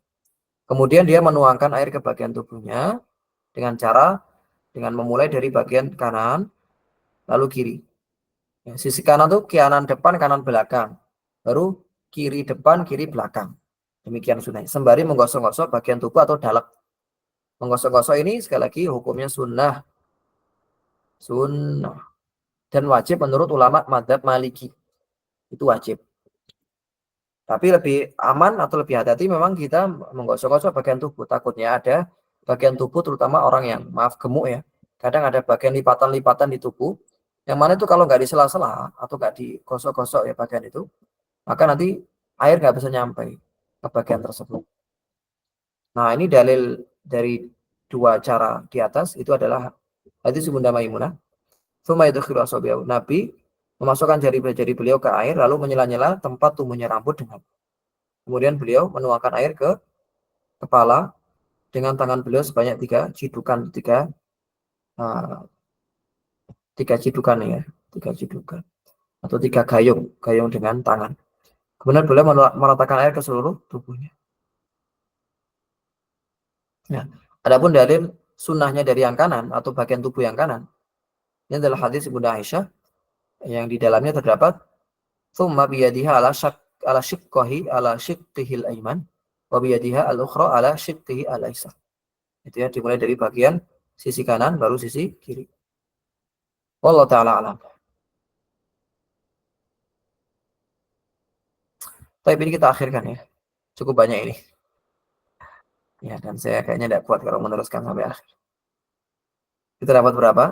Kemudian dia menuangkan air ke bagian tubuhnya dengan memulai dari bagian kanan lalu kiri. Ya, sisi kanan tuh kanan depan, kanan belakang. Baru kiri depan, kiri belakang. Demikian sunahnya. Sembari menggosok-gosok bagian tubuh atau dalak. Menggosok-gosok ini sekali lagi hukumnya sunnah. Sunnah. Dan wajib menurut ulama madzhab Maliki. Itu wajib. Tapi lebih aman atau lebih hati-hati memang kita menggosok-gosok bagian tubuh. Takutnya ada bagian tubuh terutama orang yang maaf gemuk ya. Kadang ada bagian lipatan-lipatan di tubuh. Yang mana itu kalau nggak disela-sela atau nggak digosok-gosok ya bagian itu, maka nanti air nggak bisa nyampe ke bagian tersebut. Nah ini dalil dari 2 cara di atas itu adalah hadis Bunda Maimunah. Nabi memasukkan jari-jari beliau ke air lalu menyela-nyela tempat tumbuhnya rambut dengan. Kemudian beliau menuangkan air ke kepala dengan tangan beliau sebanyak 3 cidukan, uh, 3 cidukan ya, 3 cidukan atau 3 gayung dengan tangan. Kemudian beliau meratakan air ke seluruh tubuhnya. Ya. Adapun dalil sunnahnya dari yang kanan atau bagian tubuh yang kanan, ini adalah hadis Bunda Aisyah yang di dalamnya terdapat thumma biyadiha ala shiqqahi ala shiqqihil aiman wa biyadiha al-ukhra ala shiqqihi al-aysar. Itu ya dimulai dari bagian sisi kanan baru sisi kiri. Wallahu taala alam. Tapi ini kita akhirkan ya. Cukup banyak ini. Ya, dan saya kayaknya tidak kuat kalau meneruskan sampai akhir. Kita dapat berapa?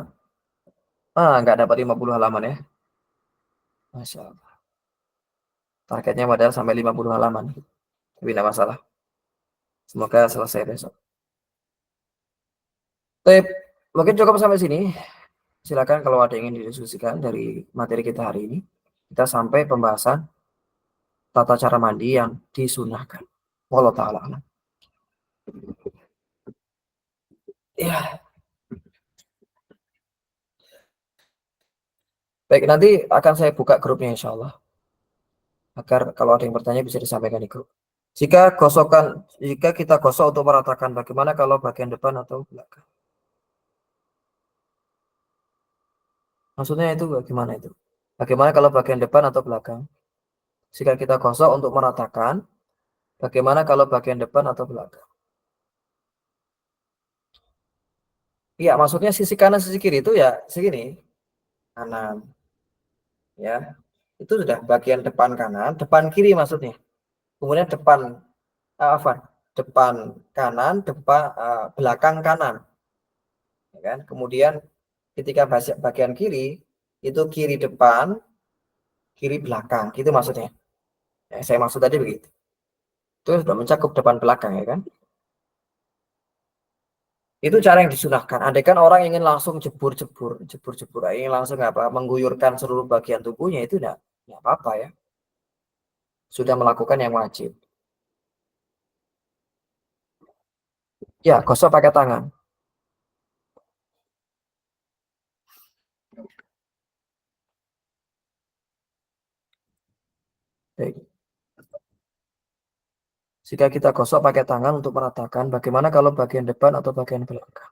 Nggak dapat 50 halaman ya. Masya Allah. Targetnya padahal sampai 50 halaman. Tapi tidak masalah. Semoga selesai besok. Tapi mungkin cukup sampai sini. Silakan kalau ada yang ingin didiskusikan dari materi kita hari ini. Kita sampai pembahasan tata cara mandi yang disunahkan. Wallahu ta'ala alam. Ya. Baik, nanti akan saya buka grupnya insya Allah. Agar kalau ada yang bertanya bisa disampaikan di grup. Jika kita gosok untuk meratakan, bagaimana kalau bagian depan atau belakang? Maksudnya itu bagaimana itu? Bagaimana kalau bagian depan atau belakang? Jika kita gosok untuk meratakan, bagaimana kalau bagian depan atau belakang? Iya, maksudnya sisi kanan sisi kiri itu ya segini, kanan ya. Itu sudah bagian depan kanan, depan kiri maksudnya. Kemudian depan apa? Depan kanan, belakang kanan, ya kan? Kemudian ketika bagian kiri itu kiri depan, kiri belakang, gitu maksudnya. Ya, saya maksud tadi begitu. Itu sudah mencakup depan belakang ya kan? Itu cara yang disunahkan. Andai kan orang ingin langsung jebur-jebur, ingin langsung apa, mengguyurkan seluruh bagian tubuhnya itu enggak apa-apa ya. Sudah melakukan yang wajib. Ya, gosok pakai tangan. Baik. Jika kita gosok pakai tangan untuk meratakan, bagaimana kalau bagian depan atau bagian belakang?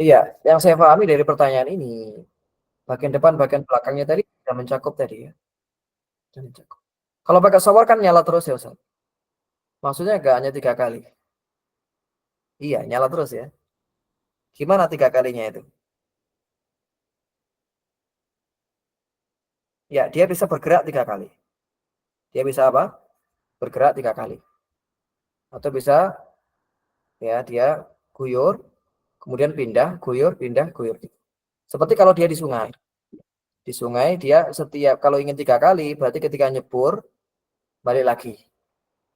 Iya, yang saya pahami dari pertanyaan ini, bagian depan, bagian belakangnya tadi sudah mencakup tadi ya. Sudah mencakup. Kalau pakai shower kan nyala terus ya Ustaz. Maksudnya enggak hanya 3 kali. Iya, nyala terus ya. Gimana 3 kalinya itu? Ya, dia bisa bergerak 3 kali. Dia bisa apa? Bergerak 3 kali. Atau bisa ya dia guyur, kemudian pindah, guyur, pindah, guyur. Seperti kalau dia di sungai. Di sungai dia setiap kalau ingin 3 kali, berarti ketika nyebur balik lagi,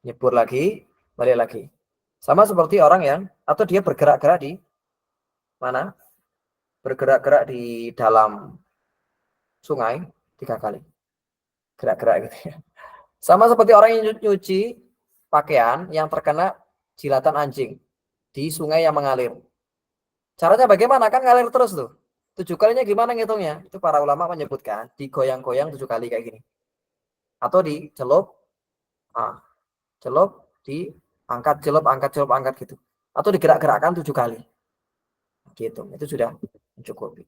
nyebur lagi, balik lagi. Sama seperti orang yang atau dia bergerak-gerak di mana? Bergerak-gerak di dalam sungai 3 kali. Gerak-gerak gitu ya. Sama seperti orang yang nyuci pakaian yang terkena jilatan anjing di sungai yang mengalir. Caranya bagaimana? Kan ngalir terus tuh. 7 kalinya gimana ngitungnya? Itu para ulama menyebutkan digoyang-goyang 7 kali kayak gini. Atau dicelup, ah, celup, diangkat, celup, angkat, celup, angkat gitu. Atau digerak-gerakkan 7 kali. Gitu. Itu sudah mencukupi.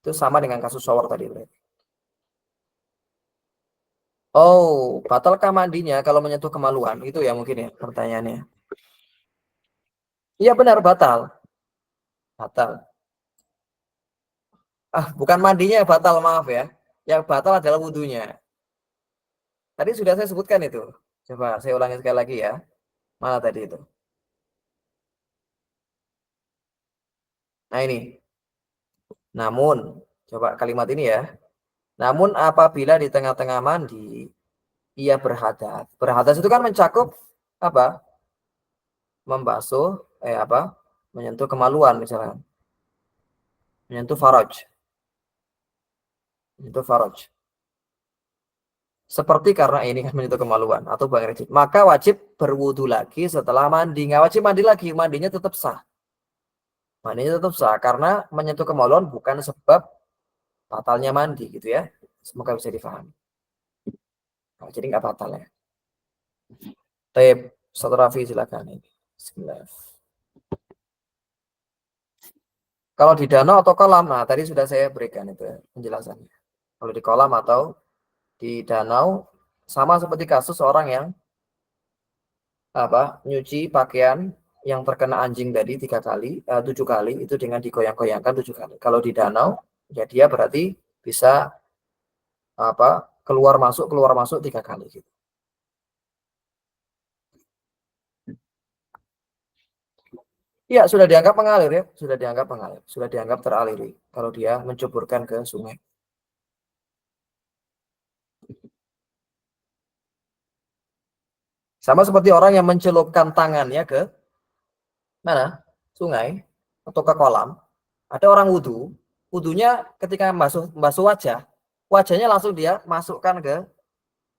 Itu sama dengan kasus shower tadi berarti. Oh, batalkah mandinya kalau menyentuh kemaluan? Itu ya mungkin ya pertanyaannya. Iya benar, batal. Batal. Bukan mandinya yang batal, maaf ya. Yang batal adalah wudhunya. Tadi sudah saya sebutkan itu. Coba saya ulangi sekali lagi ya. Mana tadi itu? Nah ini. Namun, coba kalimat ini ya. Namun apabila di tengah-tengah mandi, ia berhadas. Berhadas itu kan mencakup apa? Membasuh, menyentuh kemaluan misalnya. Menyentuh faraj. Menyentuh faraj. Seperti karena ini kan menyentuh kemaluan atau bang rejim. Maka wajib berwudu lagi setelah mandi. Nggak wajib mandi lagi, mandinya tetap sah. Mandinya tetap sah karena menyentuh kemaluan bukan sebab batalnya mandi gitu ya. Semoga bisa difahami. Nah, jadi nggak batal ya. Taib, Ustaz Rafi silakan ini. Bismillah. Kalau di danau atau kolam, nah tadi sudah saya berikan itu ya, penjelasannya. Kalau di kolam atau di danau, sama seperti kasus orang yang nyuci pakaian yang terkena anjing tadi 3 kali, 7 kali itu dengan digoyang-goyangkan 7 kali. Kalau di danau, ya dia berarti bisa keluar masuk 3 kali gitu. Ya, sudah dianggap mengalir ya, sudah dianggap mengalir, sudah dianggap teraliri kalau dia menceburkan ke sungai. Sama seperti orang yang mencelupkan tangannya ke mana? Sungai atau ke kolam. Ada orang wudhu, wudhunya ketika membasuh wajah, wajahnya langsung dia masukkan ke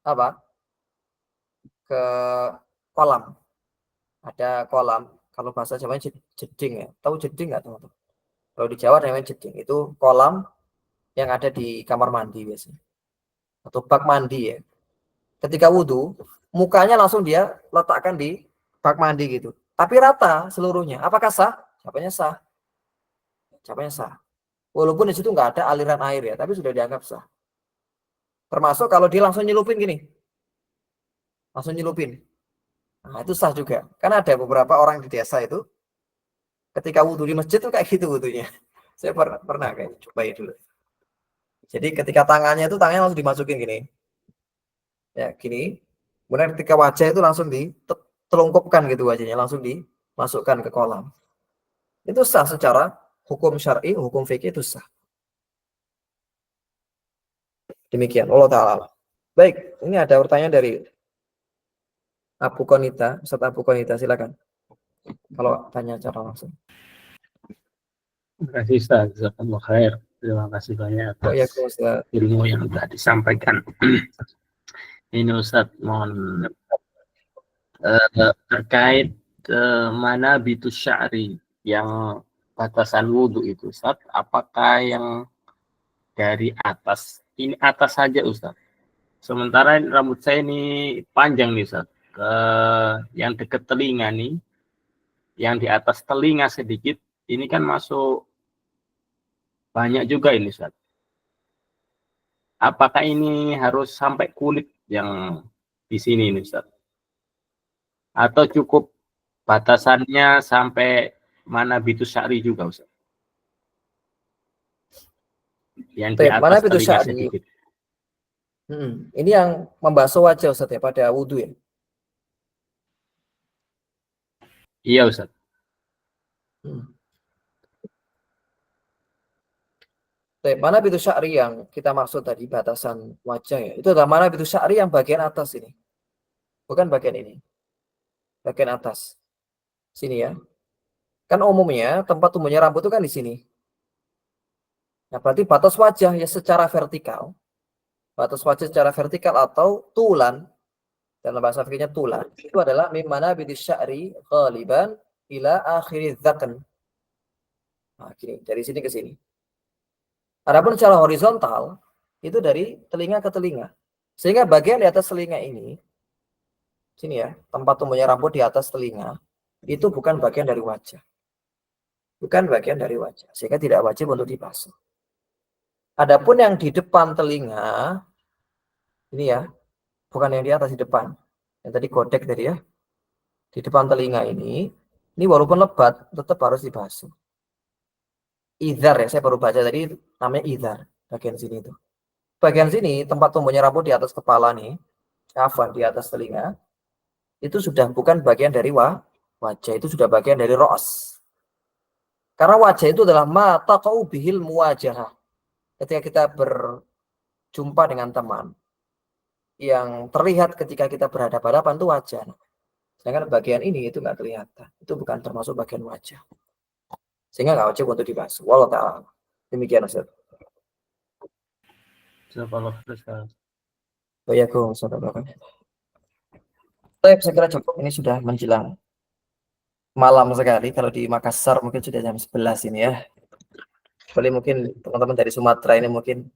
apa? Ke kolam. Ada kolam. Kalau bahasa Jawanya jeding ya. Tahu jeding nggak teman-teman? Kalau di Jawa namanya jeding. Itu kolam yang ada di kamar mandi biasanya. Atau bak mandi ya. Ketika wudhu, mukanya langsung dia letakkan di bak mandi gitu. Tapi rata seluruhnya. Apakah sah? Jawabannya sah. Jawabannya sah. Walaupun di situ nggak ada aliran air ya, tapi sudah dianggap sah. Termasuk kalau dia langsung nyelupin gini. Langsung nyelupin. Nah, itu sah juga. Karena ada beberapa orang di desa itu ketika wudhu di masjid tuh kayak gitu wudhunya. Saya pernah kayak cobain dulu. Jadi ketika tangannya langsung dimasukin gini. Ya, gini. Kemudian ketika wajah itu langsung ditelungkupkan gitu wajahnya, langsung dimasukkan ke kolam. Itu sah secara hukum syar'i, hukum fikih itu sah. Demikian, Allah Ta'ala. Baik, ini ada pertanyaan dari Abu Konita. Ustaz Abu Konita, silakan. Kalau tanya cara langsung. Terima kasih Ustaz, jazakallahu khair. Terima kasih banyak atas ilmu yang telah disampaikan. Ini Ustaz, mohon terkait mana bitus sya'ri yang batasan wudhu itu Ustaz, apakah yang dari atas, ini atas saja Ustaz, sementara rambut saya ini panjang nih Ustaz, yang dekat telinga nih, yang di atas telinga sedikit, ini kan masuk banyak juga ini Ustaz. Apakah ini harus sampai kulit yang di sini ini Ustaz? Atau cukup batasannya sampai mana bitus sya'ri juga Ustaz? Yang di atas telinga sedikit. Ini yang membasuh wajah Ustaz ya pada wudhu ya? Iya Ustaz. Mana bitus sya'ri yang kita maksud tadi batasan wajah ya? Itu adalah mana bitus sya'ri yang bagian atas ini. Bukan bagian ini. Bagian atas. Sini ya. Kan umumnya tempat tumbuhnya rambut itu kan di sini. Nah, berarti batas wajah ya secara vertikal. Batas wajah secara vertikal atau tulan. Dalam bahasa fikihnya tulan. Itu adalah mimana bitus sya'ri ghaliban ila akhiri dzaqn. Nah, gini, dari sini ke sini. Adapun secara horizontal itu dari telinga ke telinga. Sehingga bagian di atas telinga ini, sini ya, tempat tumbuhnya rambut di atas telinga, itu bukan bagian dari wajah. Bukan bagian dari wajah. Sehingga tidak wajib untuk dibasuh. Adapun yang di depan telinga, ini ya, bukan yang di atas, di depan. Yang tadi godek tadi ya. Di depan telinga ini walaupun lebat, tetap harus dibasuh. Idhar ya, saya baru baca tadi namanya idhar, bagian sini itu. Bagian sini tempat tumbuhnya rambut di atas kepala nih, di atas telinga, itu sudah bukan bagian dari wajah, itu sudah bagian dari ra's. Karena wajah itu adalah mata taqau bihil muwajahah. Ketika kita berjumpa dengan teman, yang terlihat ketika kita berhadapan-hadapan itu wajah. Sedangkan bagian ini itu nggak kelihatan, itu bukan termasuk bagian wajah. Sehingga nggak wajib untuk dibasuh. Wallahu ta'ala. Demikian Ustaz. Saya kira cukup. Ini sudah menjelang malam sekali. Kalau di Makassar mungkin sudah jam 11 ini ya. Kecuali mungkin teman-teman dari Sumatera ini mungkin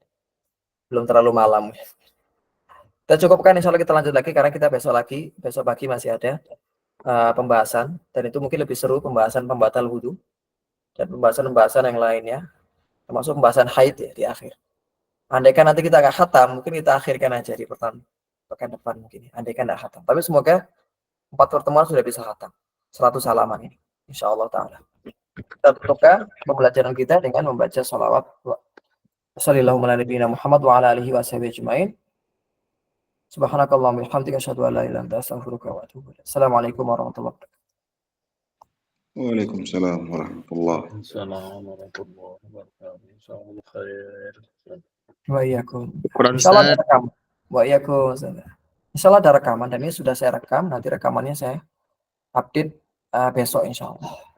belum terlalu malam. Kita cukupkan, insya Allah kita lanjut lagi karena kita besok pagi masih ada pembahasan. Dan itu mungkin lebih seru, pembahasan pembatal wudhu. Dan pembahasan yang lainnya, termasuk pembahasan haid ya di akhir. Andaikan nanti kita nggak khatam, mungkin kita akhirkan aja di pekan depan mungkin. Andaikan nggak khatam, tapi semoga 4 pertemuan sudah bisa khatam. 100 halaman ini, insya Allah Ta'ala. Kita tutupkan pembelajaran kita dengan membaca sholawat. Sallallahu ala nabiyina Muhammad wa ala alihi wa sahbihi ajma'in. Subhanakallahumma wa bihamdika asyhadu an la ilaha illa anta astaghfiruka wa atubu ilaik. Assalamualaikum warahmatullahi wabarakatuh. Waalaikumsalam warahmatullahi wabarakatuh. Insyaallah khair. Wa iyyakum. Insyaallah ada rekaman. Wa iyyakum. Insyaallah ada rekaman dan ini sudah saya rekam. Nanti rekamannya saya update besok insyaallah.